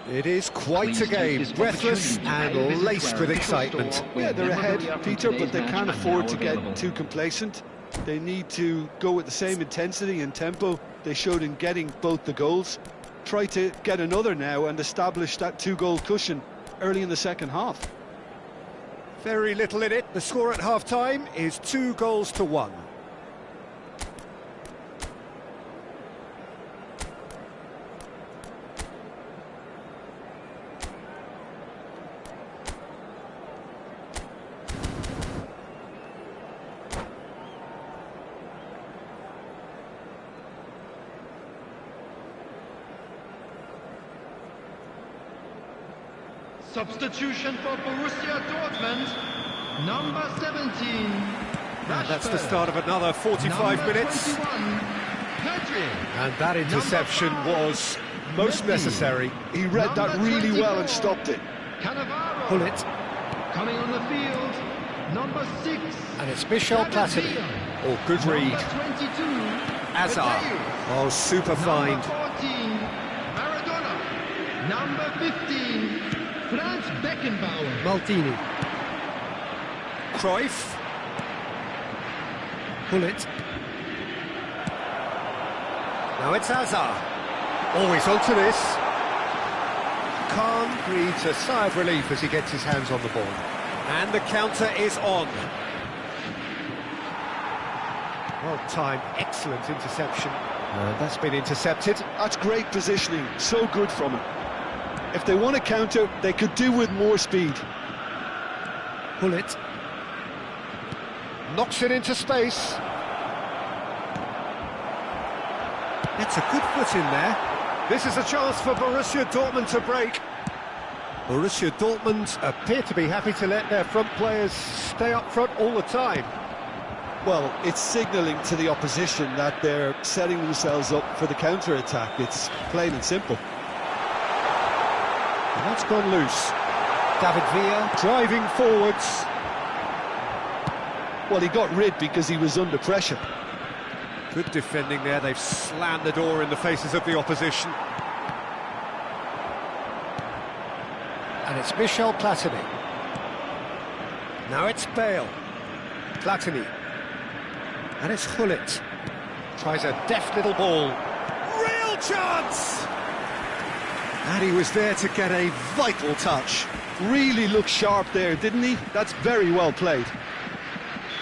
It is quite a game, breathless and laced with excitement. Yeah, they're ahead, Peter, but they can't afford to get too complacent. They need to go with the same intensity and tempo they showed in getting both the goals. Try to get another now and establish that 2-goal cushion early in the second half. Very little in it. The score at half-time is 2-1. Substitution for Borussia Dortmund, number 17. And that's the start of another 45 number minutes. 21, Pedri. And that interception was most necessary. He read that really 24, well and stopped it. Cannavaro. Pull it. Coming on the field, number 6. And it's Michel Platini. Oh, good read. Number 22, Hazard. Oh, super find. Number 14, Maradona. Number 15, Franz Beckenbauer. Maldini. Cruyff. Pull it. Now it's Hazard. Always onto this. Khan breathes a sigh of relief as he gets his hands on the ball. And the counter is on. Well timed, excellent interception. That's been intercepted. That's great positioning, so good from him. If they want to counter, they could do with more speed. Pull it. Knocks it into space. That's a good foot in there. This is a chance for Borussia Dortmund to break. Borussia Dortmund appear to be happy to let their front players stay up front all the time. Well, it's signalling to the opposition that they're setting themselves up for the counter-attack. It's plain and simple. And that's gone loose. David Villa driving forwards. Well, he got rid because he was under pressure. Good defending there. They've slammed the door in the faces of the opposition. And it's Michel Platini. Now it's Bale. Platini. And it's Hullet. Tries a deft little ball. Real chance! And he was there to get a vital touch. Really looked sharp there, didn't he? That's very well played.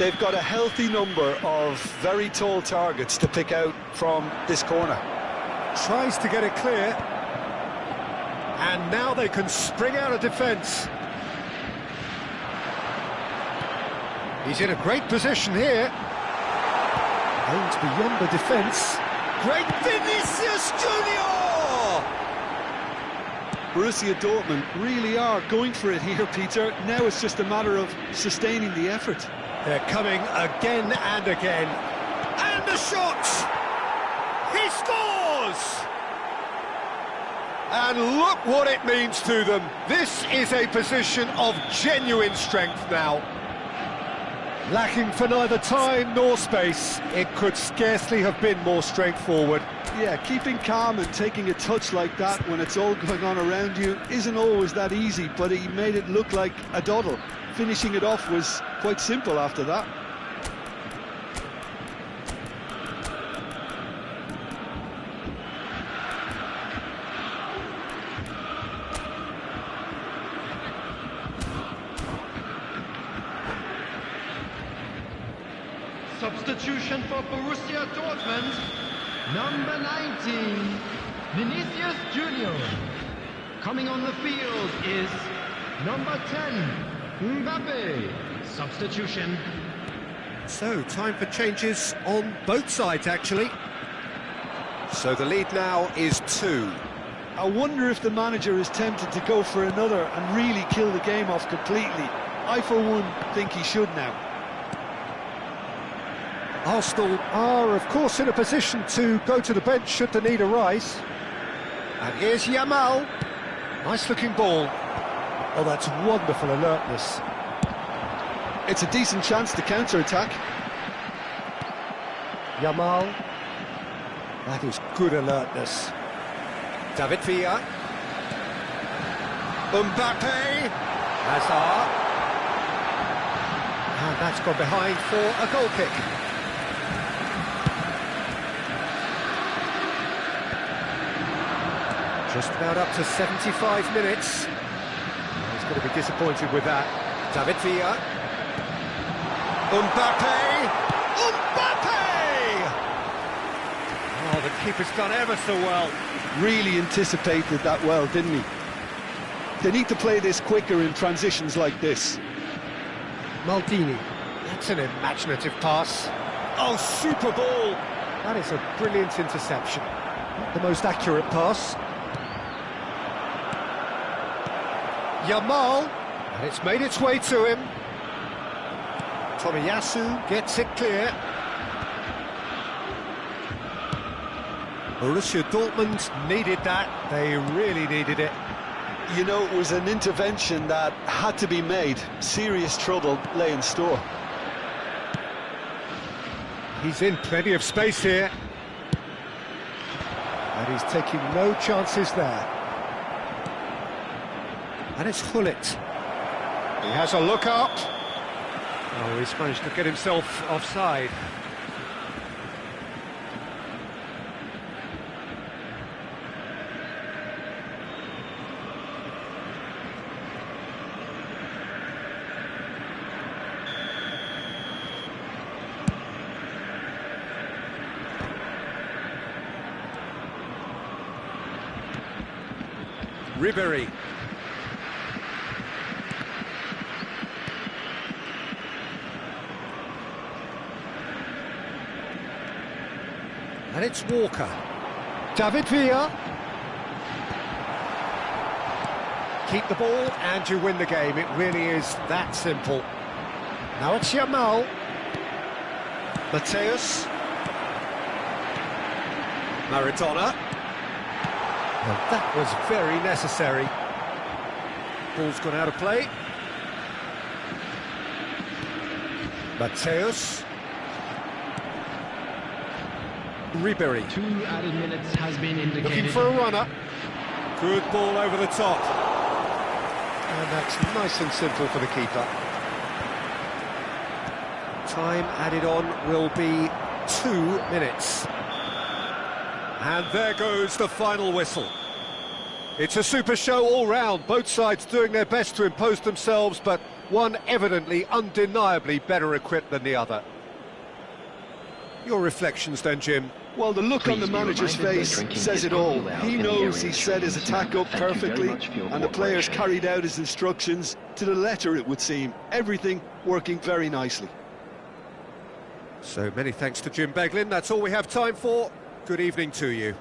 they've got a healthy number of very tall targets to pick out from this corner. Tries to get it clear. And now they can spring out of defence. He's in a great position here. Aims beyond the defence. Great Vinicius Junior! Borussia Dortmund really are going for it here, Peter. Now it's just a matter of sustaining the effort. They're coming again and again. And the shot! He scores! And look what it means to them. This is a position of genuine strength now. Lacking for neither time nor space. It could scarcely have been more straightforward. Yeah, keeping calm and taking a touch like that when it's all going on around you isn't always that easy, but he made it look like a doddle. Finishing it off was quite simple after that. Substitution for Borussia Dortmund, number 19, Vinicius Junior. Coming on the field is number 10, Mbappe. Substitution. So, time for changes on both sides, actually. So the lead now is 2. I wonder if the manager is tempted to go for another and really kill the game off completely. I, for one, think he should now. Arsenal are, of course, in a position to go to the bench should the need arise. And here's Yamal. Nice-looking ball. Oh, that's wonderful alertness. It's a decent chance to counter-attack. Yamal. That is good alertness. David Villa. Mbappe. Hazard. And that's gone behind for a goal kick. Just about up to 75 minutes. He's going to be disappointed with that. David Villa. Mbappe! Mbappe! Oh, the keeper's done ever so well. Really anticipated that well, didn't he? They need to play this quicker in transitions like this. Maldini. That's an imaginative pass. Oh, super ball! That is a brilliant interception. Not the most accurate pass. Yamal, and it's made its way to him. Tomiyasu gets it clear. Borussia Dortmund needed that, they really needed it. You know, it was an intervention that had to be made. Serious trouble lay in store. He's in plenty of space here. And he's taking no chances there. And it's Hullet. He has a look up. Oh, he's managed to get himself offside. Ribéry. And it's Walker. David Villa. Keep the ball and you win the game. It really is that simple. Now it's Yamal. Mateus. Maradona. Well, that was very necessary. Ball's gone out of play. Mateus. Ribéry. 2 added minutes has been indicated. Looking for a runner. Good ball over the top. And that's nice and simple for the keeper. Time added on will be 2 minutes. And there goes the final whistle. It's a super show all round, both sides doing their best to impose themselves, but One evidently, undeniably better equipped than the other. Your reflections then, Jim? Well, the look on the manager's face says it all. He knows he set his attack up perfectly, and the players carried out his instructions to the letter, it would seem. Everything working very nicely. So many thanks to Jim Beglin. That's all we have time for. Good evening to you.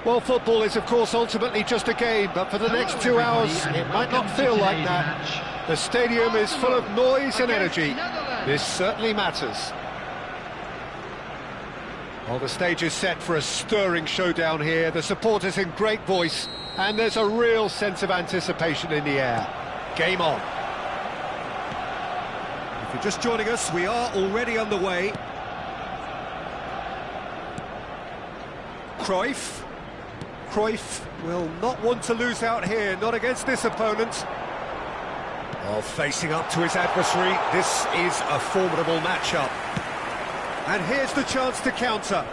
Well, football is, of course, ultimately just a game, but for the next 2 hours, it might not feel like that. The stadium is full of noise and energy. This certainly matters. Well, the stage is set for a stirring showdown here. The supporters in great voice, and there's a real sense of anticipation in the air. Game on. If you're just joining us, we are already underway. Cruyff. Cruyff will not want to lose out here, not against this opponent. While facing up to his adversary, this is a formidable matchup. And here's the chance to counter.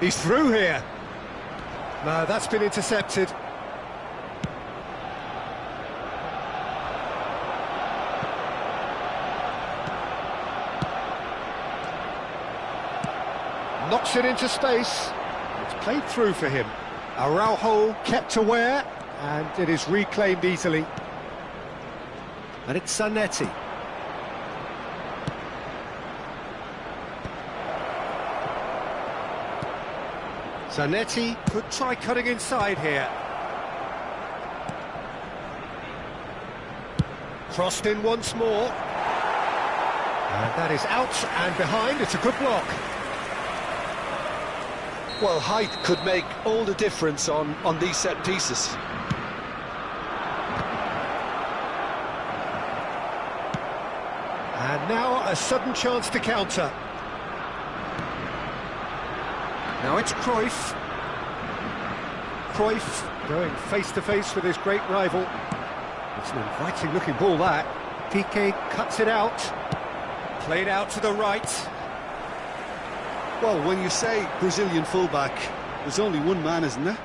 He's through here. No, that's been intercepted. Knocks it into space. It's played through for him. Araujo kept aware, and it is reclaimed easily. And it's Zanetti. Zanetti could try cutting inside here. Crossed in once more. And that is out and behind. It's a good block. Well, height could make all the difference on these set pieces. And now a sudden chance to counter. Now it's Cruyff. Cruyff going face-to-face with his great rival. It's an inviting-looking ball, that. Piqué cuts it out. Played out to the right. Well, when you say Brazilian fullback, there's only one man, isn't there?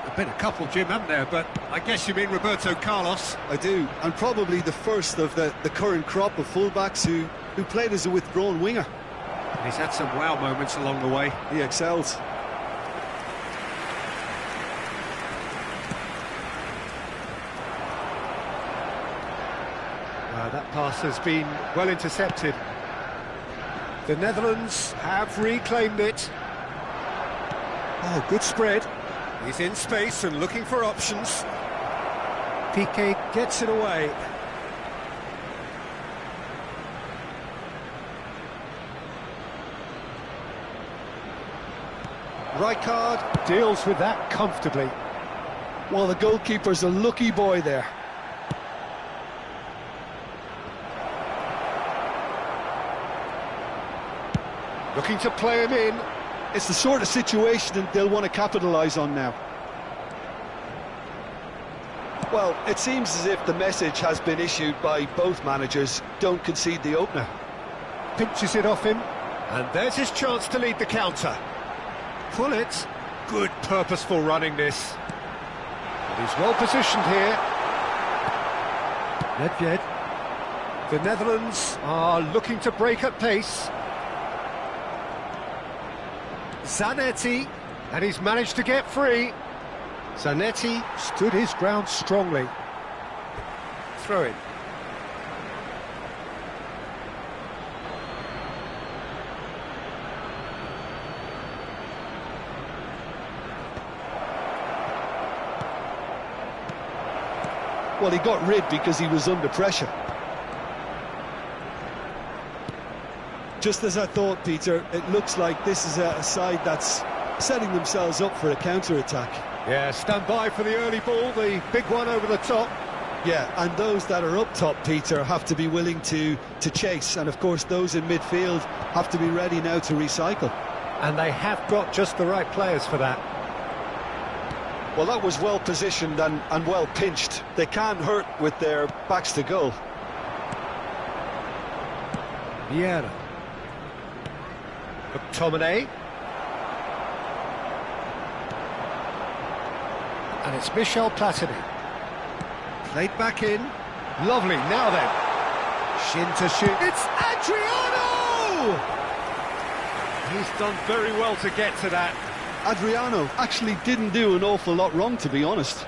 There've been a couple, Jim, haven't there? But I guess you mean Roberto Carlos. I do, and probably the first of the current crop of fullbacks who played as a withdrawn winger. And he's had some wow moments along the way. He excels. That pass has been well intercepted. The Netherlands have reclaimed it. Oh, good spread. He's in space and looking for options. Piqué gets it away. Rijkaard deals with that comfortably. Well, the goalkeeper's a lucky boy there. Looking to play him in. It's the sort of situation that they'll want to capitalise on now. Well, it seems as if the message has been issued by both managers: don't concede the opener. Pinches it off him, and there's his chance to lead the counter. Pull it. Good purposeful running this. And he's well positioned here. Nedved. The Netherlands are looking to break at pace. Zanetti, and he's managed to get free. Zanetti stood his ground strongly. Throw it. Well, he got rid because he was under pressure. Just as I thought, Peter, it looks like this is a side that's setting themselves up for a counter-attack. Yeah, stand by for the early ball, the big one over the top. Yeah, and those that are up top, Peter, have to be willing to chase. And, of course, those in midfield have to be ready now to recycle. And they have got just the right players for that. Well, that was well positioned and well pinched. They can't hurt with their backs to goal. Vieira. McTominay. And it's Michel Platini. Played back in. Lovely, now then. Shin to shin. It's Adriano! He's done very well to get to that. Adriano actually didn't do an awful lot wrong, to be honest.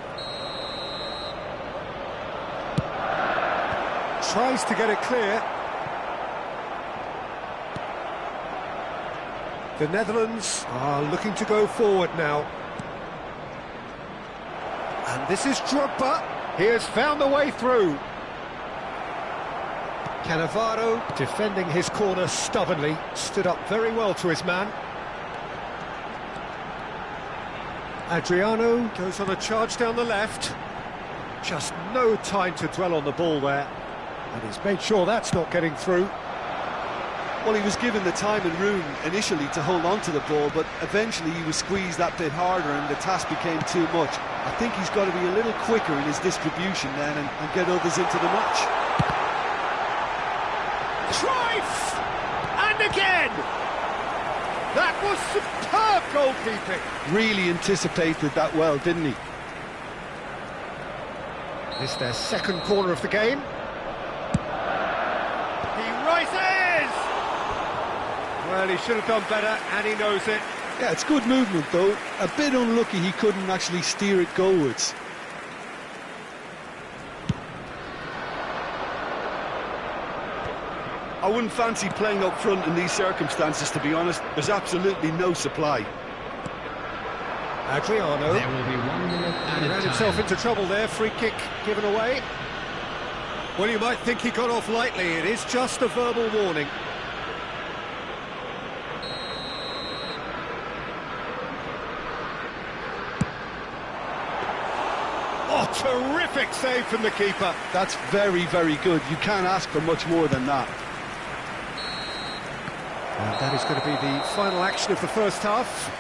Tries to get it clear. The Netherlands are looking to go forward now. And this is Drogba. He has found a way through. Cannavaro defending his corner stubbornly, stood up very well to his man. Adriano goes on a charge down the left. Just no time to dwell on the ball there. And he's made sure that's not getting through. Well, he was given the time and room initially to hold on to the ball, but eventually he was squeezed that bit harder and the task became too much. I think he's got to be a little quicker in his distribution then and get others into the match. Cruyff! And again! That was superb goalkeeping! Really anticipated that well, didn't he? This is their second corner of the game. He rises! Well, he should have done better, and he knows it. Yeah, it's good movement though. A bit unlucky he couldn't actually steer it goalwards. I wouldn't fancy playing up front in these circumstances, to be honest. There's absolutely no supply. Adriano. There will be 1 minute added Ran time. himself into trouble there, free kick given away. Well, you might think he got off lightly, it is just a verbal warning. Oh, terrific save from the keeper. That's very, very good. You can't ask for much more than that. And that is going to be the final action of the first half.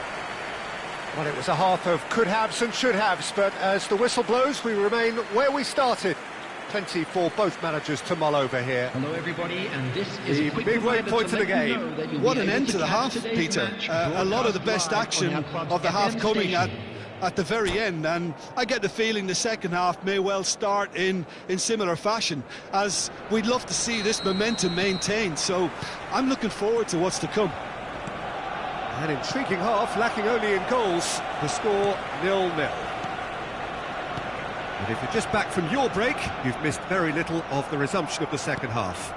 Well, it was a half of could-haves and should-haves, but as the whistle blows, we remain where we started. Plenty for both managers to mull over here. Hello everybody, and this is The a quick midway reminder point to of the let you game. know that you'll What be an able end to the catch half, today's Peter. match A lot of the broadcast best live action on our club's of the half FM coming station. at the very end, and I get the feeling the second half may well start in similar fashion, as we'd love to see this momentum maintained, so I'm looking forward to what's to come. An intriguing half, lacking only in goals. The score 0-0. And if you're just back from your break, you've missed very little of the resumption of the second half.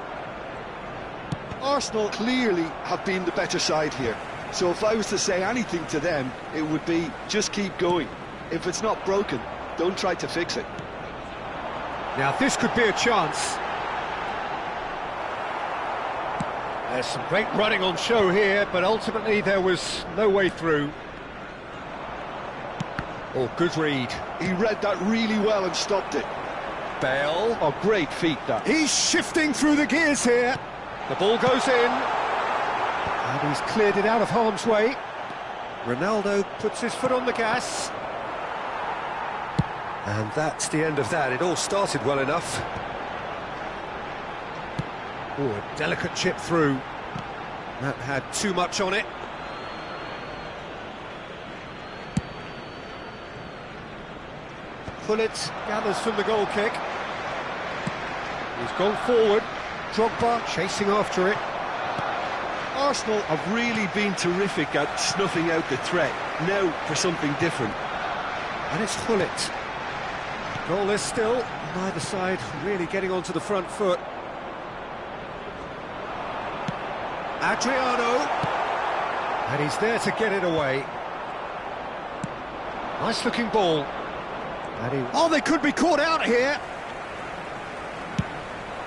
Arsenal clearly have been the better side here, so if I was to say anything to them, it would be just keep going. If it's not broken, don't try to fix it. Now this could be a chance. There's some great running on show here, but ultimately there was no way through. Oh, good read. He read that really well and stopped it. Bale. Oh, great feat, that. He's shifting through the gears here. The ball goes in. And he's cleared it out of harm's way. Ronaldo puts his foot on the gas. And that's the end of that. It all started well enough. Oh, a delicate chip through. That had too much on it. Pullet gathers from the goal kick. He's gone forward. Drogba chasing after it. Arsenal have really been terrific at snuffing out the threat. Now for something different. And it's Gullit. Goalless still. Neither side really getting onto the front foot. Adriano. And he's there to get it away. Nice looking ball. And oh, they could be caught out here.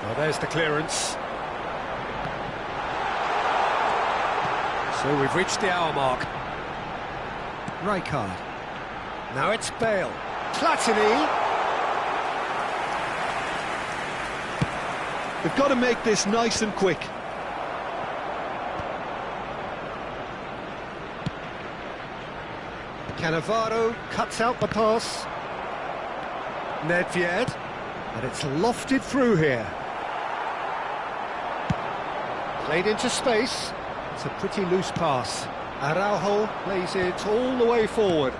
Well, there's the clearance. So we've reached the hour mark. Rijkaard. Now it's Bale. Platini. They've got to make this nice and quick. Cannavaro cuts out the pass. Nedved. And it's lofted through here. Played into space. It's a pretty loose pass. Araujo plays it all the way forward.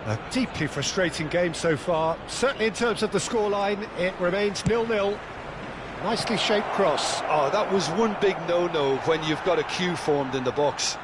A deeply frustrating game so far. Certainly in terms of the scoreline, it remains 0-0. Nicely shaped cross. Oh, that was one big no-no when you've got a queue formed in the box.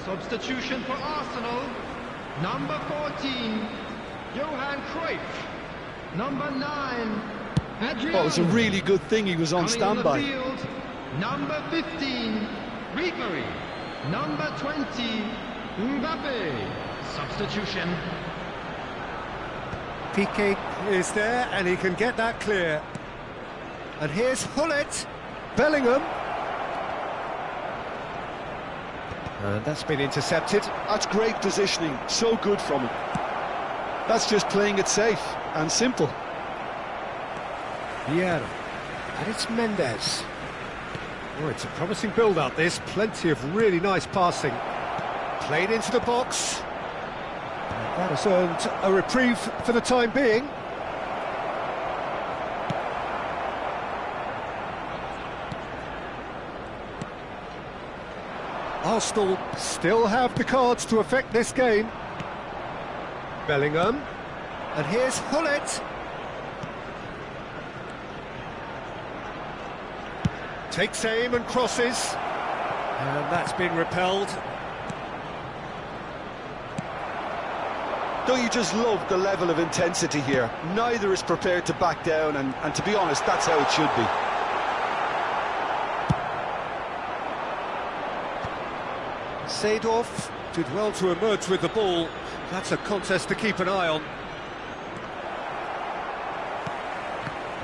Substitution for Arsenal. Number 14, Johan Cruyff. Number 9, Adrian. Well, it was a really good thing he was on standby. Number 15, Ribery. Number 20, Mbappe. Substitution. Piqué is there, and he can get that clear. And here's Hullet, Bellingham. And that's been intercepted. That's great positioning, so good from him. That's just playing it safe and simple. Vieira, and it's Mendes. Oh, it's a promising build-up, this. Plenty of really nice passing. Played into the box. And that has earned a reprieve for the time being. Arsenal still have the cards to affect this game. Bellingham. And here's Hullet. Takes aim and crosses. And that's been repelled. Don't you just love the level of intensity here? Neither is prepared to back down, and to be honest, that's how it should be. Seedorf did well to emerge with the ball. That's a contest to keep an eye on.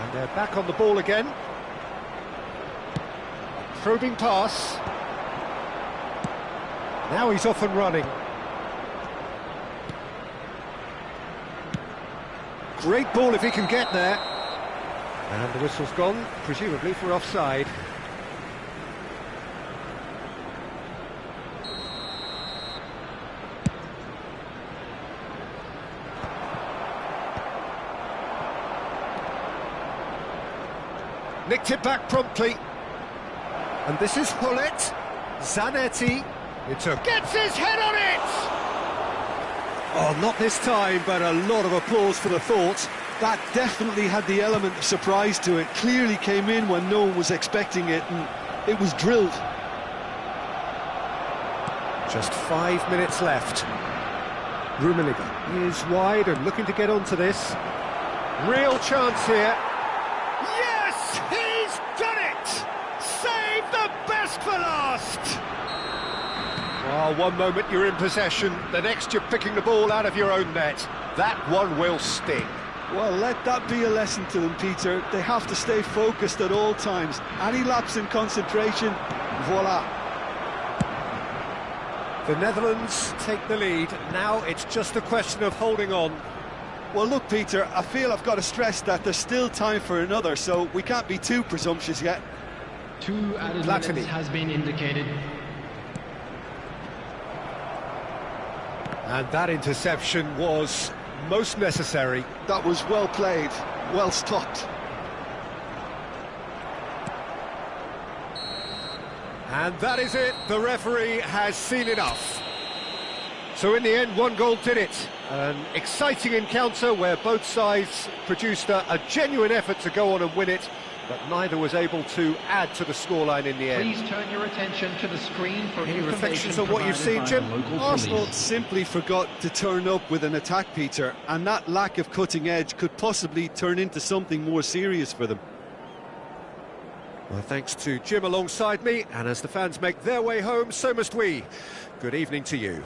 And they're back on the ball again. Probing pass. Now he's off and running. Great ball if he can get there. And the whistle's gone, presumably for offside. Nicked it back promptly. And this is Hullet. Zanetti. Gets his head on it! Oh, not this time, but a lot of applause for the thought. That definitely had the element of surprise to it. Clearly came in when no one was expecting it, and it was drilled. Just 5 minutes left. Rummenigge is wide and looking to get onto this. Real chance here. Yes, he's done it! Save the best for last! Well, one moment you're in possession, the next you're picking the ball out of your own net. That one will sting. Well, let that be a lesson to them, Peter. They have to stay focused at all times. Any lapse in concentration, voila. The Netherlands take the lead. Now it's just a question of holding on. Well, look, Peter, I feel I've got to stress that there's still time for another, so we can't be too presumptuous yet. 2 added minutes has been indicated. And that interception was most necessary. That was well played, well stopped. And that is it. The referee has seen enough. So in the end, 1 goal did it. An exciting encounter where both sides produced a genuine effort to go on and win it, but neither was able to add to the scoreline in the end. Please turn your attention to the screen for any reflections on what you've seen, Jim? Arsenal simply forgot to turn up with an attack, Peter, and that lack of cutting edge could possibly turn into something more serious for them. Well, thanks to Jim alongside me, and as the fans make their way home, so must we. Good evening to you.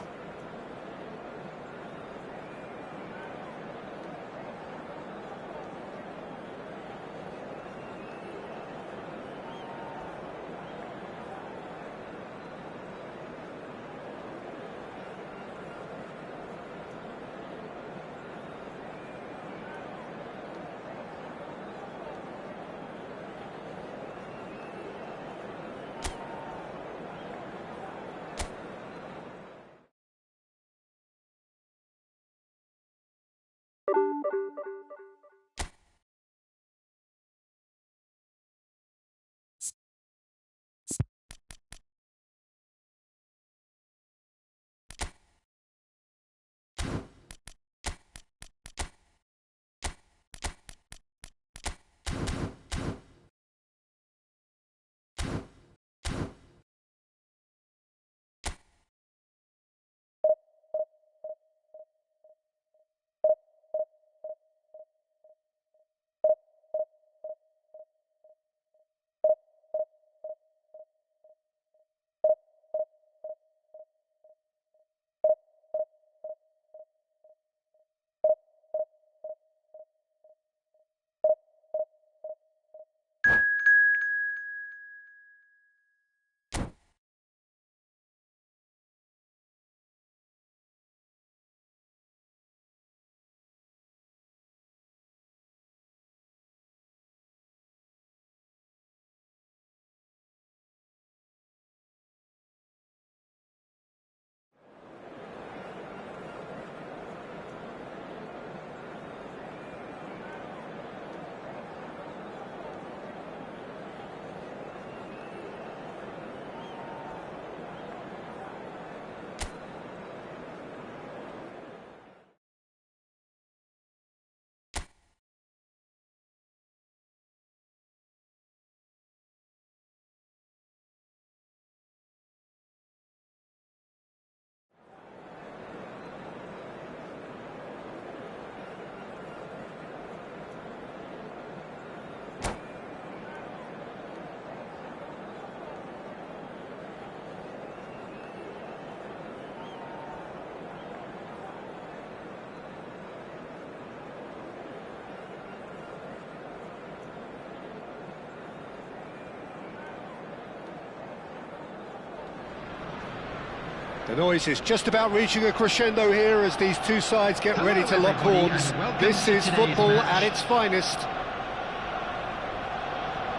The noise is just about reaching a crescendo here as these two sides get ready to lock horns. This is football at its finest.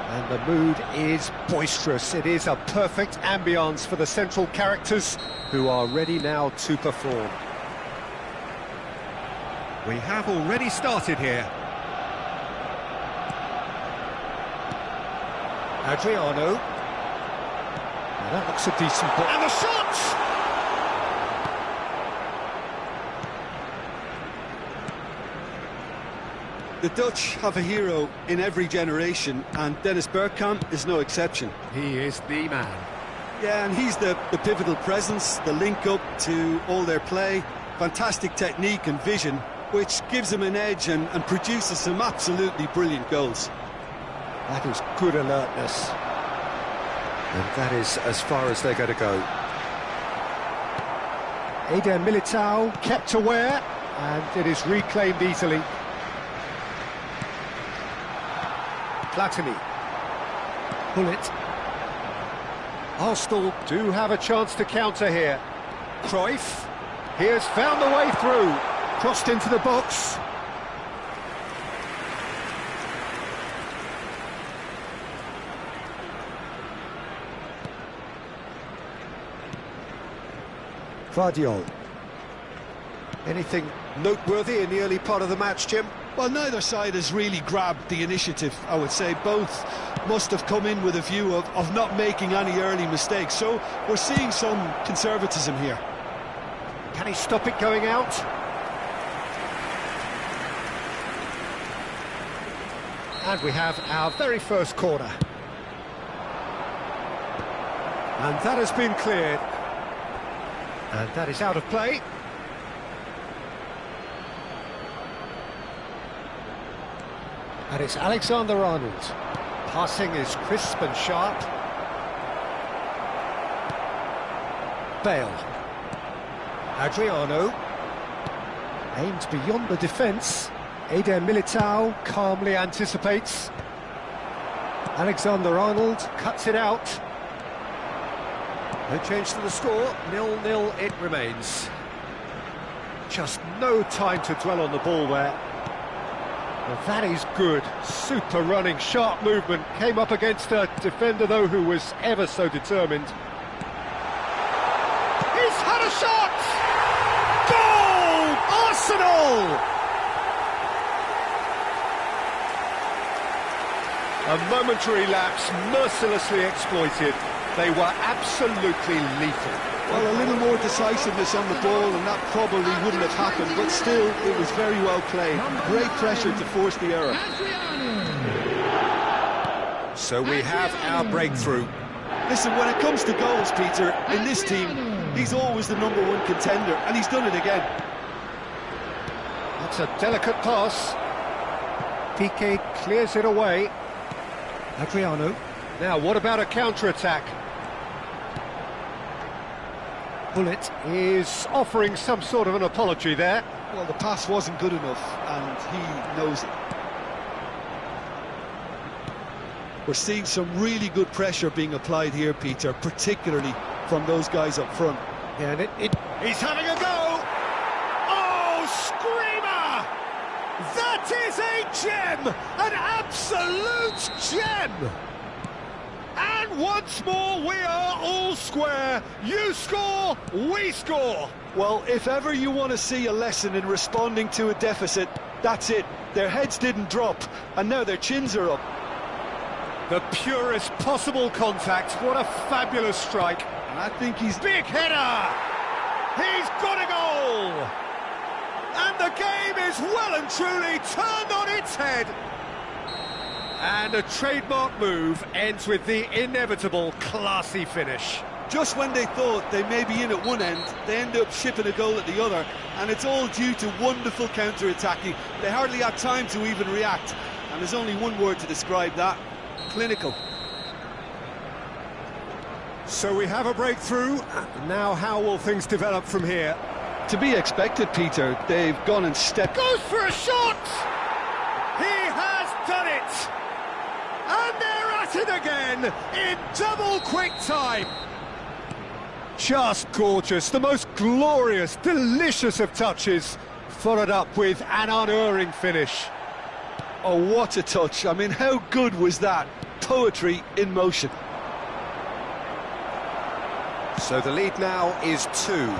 And the mood is boisterous. It is a perfect ambience for the central characters who are ready now to perform. We have already started here. Adriano. Now that looks a decent ball. And the shot! The Dutch have a hero in every generation, and Dennis Bergkamp is no exception. He is the man. Yeah, and he's the pivotal presence, the link-up to all their play, fantastic technique and vision, which gives him an edge and produces some absolutely brilliant goals. That is good alertness. And that is as far as they're going to go. Eder Militao kept aware, and it is reclaimed easily. Platini. Hullet. Arsenal do have a chance to counter here. Cruyff. He has found the way through. Crossed into the box. Vardiol. Anything noteworthy in the early part of the match, Jim? Well, neither side has really grabbed the initiative, I would say. Both must have come in with a view of not making any early mistakes. So we're seeing some conservatism here. Can he stop it going out? And we have our very first corner. And that has been cleared. And that is out of play. And it's Alexander-Arnold. Passing is crisp and sharp. Bale. Adriano. Aimed beyond the defence. Eder Militao calmly anticipates. Alexander-Arnold cuts it out. No change to the score, 0-0 it remains. Just no time to dwell on the ball there. Well, that is good, super running, sharp movement. Came up against a defender, though, who was ever so determined. He's had a shot! Goal! Arsenal! A momentary lapse, mercilessly exploited. They were absolutely lethal. Well, a little more decisiveness on the ball and that probably wouldn't have happened, but still, it was very well played. Great pressure to force the error. So we have our breakthrough. Listen, when it comes to goals, Peter, in this team, he's always the #1 contender, and he's done it again. That's a delicate pass. Piqué clears it away. Adriano. Now, what about a counter-attack? Hullet is offering some sort of an apology there. Well, the pass wasn't good enough, and he knows it. We're seeing some really good pressure being applied here, Peter, particularly from those guys up front. Yeah, and he's having a go! Oh, screamer! That is a gem! An absolute gem! And once more, we are all square. You score, we score. Well, if ever you want to see a lesson in responding to a deficit, that's it. Their heads didn't drop, and now their chins are up. The purest possible contact. What a fabulous strike. And I think he's... Big header! He's got a goal! And the game is well and truly turned on its head. And a trademark move ends with the inevitable classy finish. Just when they thought they may be in at one end, they end up shipping a goal at the other, and it's all due to wonderful counter-attacking. They hardly had time to even react, and there's only one word to describe that: clinical. So we have a breakthrough. Now how will things develop from here? To be expected, Peter. They've gone and stepped... Goes for a shot! He has done it! And they're at it again in double quick time. Just gorgeous, the most glorious, delicious of touches, followed up with an unerring finish. Oh, what a touch. I mean, how good was that? Poetry in motion. So the lead now is 2.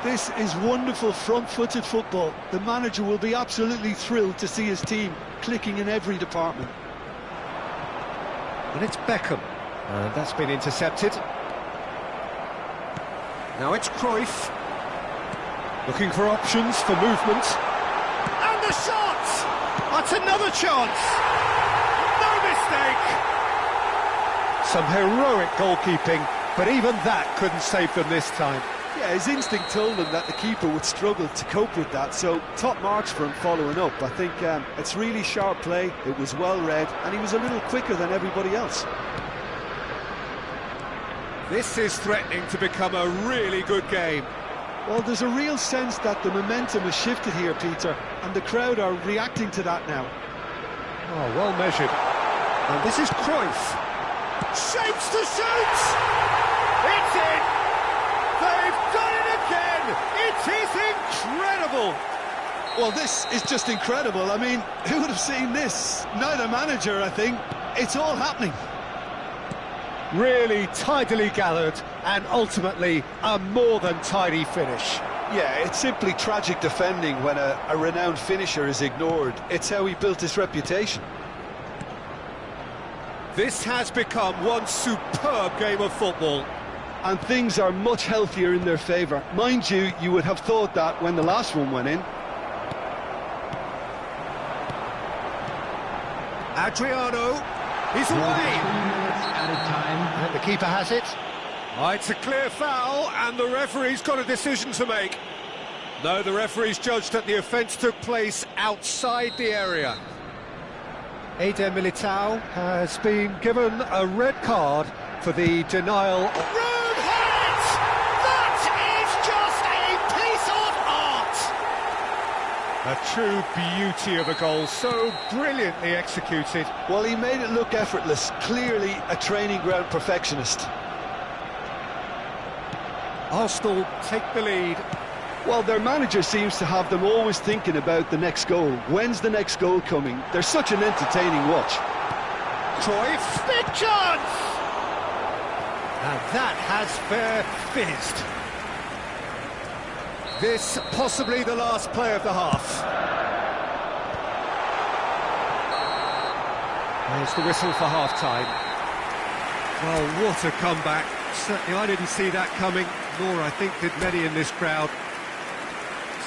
This is wonderful front-footed football. The manager will be absolutely thrilled to see his team clicking in every department. And it's Beckham. And that's been intercepted. Now it's Cruyff. Looking for options for movement. And the shot! That's another chance! No mistake! Some heroic goalkeeping, but even that couldn't save them this time. Yeah, his instinct told him that the keeper would struggle to cope with that, so top marks for him following up. I think it's really sharp play, it was well read, and he was a little quicker than everybody else. This is threatening to become a really good game. Well, there's a real sense that the momentum has shifted here, Peter, and the crowd are reacting to that now. Oh, well measured. And this is Cruyff. Shapes to shoot! It's in! They've done it again! It is incredible! Well, this is just incredible. I mean, who would have seen this? Neither manager, I think. It's all happening. Really tidily gathered, and ultimately a more than tidy finish. Yeah, it's simply tragic defending when a renowned finisher is ignored. It's how he built his reputation. This has become one superb game of football. And things are much healthier in their favour. Mind you, you would have thought that when the last one went in. Adriano, he's away! And the keeper has it. Oh, it's a clear foul, and the referee's got a decision to make. No, the referee's judged that the offence took place outside the area. Eder Militao has been given a red card for the denial of... Room hit! That is just a piece of art! A true beauty of a goal, so brilliantly executed. Well, he made it look effortless, clearly a training ground perfectionist. Arsenal take the lead. Well, their manager seems to have them always thinking about the next goal. When's the next goal coming? They're such an entertaining watch. Cruyff, big chance! And that has fair fizzed. This possibly the last play of the half. There's the whistle for half-time. Well, what a comeback. Certainly I didn't see that coming, nor I think did many in this crowd.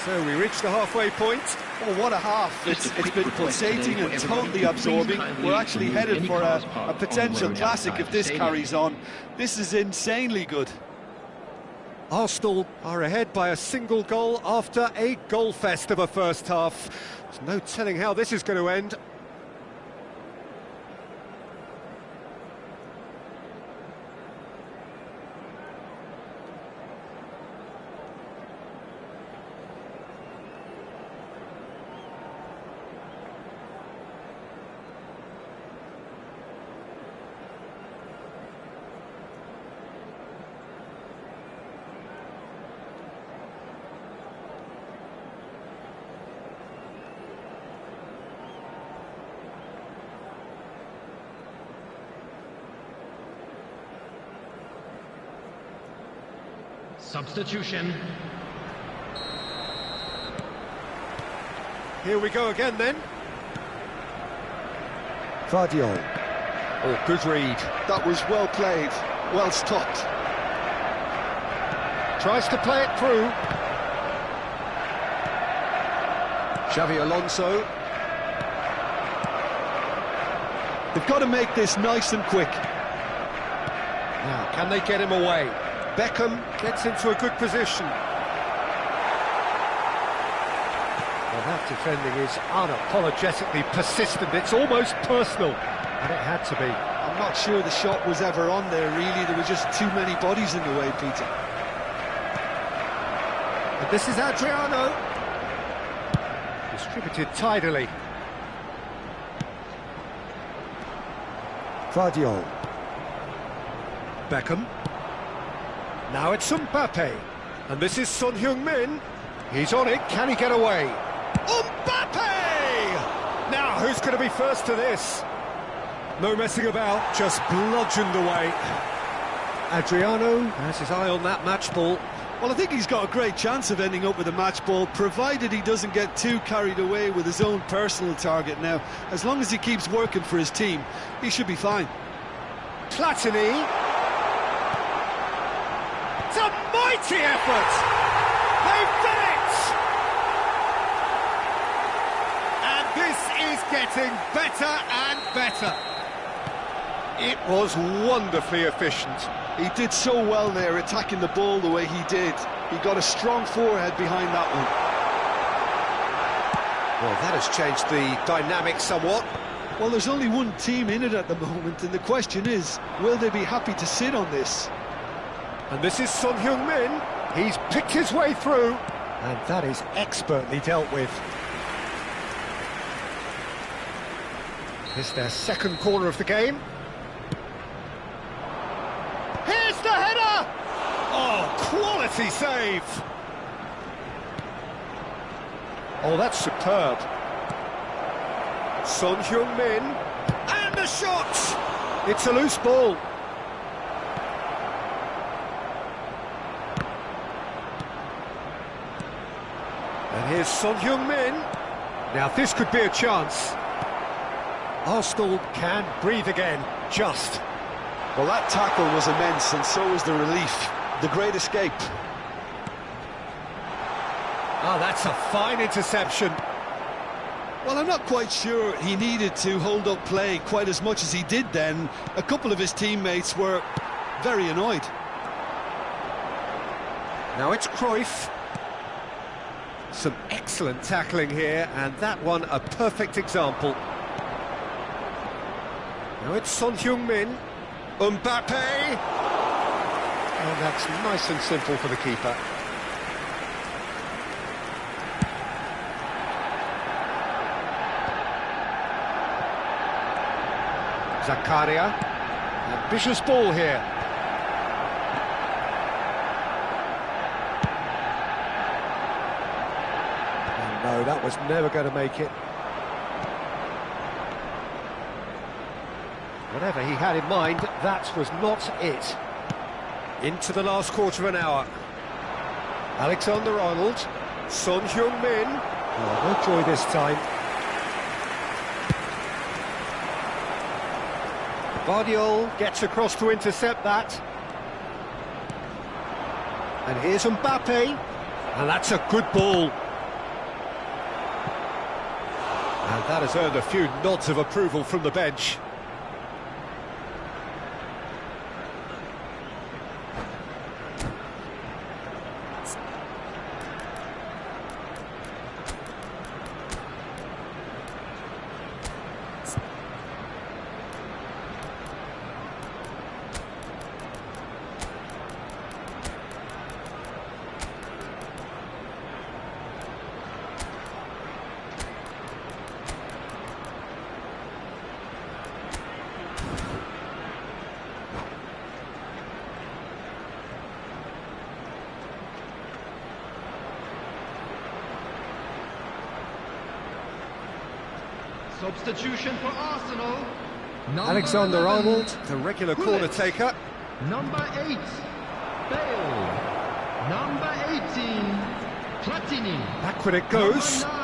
So we reach the halfway point. Oh, what a half. It's been pulsating and totally absorbing. We're actually headed for a potential classic if this carries on. This is insanely good. Arsenal are ahead by a single goal after a goal fest of a first half. There's no telling how this is going to end. Substitution. Here we go again then. Vardiol. Oh, good read. That was well played, well stopped. Tries to play it through. Xavi Alonso. They've got to make this nice and quick. Now, can they get him away? Beckham gets into a good position. Well, that defending is unapologetically persistent. It's almost personal, and it had to be. I'm not sure the shot was ever on there, really. There were just too many bodies in the way, Peter. And this is Adriano. Distributed tidily. Vardiol. Beckham. Now it's Mbappe. And this is Son Heung-min. He's on it, can he get away? Mbappe! Now, who's going to be first to this? No messing about, just bludgeoned away. Adriano has his eye on that match ball. Well, I think he's got a great chance of ending up with a match ball, provided he doesn't get too carried away with his own personal target now. As long as he keeps working for his team, he should be fine. Platini. It's a mighty effort! They've done it! And this is getting better and better. It was wonderfully efficient. He did so well there, attacking the ball the way he did. He got a strong forehead behind that one. Well, that has changed the dynamic somewhat. Well, there's only one team in it at the moment, and the question is, will they be happy to sit on this? And this is Son Heung-min. He's picked his way through, and that is expertly dealt with. It's their second corner of the game. Here's the header! Oh, quality save! Oh, that's superb. Son Heung-min, and the shot! It's a loose ball. And here's Son Heung-min. Now this could be a chance. Arsenal can breathe again, just. Well, that tackle was immense, and so was the relief. The great escape. Oh, that's a fine interception. Well, I'm not quite sure he needed to hold up play quite as much as he did then. A couple of his teammates were very annoyed. Now it's Cruyff. Some excellent tackling here, and that one a perfect example. Now it's Son Heung-min. Mbappe! And that's nice and simple for the keeper. Zakaria. Ambitious ball here. And no, that was never going to make it. Whatever he had in mind, that was not it. Into the last quarter of an hour. Alexander-Arnold, Son Heung-min. Oh, no joy this time. Guardiola gets across to intercept that. And here's Mbappe. And that's a good ball. And that has earned a few nods of approval from the bench. Substitution for Arsenal. Alexander-Arnold, the regular corner taker. Number 8, Bale. Number 18, Platini. Back when it goes. Number 9,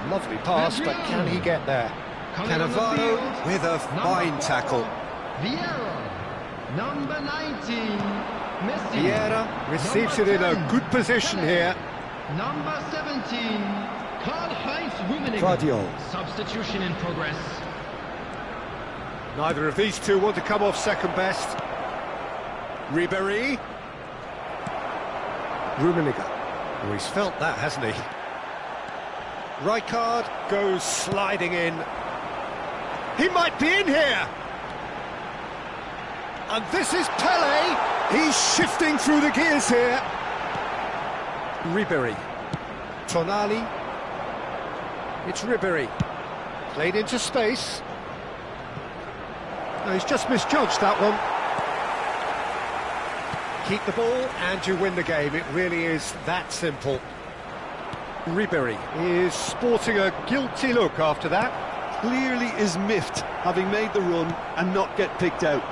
Lovely pass, but can he get there? Cannavaro with a fine tackle. Vieira. Number 19, Messi. Vieira receives it in a good position here. Number 17, Karl-Heinz Rummenigge. Guardiola. Substitution in progress. Neither of these two want to come off second best. Ribéry. Rummenigge. Oh, he's felt that, hasn't he? Rijkaard goes sliding in. He might be in here. And this is Pele. He's shifting through the gears here. Ribéry. Tonali. It's Ribéry. Played into space. No, he's just misjudged that one. Keep the ball and you win the game. It really is that simple. Ribery is sporting a guilty look after that. Clearly is miffed, having made the run and not get picked out.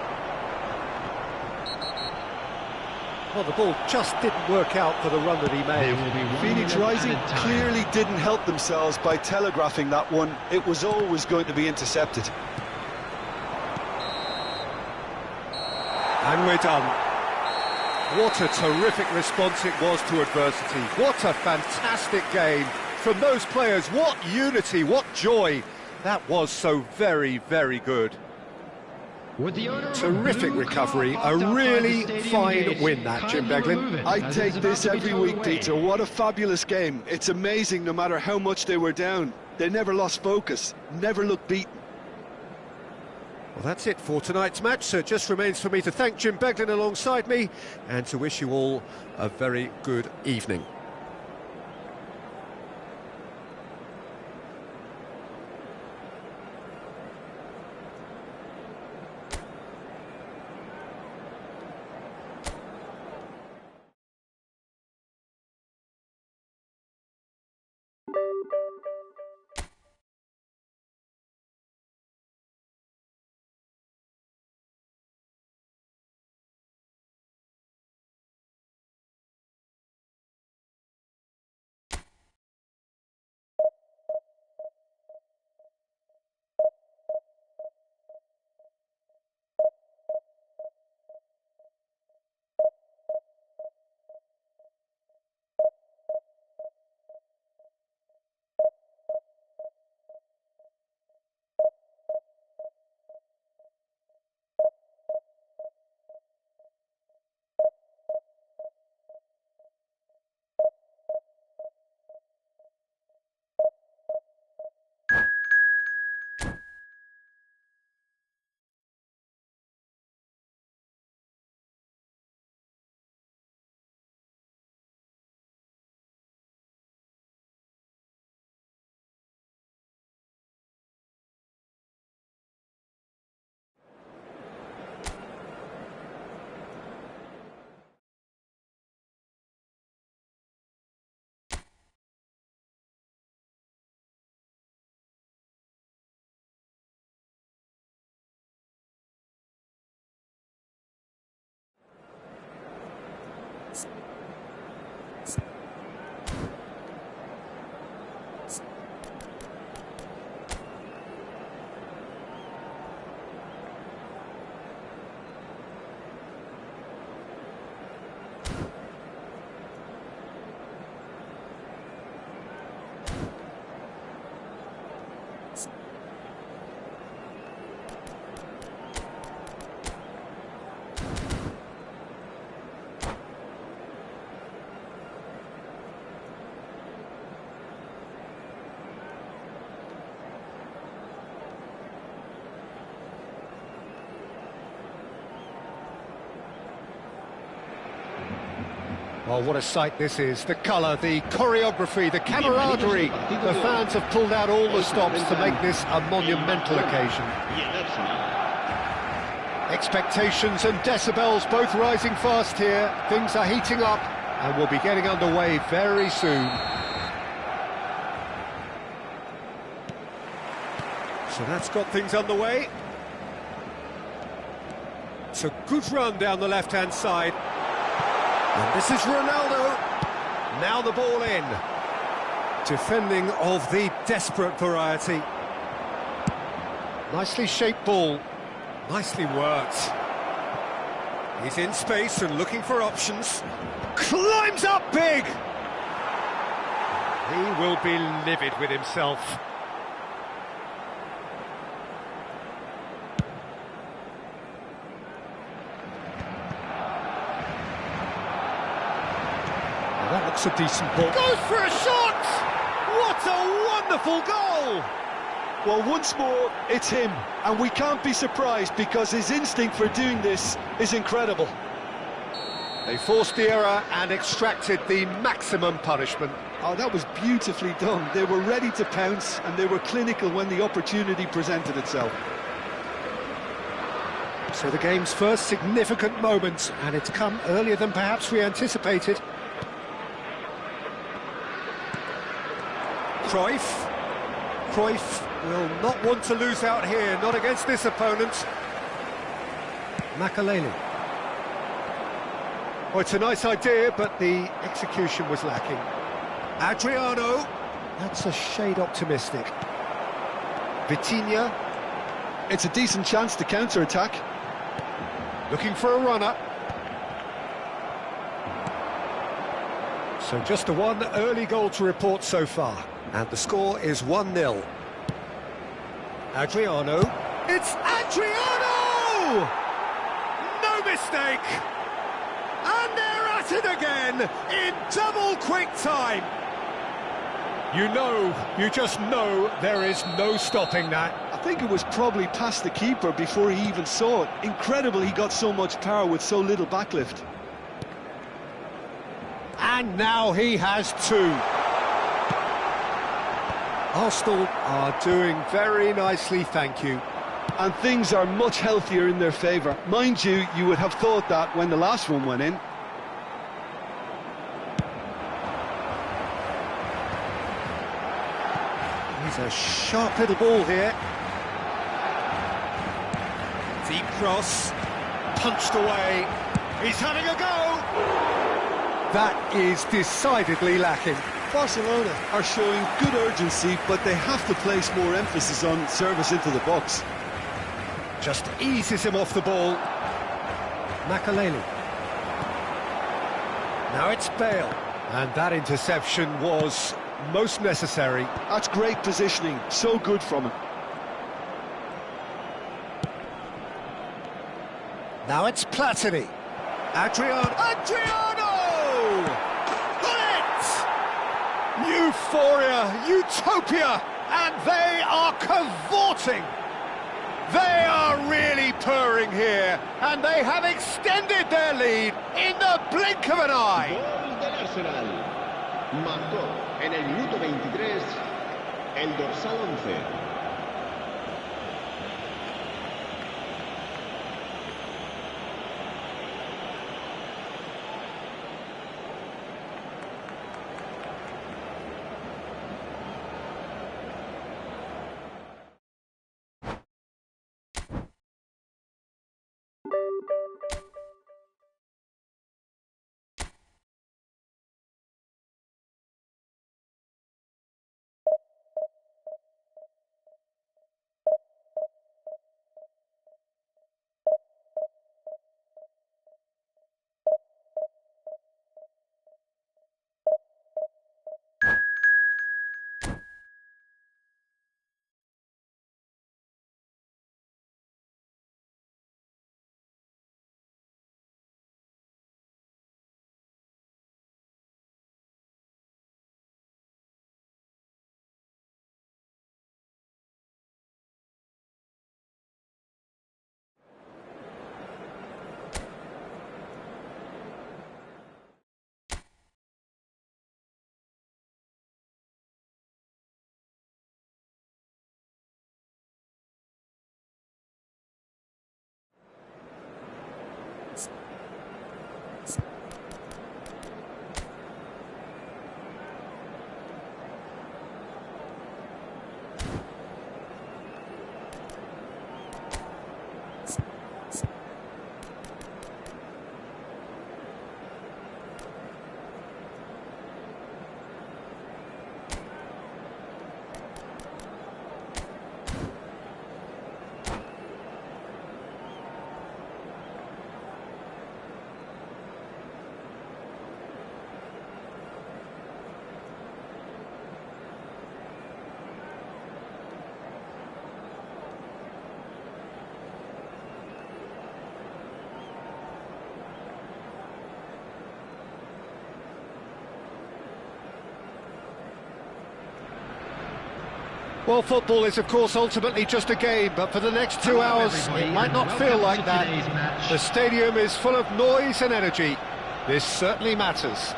Well, the ball just didn't work out for the run that he made. Phoenix Rising clearly didn't help themselves by telegraphing that one. It was always going to be intercepted. And we're done. What a terrific response it was to adversity. What a fantastic game from those players. What unity, what joy. That was so very, very good. Terrific recovery, a really fine win that, Jim Beglin. I take this every week, Peter. What a fabulous game. It's amazing no matter how much they were down. They never lost focus, never looked beaten. Well, that's it for tonight's match, so it just remains for me to thank Jim Beglin alongside me and to wish you all a very good evening. Oh, what a sight this is. The colour, the choreography, the camaraderie. The fans have pulled out all the stops to make this a monumental occasion. Expectations and decibels both rising fast here. Things are heating up and we'll be getting underway very soon. So that's got things underway. It's a good run down the left-hand side. And this is Ronaldo. Now the ball in. Defending of the desperate variety. Nicely shaped ball. Nicely worked. He's in space and looking for options. Climbs up big! He will be livid with himself. That looks a decent ball. Goes for a shot! What a wonderful goal! Well, once more, it's him, and we can't be surprised because his instinct for doing this is incredible. They forced the error and extracted the maximum punishment. Oh, that was beautifully done. They were ready to pounce, and they were clinical when the opportunity presented itself. So the game's first significant moment, and it's come earlier than perhaps we anticipated. Cruyff will not want to lose out here, not against this opponent. Makaleli. Well, it's a nice idea, but the execution was lacking. Adriano. That's a shade optimistic. Vitinha. It's a decent chance to counter-attack. Looking for a runner. So just the one early goal to report so far. And the score is 1-0. Adriano. It's Adriano! No mistake! And they're at it again in double quick time. You just know there is no stopping that. I think it was probably past the keeper before he even saw it. Incredible he got so much power with so little backlift. And now he has two. Arsenal are doing very nicely, thank you. And things are much healthier in their favour. Mind you, you would have thought that when the last one went in. He's a sharp little ball here. Deep cross, punched away. He's having a go. That is decidedly lacking. Barcelona are showing good urgency, but they have to place more emphasis on service into the box. Just eases him off the ball. Makaleli. Now it's Bale. And that interception was most necessary. That's great positioning, so good from him. Now it's Platini. Adriano! Euphoria, utopia, and they are cavorting. They are really purring here, and they have extended their lead in the blink of an eye. Gol del Arsenal. Marcó en el minuto 23 el dorsal 11. Well, football is, of course, ultimately just a game, but for the next 2 hours, it might not feel like that. The stadium is full of noise and energy. This certainly matters.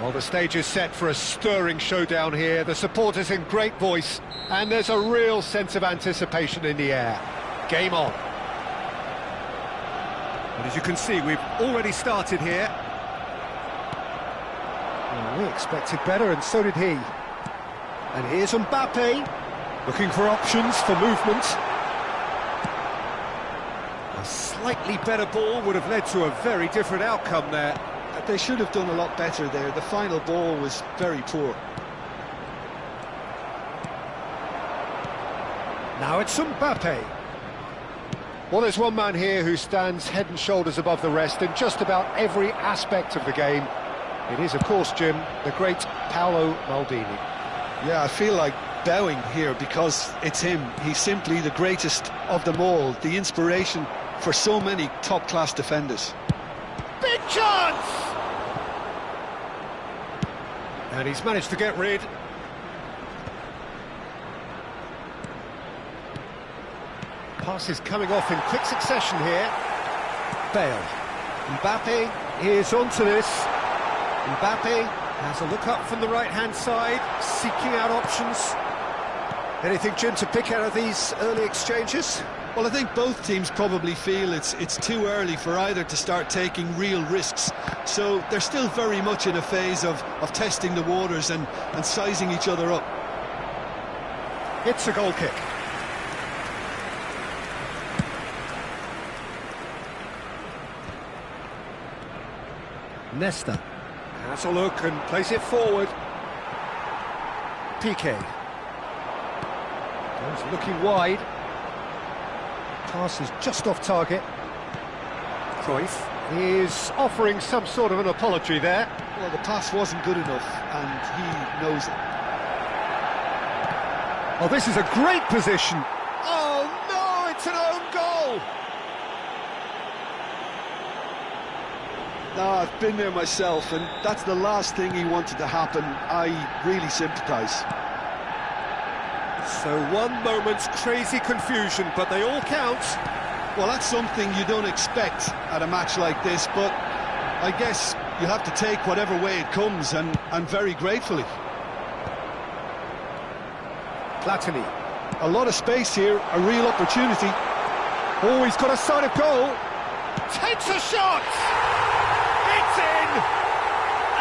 Well, the stage is set for a stirring showdown here. The supporters in great voice, and there's a real sense of anticipation in the air. Game on. And as you can see, we've already started here. Well, we expected better, and so did he. And here's Mbappe, looking for options for movement. A slightly better ball would have led to a very different outcome there. They should have done a lot better there. The final ball was very poor. Now it's Mbappe. Well, there's one man here who stands head and shoulders above the rest in just about every aspect of the game. It is, of course, Jim, the great Paolo Maldini. Yeah, I feel like bowing here because it's him. He's simply the greatest of them all, the inspiration for so many top-class defenders. Big chance! And he's managed to get rid. Passes coming off in quick succession here. Bale. Mbappe is onto this. Mbappe has a look up from the right-hand side, seeking out options. Anything, Jim, to pick out of these early exchanges? Well, I think both teams probably feel it's too early for either to start taking real risks. So they're still very much in a phase of testing the waters and sizing each other up. It's a goal kick. Nesta has a look and plays it forward. Piqué goes looking wide. Pass is just off target. Cruyff is offering some sort of an apology there. Well, the pass wasn't good enough, and he knows it. Oh, this is a great position. Oh, no, it's an own goal. No, I've been there myself, and that's the last thing he wanted to happen. I really sympathise. So one moment's crazy confusion, but they all count. Well, that's something you don't expect at a match like this, but I guess you have to take whatever way it comes, and very gratefully. Platini. A lot of space here, a real opportunity. Oh, he's got a side of goal. Takes a shot! It's in!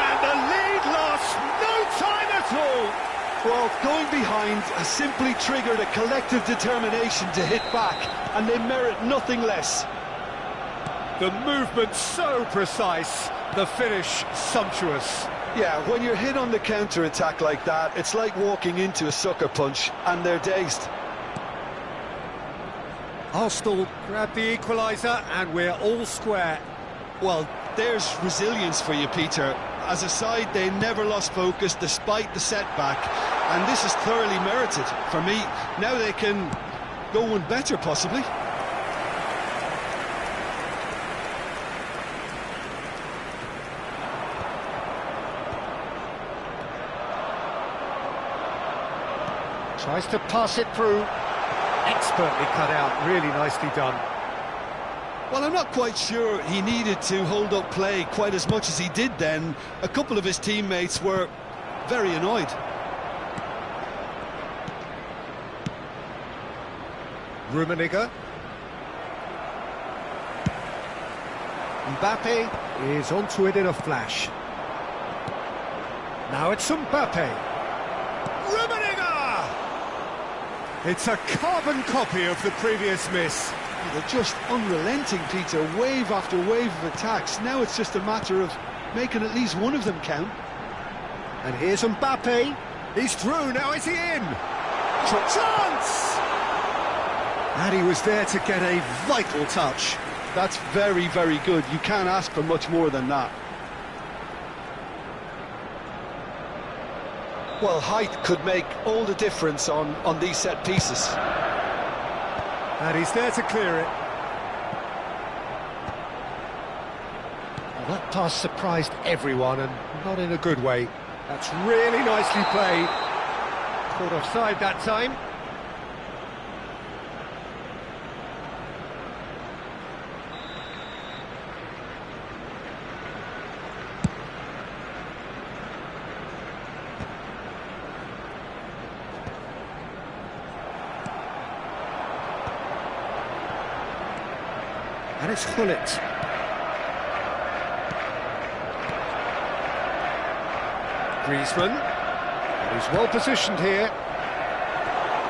And the lead lasts no time at all! Well, going behind has simply triggered a collective determination to hit back, and they merit nothing less. The movement so precise, the finish sumptuous. Yeah, when you're hit on the counter-attack like that, it's like walking into a sucker punch, and they're dazed. Arsenal grab the equaliser, and we're all square. Well, there's resilience for you, Peter. As a side, they never lost focus despite the setback, and this is thoroughly merited. For me, now they can go one better, possibly. Tries to pass it through. Expertly cut out, really nicely done. Well, I'm not quite sure he needed to hold up play quite as much as he did then. A couple of his teammates were very annoyed. Rummenigge. Mbappe is onto it in a flash. Now it's Mbappe. Rummenigge! It's a carbon copy of the previous miss. They're just unrelenting, Peter, wave after wave of attacks. Now it's just a matter of making at least one of them count. And here's Mbappe. He's through, now is he in? Chance! And he was there to get a vital touch. That's very, very good. You can't ask for much more than that. Well, height could make all the difference on these set pieces. And he's there to clear it. Well, that pass surprised everyone, and not in a good way. That's really nicely played. Caught offside that time. And it's Gullit. Griezmann. And he's well positioned here.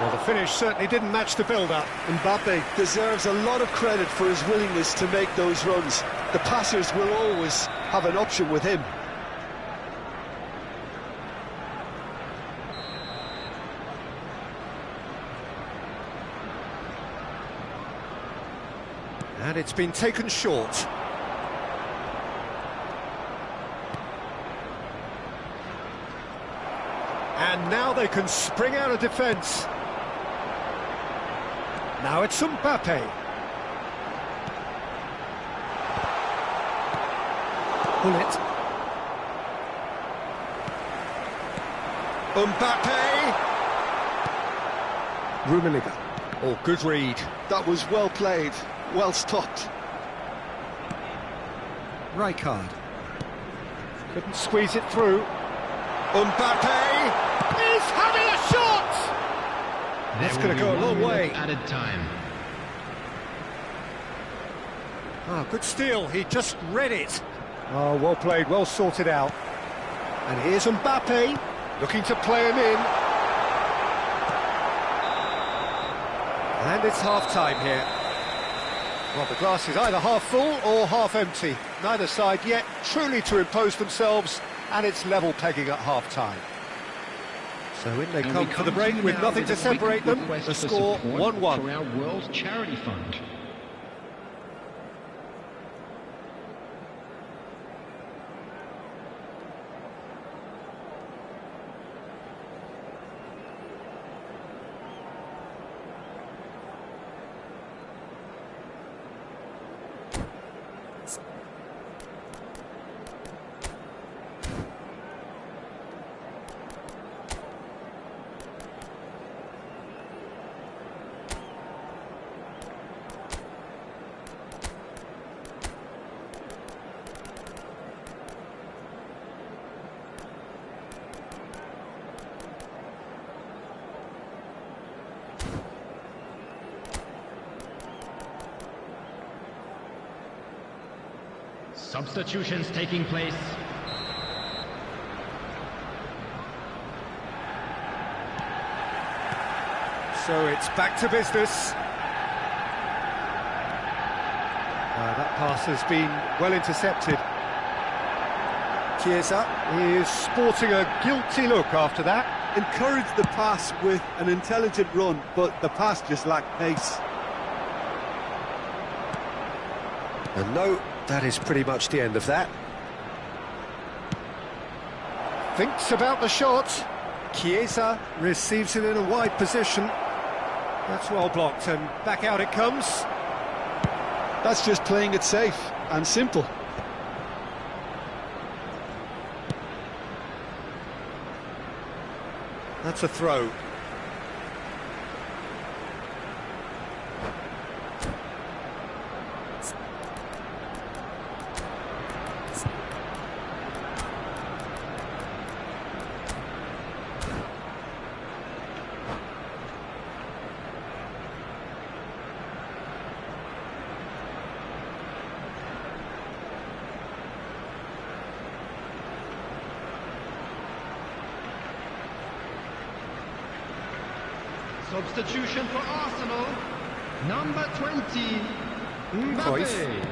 Well, the finish certainly didn't match the build-up. Mbappe deserves a lot of credit for his willingness to make those runs. The passers will always have an option with him. And it's been taken short. And now they can spring out of defence. Now it's Mbappe. Gullit. Mbappe. Rummenigge. Oh, good read. That was well played, well stopped. Rijkaard. Couldn't squeeze it through. Mbappe. He's having a shot! That's going to go a long way. Added time. Ah, good steal, he just read it. Oh, well played, well sorted out. And here's Mbappe, looking to play him in. And it's half-time here. Well, the glass is either half full or half empty. Neither side yet truly to impose themselves, and it's level pegging at half-time. So in they come for the break with nothing to separate them. The score 1-1. For our World Charity Fund. Substitutions taking place. So it's back to business. That pass has been well intercepted. Chiesa is sporting a guilty look after that. Encouraged the pass with an intelligent run, but the pass just lacked pace. And no, that is pretty much the end of that. Thinks about the shot. Chiesa receives it in a wide position. That's well blocked, and back out it comes. That's just playing it safe and simple. That's a throw. Substitution for Arsenal, number 20, Mbappe.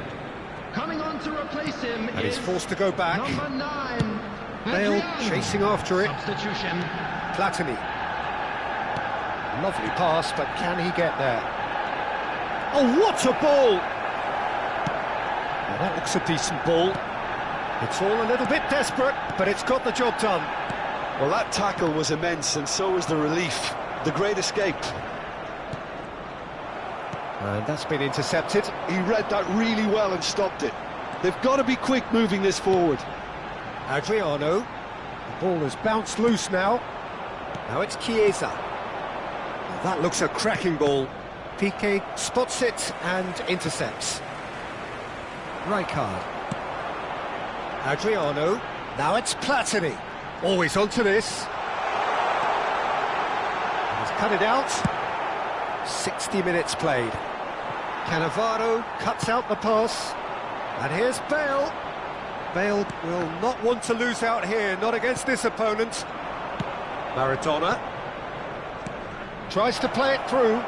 Coming on to replace him And he's forced to go back. number 9, Bale Adrian. chasing after it. Substitution. Platini. Lovely pass, but can he get there? Oh, what a ball! Now that looks a decent ball. It's all a little bit desperate, but it's got the job done. Well, that tackle was immense, and so was the relief. The great escape. And that's been intercepted. He read that really well and stopped it. They've got to be quick moving this forward. Adriano. The ball has bounced loose now. Now it's Chiesa. Well, that looks a cracking ball. Piqué spots it and intercepts. Rijkaard. Adriano. Now it's Platini. Always onto this. He's cut it out. 60 minutes played. Cannavaro cuts out the pass. And here's Bale. Bale will not want to lose out here, not against this opponent. Maradona tries to play it through.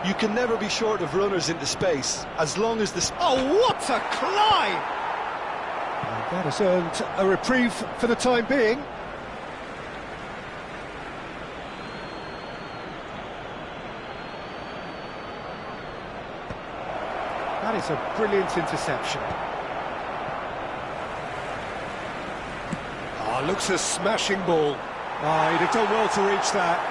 You can never be short of runners into space, as long as the... Oh, what a climb! And that has earned a reprieve for the time being. That is a brilliant interception. Oh, looks a smashing ball. Oh, he'd have done well to reach that.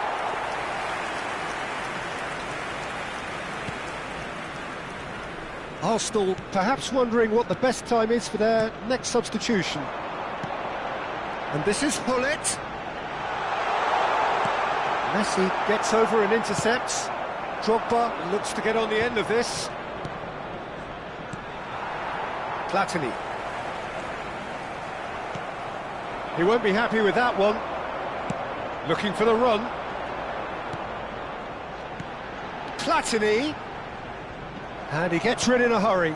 Arsenal perhaps wondering what the best time is for their next substitution. And this is Hullet. Messi gets over and intercepts. Drogba looks to get on the end of this. Platini. He won't be happy with that one. Looking for the run. Platini. And he gets rid in a hurry.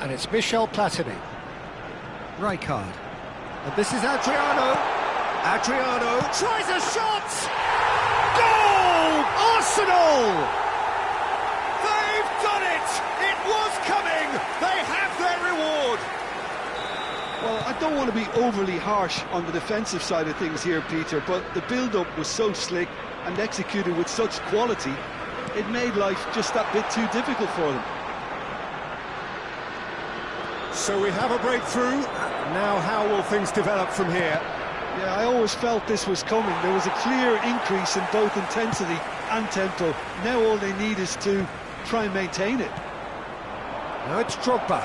And it's Michel Platini. Rijkaard. And this is Adriano. Adriano tries a shot! Goal! Arsenal! They've done it! It was coming! They have their reward! Well, I don't want to be overly harsh on the defensive side of things here, Peter, but the build-up was so slick and executed with such quality, it made life just that bit too difficult for them. So we have a breakthrough. Now how will things develop from here? Yeah, I always felt this was coming. There was a clear increase in both intensity and tempo. Now all they need is to try and maintain it. Now it's Drogba.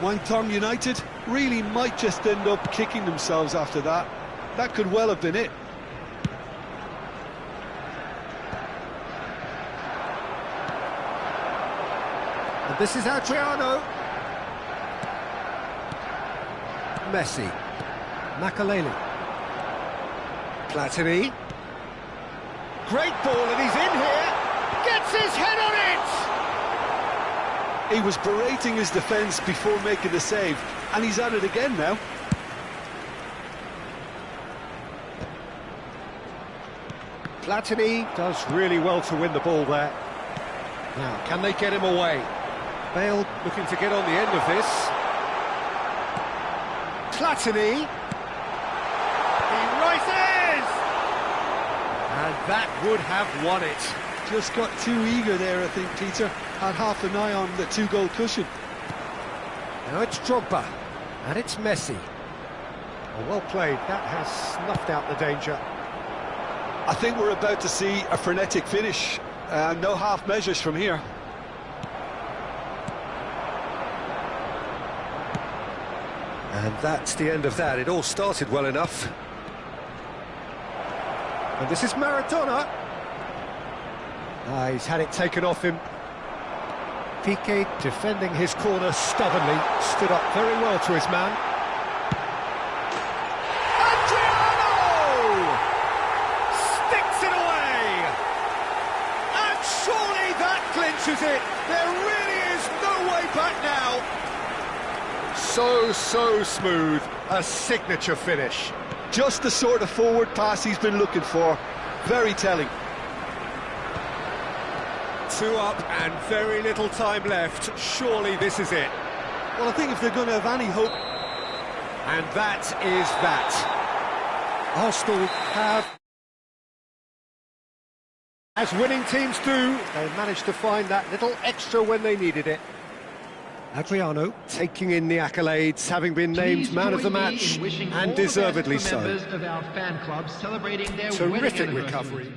Wangtong United really might just end up kicking themselves after that. That could well have been it. And this is Adriano. Messi. Makaleli. Platini. Great ball and he's in here. Gets his head on it! He was berating his defence before making the save, and he's at it again now. Platini does really well to win the ball there. Now, can they get him away? Bale looking to get on the end of this. Platini. He rises! And that would have won it. Just got too eager there, I think, Peter. Had half an eye on the two-goal cushion. Now it's Drogba, and it's Messi. Oh, well played, that has snuffed out the danger. I think we're about to see a frenetic finish. No half measures from here. And that's the end of that. It all started well enough. And this is Maradona. He's had it taken off him. Piqué defending his corner stubbornly, stood up very well to his man. Adriano! Sticks it away! And surely that clinches it! There really is no way back now! So smooth, a signature finish. Just the sort of forward pass he's been looking for. Very telling. 2 up and very little time left. Surely this is it. Well, I think if they're going to have any hope... And that is that. Arsenal have... As winning teams do, they managed to find that little extra when they needed it. Adriano taking in the accolades, having been named man of the match, and deservedly so. Of our fan club celebrating their Terrific recovery.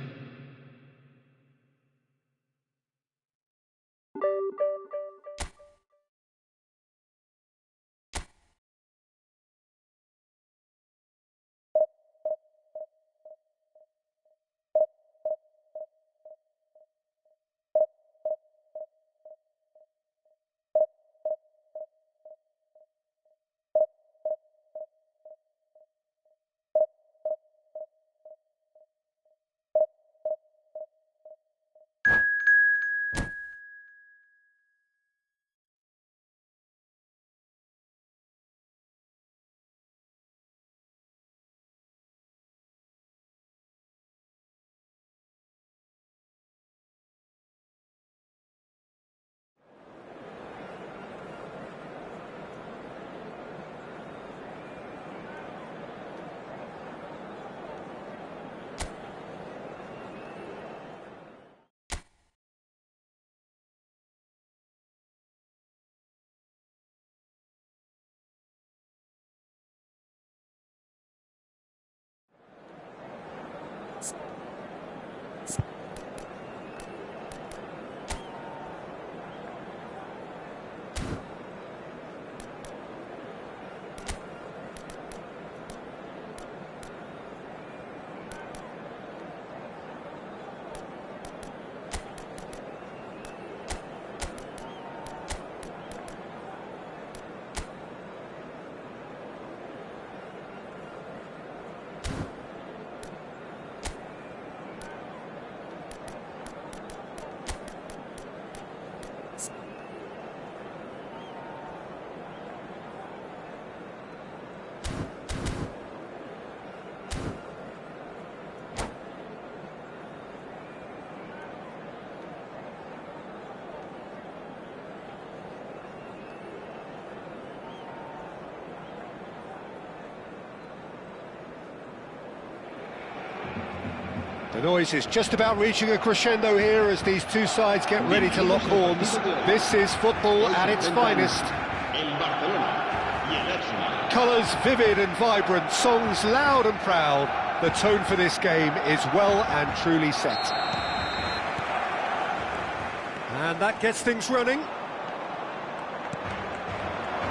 The noise is just about reaching a crescendo here as these two sides get ready to lock horns. This is football at its finest. Colours vivid and vibrant, songs loud and proud. The tone for this game is well and truly set. And that gets things running.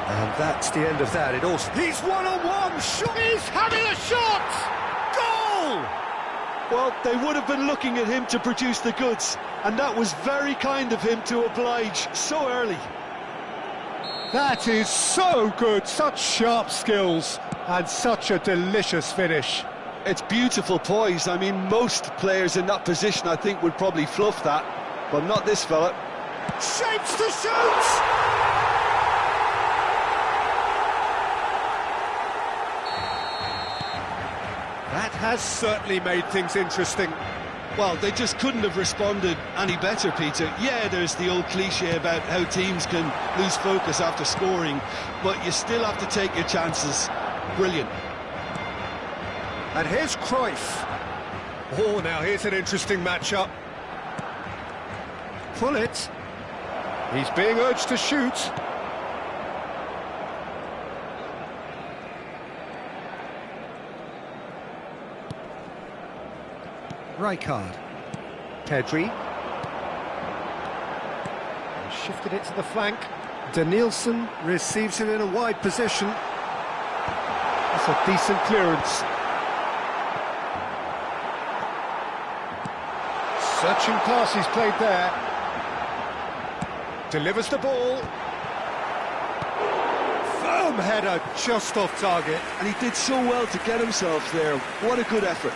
And that's the end of that. He's one-on-one! He's having a shot! Goal! Well, they would have been looking at him to produce the goods, and that was very kind of him to oblige so early. That is so good, such sharp skills, and such a delicious finish. It's beautiful poise. I mean, most players in that position, I think, would probably fluff that, but not this fella. Shapes to shoot! That has certainly made things interesting. Well, they just couldn't have responded any better, Peter. Yeah, there's the old cliche about how teams can lose focus after scoring, but you still have to take your chances. Brilliant. And here's Cruyff. Oh, now here's an interesting matchup. Pull it. He's being urged to shoot. Rijkaard. Pedri. He shifted it to the flank. Danielson receives it in a wide position. That's a decent clearance. Searching pass he's played there. Delivers the ball. Firm header just off target. And he did so well to get himself there. What a good effort.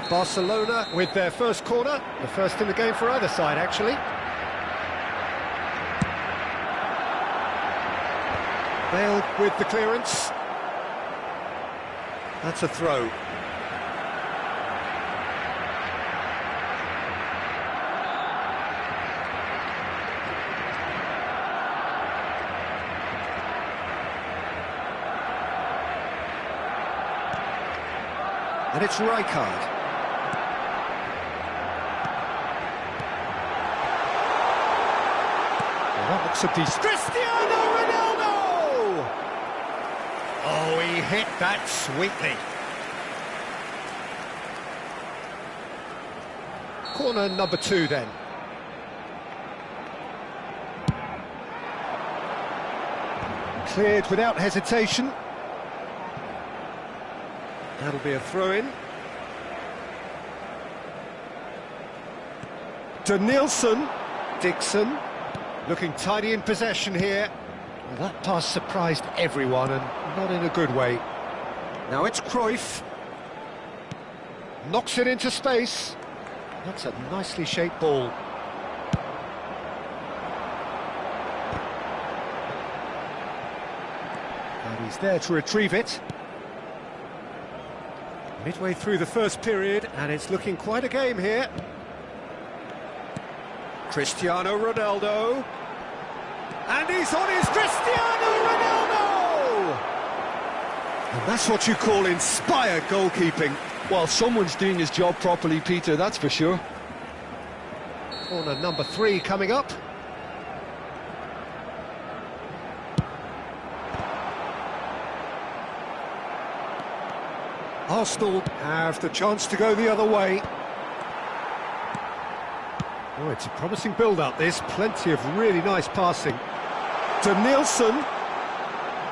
Barcelona with their first corner, the first in the game for either side, actually. Bale with the clearance. That's a throw. And it's Rijkaard. That looks a decent... Cristiano Ronaldo! Oh, he hit that sweetly. Corner number 2 then. Cleared without hesitation. That'll be a throw-in. Danielson. Dixon. Looking tidy in possession here. Well, that pass surprised everyone, and not in a good way. Now it's Cruyff. Knocks it into space. That's a nicely shaped ball. And he's there to retrieve it. Midway through the first period, and it's looking quite a game here. Cristiano Ronaldo. And he's on his Cristiano Ronaldo! And that's what you call inspired goalkeeping. Well, someone's doing his job properly, Peter, that's for sure. Corner number 3 coming up. Arsenal have the chance to go the other way. Oh, it's a promising build-up, this. Plenty of really nice passing. Danielson.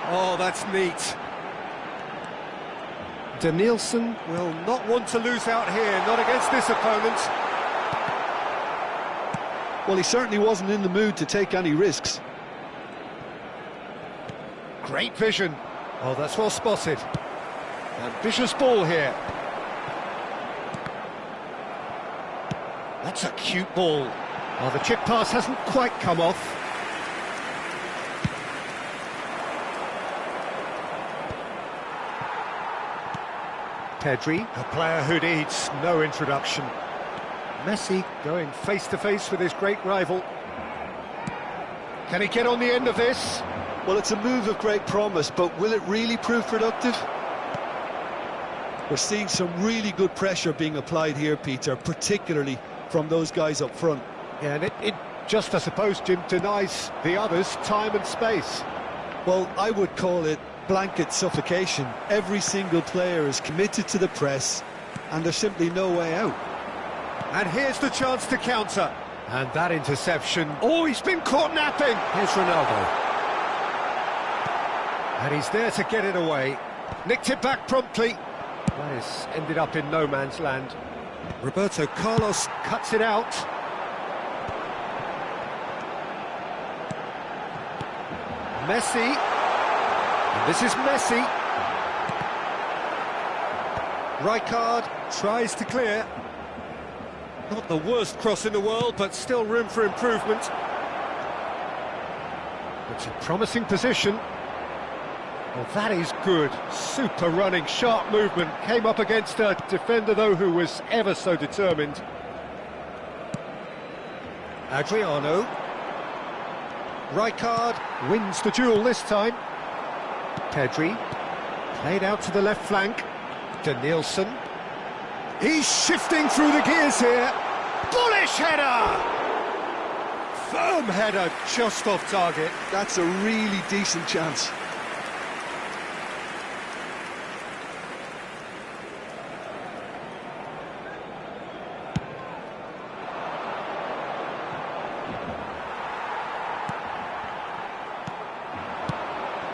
Oh, that's neat. Danielson will not want to lose out here, not against this opponent. Well, he certainly wasn't in the mood to take any risks. Great vision. Oh, that's well spotted. Ambitious ball here. That's a cute ball. Oh, the chip pass hasn't quite come off. Pedri, a player who needs no introduction. Messi going face-to-face with his great rival. Can he get on the end of this? Well, it's a move of great promise, but will it really prove productive? We're seeing some really good pressure being applied here, Peter, particularly from those guys up front. Yeah, and it just, I suppose, Jim, denies the others time and space. Well, I would call it blanket suffocation. Every single player is committed to the press, and there's simply no way out. And here's the chance to counter. And that interception. Oh, he's been caught napping. Here's Ronaldo. And he's there to get it away. Nicked it back promptly. That has ended up in no man's land. Roberto Carlos cuts it out. Messi. And this is Messi. Rijkaard tries to clear. Not the worst cross in the world, but still room for improvement. It's a promising position. Well, that is good. Super running, sharp movement. Came up against a defender, though, who was ever so determined. Adriano. Rijkaard wins the duel this time. Pedri. Played out to the left flank. Danielson. He's shifting through the gears here. Bullish header! Firm header, just off target. That's a really decent chance.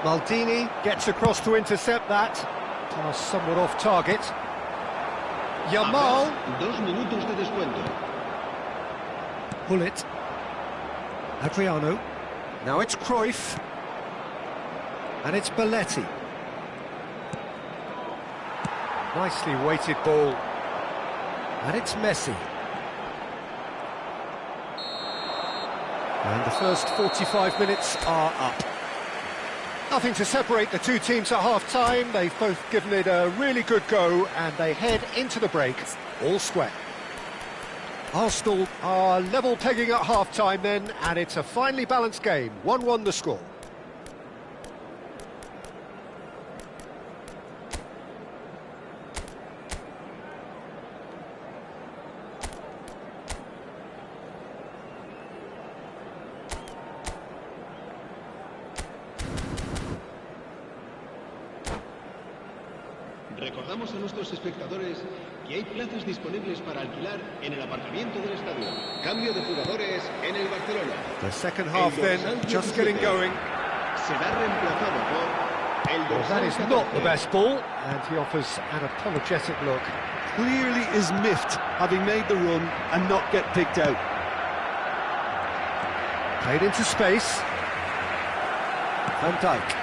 Maldini gets across to intercept that. Pass somewhat off target. Yamal. 2 minutos de descuento. Hullet. Adriano. Now it's Cruyff. And it's Belletti. Nicely weighted ball. And it's Messi. And the first 45 minutes are up. Nothing to separate the two teams at half-time. They've both given it a really good go, and they head into the break all square. Arsenal are level pegging at half-time then, and it's a finely balanced game. 1-1 the score. Recordamos a nuestros espectadores que hay plazas disponibles para alquilar en el aparcamiento del estadio. Cambio de jugadores en el Barcelona. The second half then, just getting going. Será reemplazado por el Well, that is not the best ball, and he offers an apologetic look. Clearly is miffed, having made the run and not get picked out. Played into space. Van Dijk.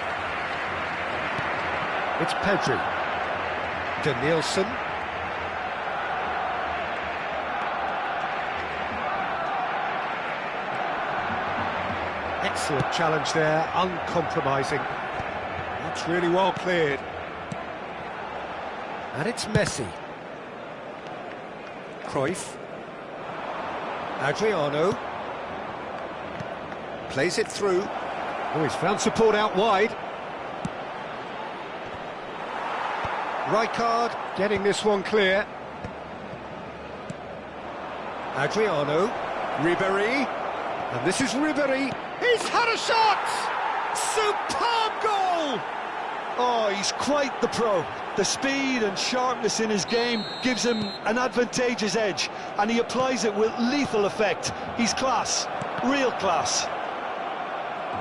It's Pedri. Danielson. Excellent challenge there, uncompromising. That's really well cleared. And it's Messi. Cruyff. Adriano. Plays it through. Oh, he's found support out wide. Rijkaard getting this one clear. Adriano. Ribéry. And this is Ribéry. He's had a shot! Superb goal! Oh, he's quite the pro. The speed and sharpness in his game gives him an advantageous edge, and he applies it with lethal effect. He's class, real class.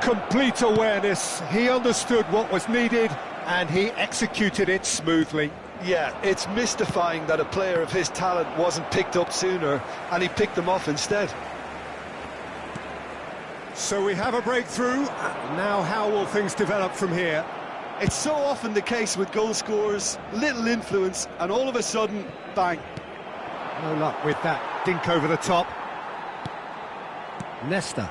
Complete awareness. He understood what was needed, and he executed it smoothly. Yeah, it's mystifying that a player of his talent wasn't picked up sooner, and he picked them off instead. So we have a breakthrough. Now how will things develop from here? It's so often the case with goal scorers, little influence, and all of a sudden, bang. No luck with that dink over the top. Nesta.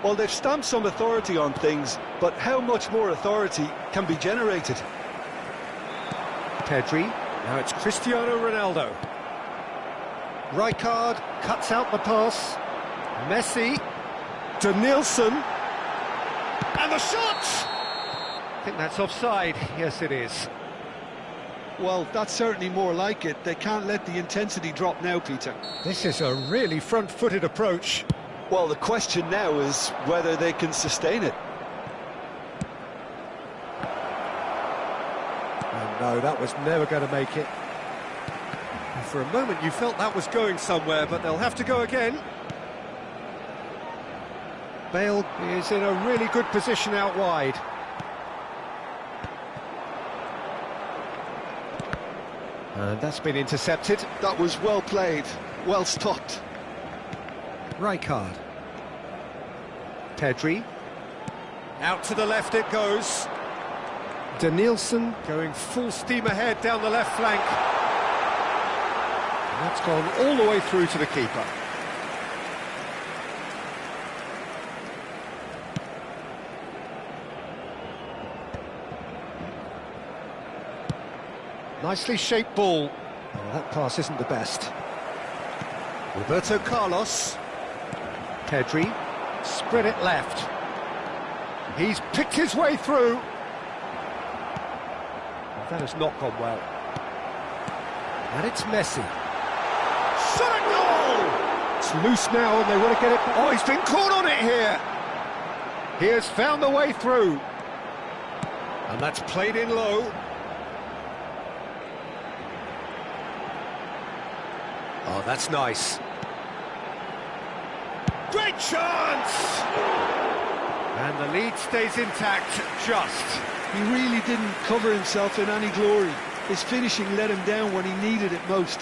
Well, they've stamped some authority on things, but how much more authority can be generated? Pedri. Now it's Cristiano Ronaldo. Rijkaard cuts out the pass. Messi. Danielson. And the shot! I think that's offside. Yes, it is. Well, that's certainly more like it. They can't let the intensity drop now, Peter. This is a really front-footed approach. Well, the question now is whether they can sustain it. And no, that was never going to make it. For a moment you felt that was going somewhere, but they'll have to go again. Bale is in a really good position out wide. And that's been intercepted. That was well played, well stopped. Rijkaard. Pedri. Out to the left it goes. Danielson going full steam ahead down the left flank. And that's gone all the way through to the keeper. Nicely shaped ball. Oh, that pass isn't the best. Roberto Carlos. Pedri. Spread it left. He's picked his way through. Oh, that has not gone well. And it's Messi. Shot at goal! It's loose now and they want to get it. Oh, he's been caught on it here. He has found the way through. And that's played in low. Oh, that's nice. Great chance! And the lead stays intact, just. He really didn't cover himself in any glory. His finishing let him down when he needed it most.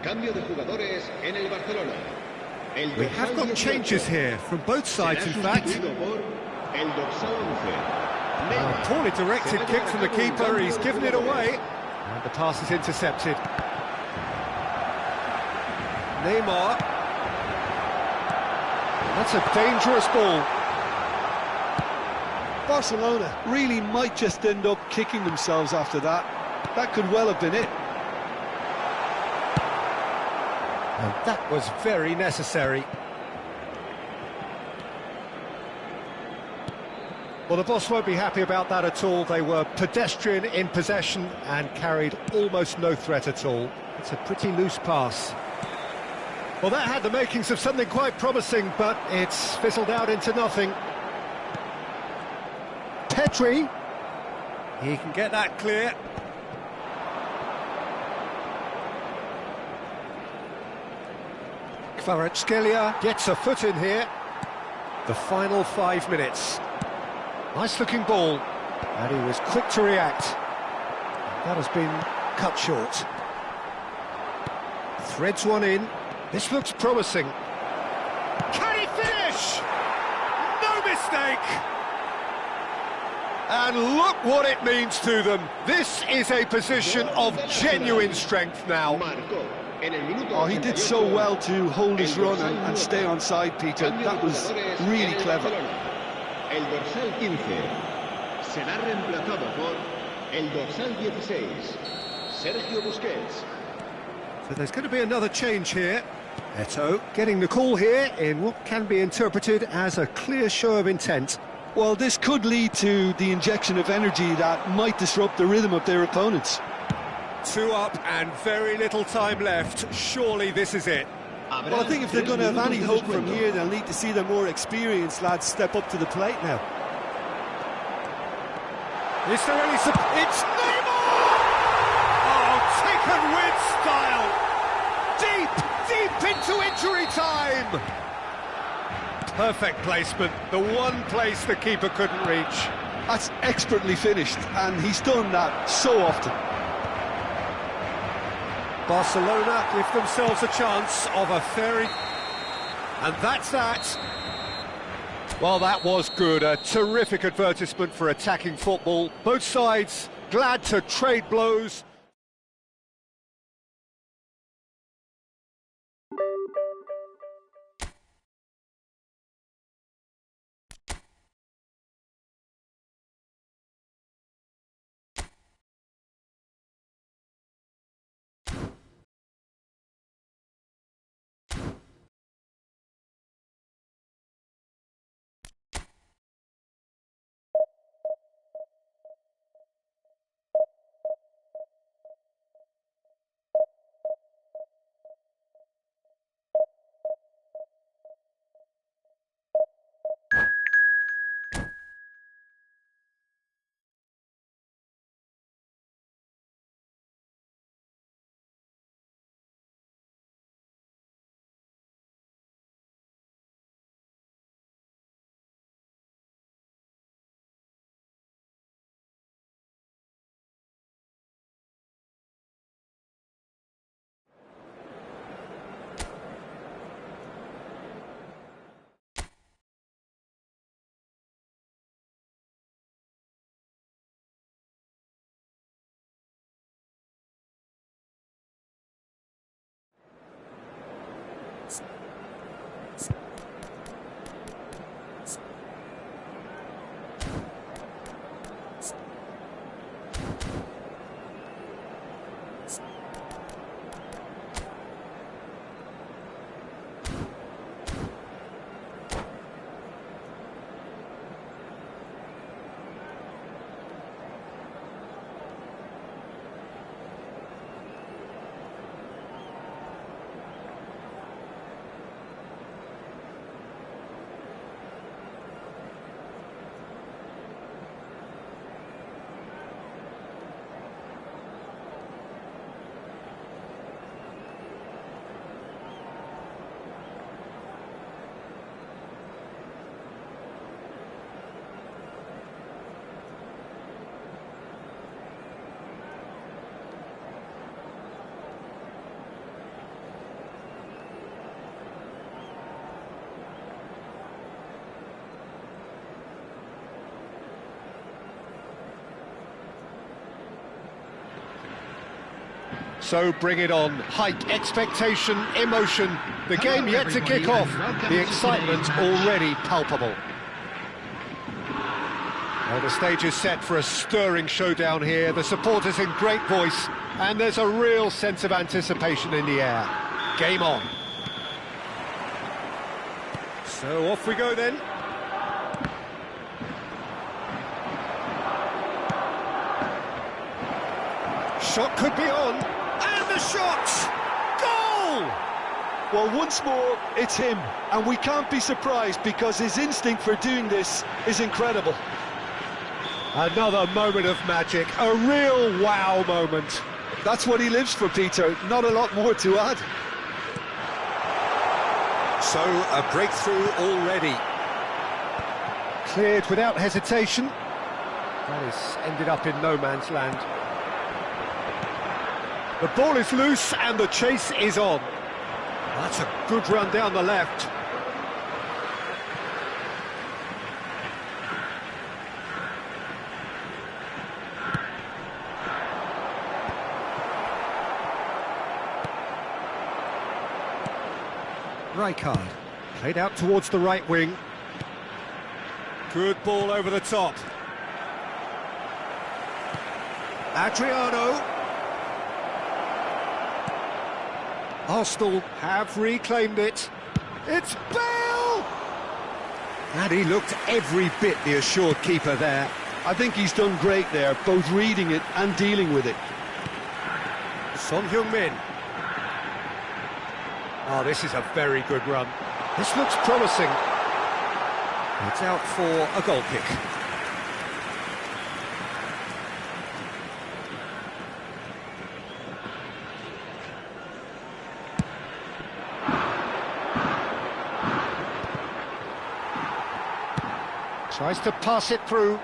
Cambio de jugadores en el Barcelona. We have got changes here from both sides, in fact. Poorly directed kick from the keeper, he's given it away. And the pass is intercepted. Neymar. That's a dangerous ball. Barcelona really might just end up kicking themselves after that. That could well have been it. And that was very necessary. Well, the boss won't be happy about that at all. They were pedestrian in possession and carried almost no threat at all. It's a pretty loose pass. Well, that had the makings of something quite promising, but it's fizzled out into nothing. Pedri. He can get that clear. Kvaratskhelia gets a foot in here. The final 5 minutes. Nice looking ball, and he was quick to react. That has been cut short. Threads one in. This looks promising. Can he finish? No mistake! And look what it means to them. This is a position of genuine strength now. Oh, he did so well to hold his run and stay on side, Peter. That was really clever. El dorsal 15 será reemplazado por el dorsal 16, Sergio Busquets. So there's going to be another change here. Eto'o getting the call here in what can be interpreted as a clear show of intent. Well, this could lead to the injection of energy that might disrupt the rhythm of their opponents. 2 up and very little time left. Surely this is it. Well, I think if they're going to have any hope from here, they'll need to see the more experienced lads step up to the plate now. Is there any It's Neymar! Oh, taken with style! Deep into injury time! Perfect placement, the one place the keeper couldn't reach. That's expertly finished, and he's done that so often. Barcelona give themselves a chance of a fairy... And that's that. Well, that was good. A terrific advertisement for attacking football. Both sides glad to trade blows. So bring it on. Height, expectation, emotion. The game yet to kick off. The excitement already palpable. Well, the stage is set for a stirring showdown here. The supporters in great voice, and there's a real sense of anticipation in the air. Game on. So off we go then. Shot could be on. And the shot! Goal! Well, once more, it's him. And we can't be surprised because his instinct for doing this is incredible. Another moment of magic, a real wow moment. That's what he lives for, Peter. Not a lot more to add. So, a breakthrough already. Cleared without hesitation. That has ended up in no man's land. The ball is loose and the chase is on. That's a good run down the left. Rijkaard, played out towards the right wing. Good ball over the top. Adriano. Arsenal have reclaimed it. It's Bale! And he looked every bit the assured keeper there. I think he's done great there, both reading it and dealing with it. Son Heung-min. Oh, this is a very good run. This looks promising. It's out for a goal kick. Tries to pass it through.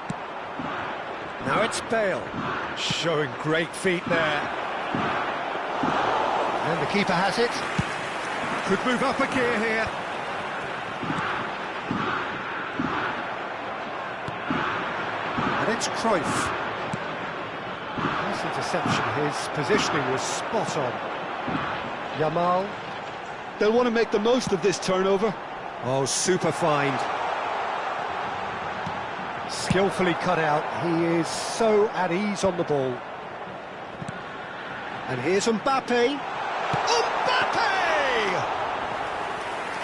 Now it's Bale. Showing great feet there. And the keeper has it. Could move up a gear here. And it's Cruyff. Nice interception. His positioning was spot on. Yamal. They'll want to make the most of this turnover. Oh, super find. Skillfully cut out. He is so at ease on the ball. And here's Mbappe. Mbappe!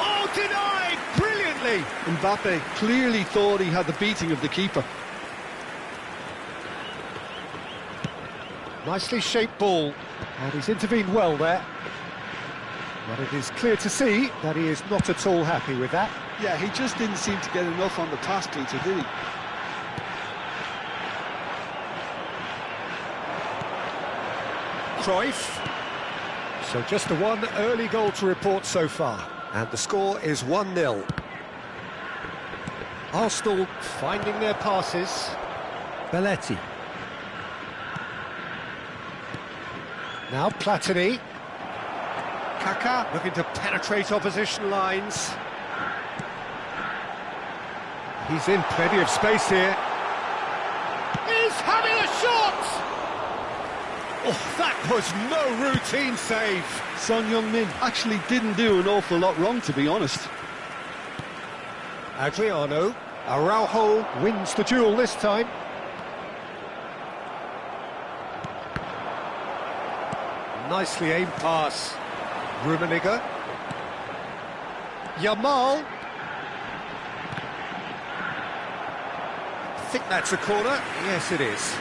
Oh, denied brilliantly. Mbappe clearly thought he had the beating of the keeper. Nicely shaped ball. And he's intervened well there. But it is clear to see that he is not at all happy with that. Yeah, he just didn't seem to get enough on the pass, Peter, did he? Cruyff. So just the one early goal to report so far. And the score is 1-0. Arsenal finding their passes. Belletti. Now Platini. Kaká looking to penetrate opposition lines. He's in plenty of space here. He's having a shot! Oh, that was no routine save. Son Heung-min actually didn't do an awful lot wrong, to be honest. Adriano. Araujo wins the duel this time. Nicely aimed pass. Rummenigge. Yamal. I think that's a corner. Yes, it is.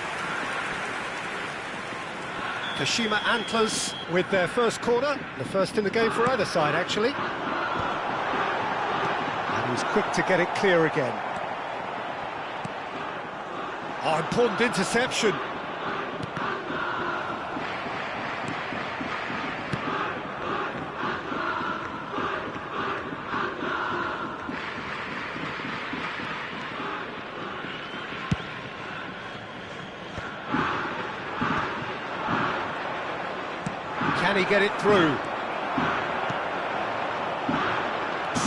Kashima Antlers with their first corner. The first in the game for either side, actually. And he's quick to get it clear again. Oh, important interception. Can he get it through?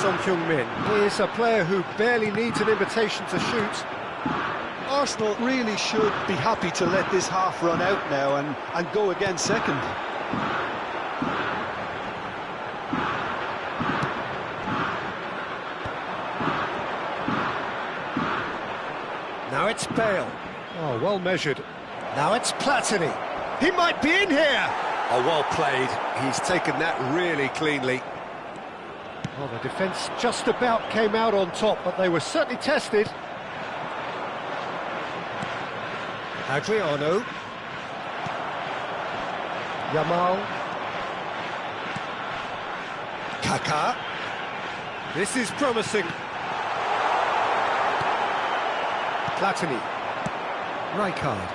Son Heung-min is a player who barely needs an invitation to shoot. Arsenal really should be happy to let this half run out now and go again second. Now it's Bale. Oh, well measured. Now it's Platini. He might be in here. Oh, well played. He's taken that really cleanly. Well, the defence just about came out on top, but they were certainly tested. Adriano. Yamal. Kaká. This is promising. Platini. Rijkaard.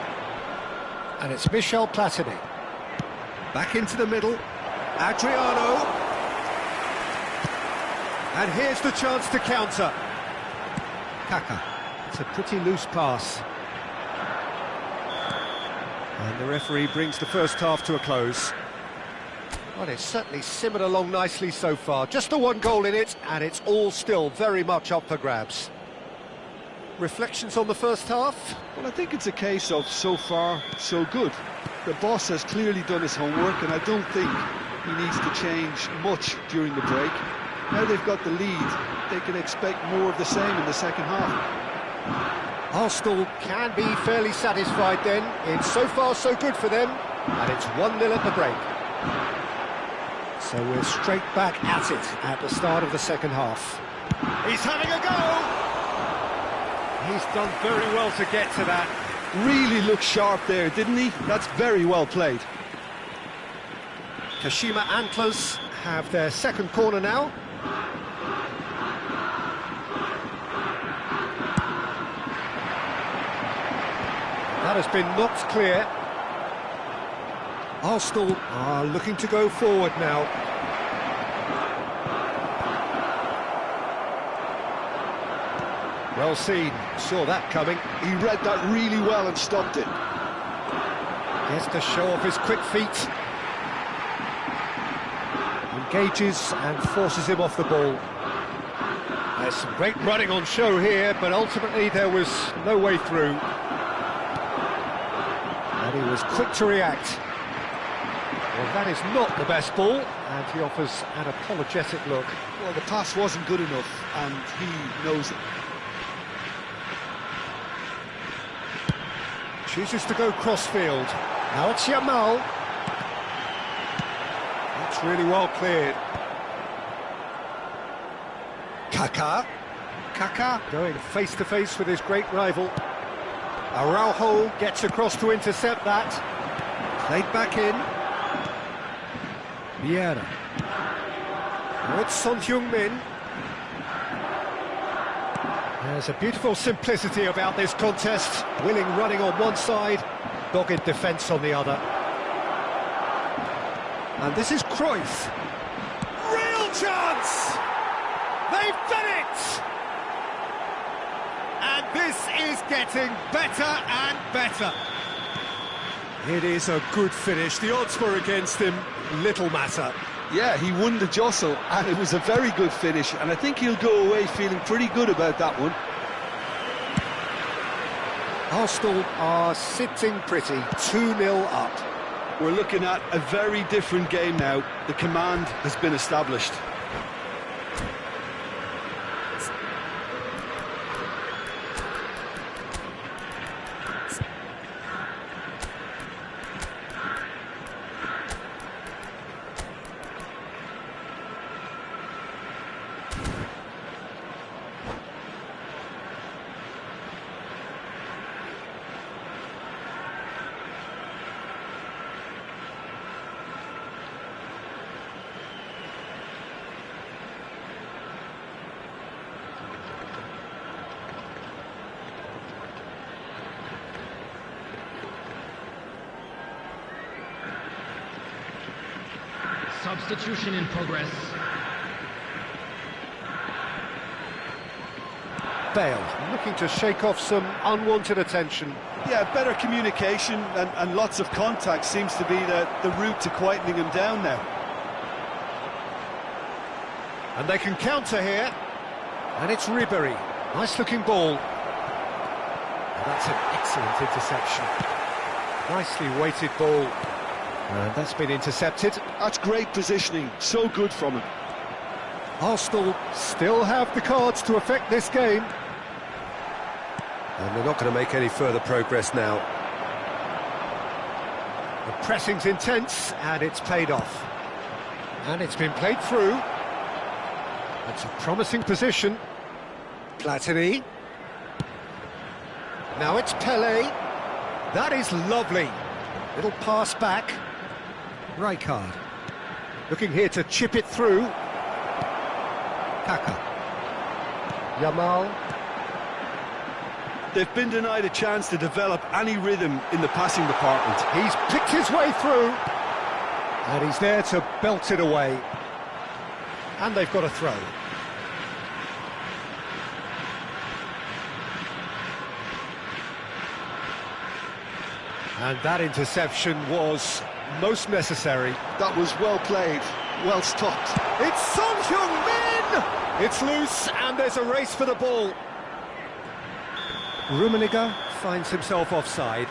And it's Michel Platini. Back into the middle. Adriano. And here's the chance to counter. Kaká. It's a pretty loose pass. And the referee brings the first half to a close. Well, it's certainly simmered along nicely so far. Just the one goal in it, and it's all still very much up for grabs. Reflections on the first half? Well, I think it's a case of so far, so good. The boss has clearly done his homework, and I don't think he needs to change much during the break. Now they've got the lead, they can expect more of the same in the second half. Arsenal can be fairly satisfied then. It's so far so good for them, and it's 1-0 at the break. So we're straight back at it at the start of the second half. He's having a go! He's done very well to get to that. Really looked sharp there, didn't he? That's very well played. Kashima Antlers have their second corner now. That has been knocked clear. Arsenal are looking to go forward now. Well seen, saw that coming. He read that really well and stopped it. Gets to show off his quick feet. Engages and forces him off the ball. There's some great running on show here, but ultimately there was no way through. And he was quick to react. Well, that is not the best ball, and he offers an apologetic look. Well, the pass wasn't good enough, and he knows it. Chooses to go cross-field. Now it's Yamal. That's really well cleared. Kaká going face-to-face with his great rival. Araujo gets across to intercept that. Played back in. Vieira. Now it's Son Heung-min. There's a beautiful simplicity about this contest. Willing running on one side, dogged defence on the other. And this is Cruyff. Real chance! They've done it! And this is getting better and better. It is a good finish. The odds were against him. Little matter. Yeah, he won the jostle, and it was a very good finish, and I think he'll go away feeling pretty good about that one. Arsenal are sitting pretty, 2-0 up. We're looking at a very different game now. The command has been established. Substitution in progress. Bale looking to shake off some unwanted attention. Yeah, better communication and lots of contact seems to be the route to quietening him down now. And they can counter here. And it's Ribery. Nice looking ball. And that's an excellent interception. Nicely weighted ball. And that's been intercepted. That's great positioning, so good from him. Arsenal still have the cards to affect this game. And they're not going to make any further progress now. The pressing's intense, and it's paid off. And it's been played through. It's a promising position. Platini. Now it's Pelé. That is lovely. Little pass back. Rijkaard. Looking here to chip it through. Kaká. Yamal. They've been denied a chance to develop any rhythm in the passing department. He's picked his way through. And he's there to belt it away. And they've got a throw. And that interception was most necessary. That was well played, well stopped. It's Son Heung-min! It's loose, and there's a race for the ball. Rummenigge finds himself offside.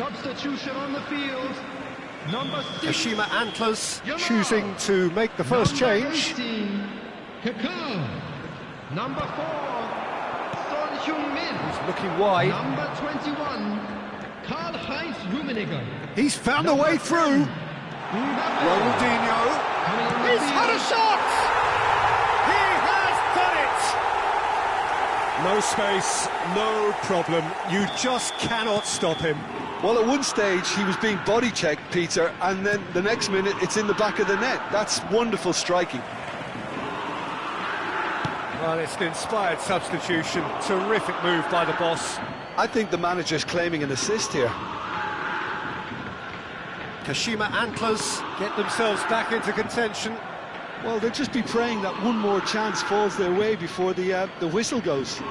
Substitution on the field. Number 6. Kashima Antlers choosing to make the first change. 18, Kakao. Number 4, Son Heung-min. He's looking wide. Number 21, Karl-Heinz Rummenigge. He's found a way through. Ronaldinho. He's had a shot! He has done it! No space, no problem. You just cannot stop him. Well, at one stage he was being body checked, Peter, and then the next minute it's in the back of the net. That's wonderful striking. Well, it's an inspired substitution. Terrific move by the boss. I think the manager's claiming an assist here. Kashima Antlers get themselves back into contention. Well, they'll just be praying that one more chance falls their way before the whistle goes.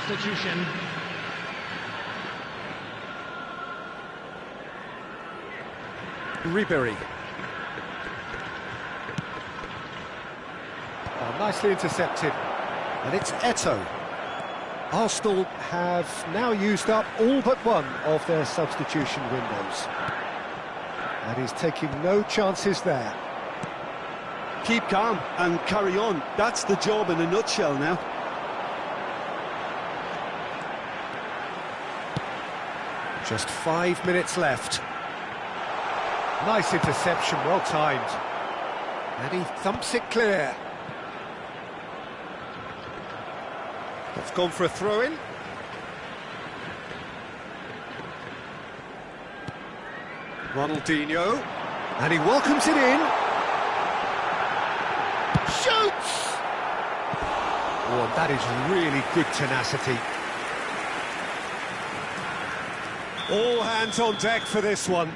Substitution. Ribery. Oh, nicely intercepted. And it's Eto'o. Arsenal have now used up all but one of their substitution windows. And he's taking no chances there. Keep calm and carry on. That's the job in a nutshell now. Just 5 minutes left. Nice interception, well timed. And he thumps it clear. That's gone for a throw-in. Ronaldinho. And he welcomes it in. Shoots! Oh, that is really good tenacity. All hands on deck for this one.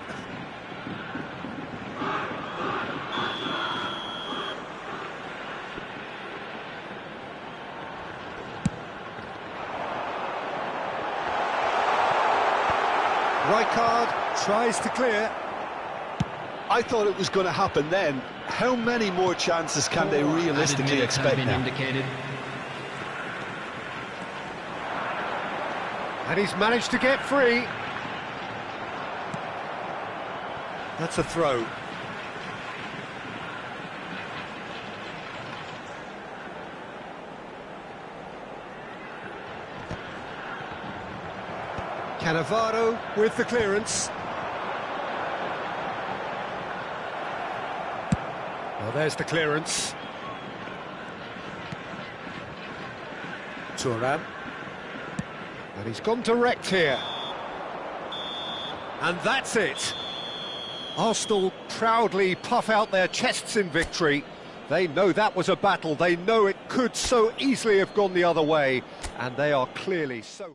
Rijkaard tries to clear. I thought it was going to happen then. How many more chances can they realistically expect now? Indicated. And he's managed to get free. That's a throw. Cannavaro with the clearance. Well, there's the clearance. Thuram. And he's gone direct here. And that's it. Arsenal proudly puff out their chests in victory. They know that was a battle. They know it could so easily have gone the other way. And they are clearly so...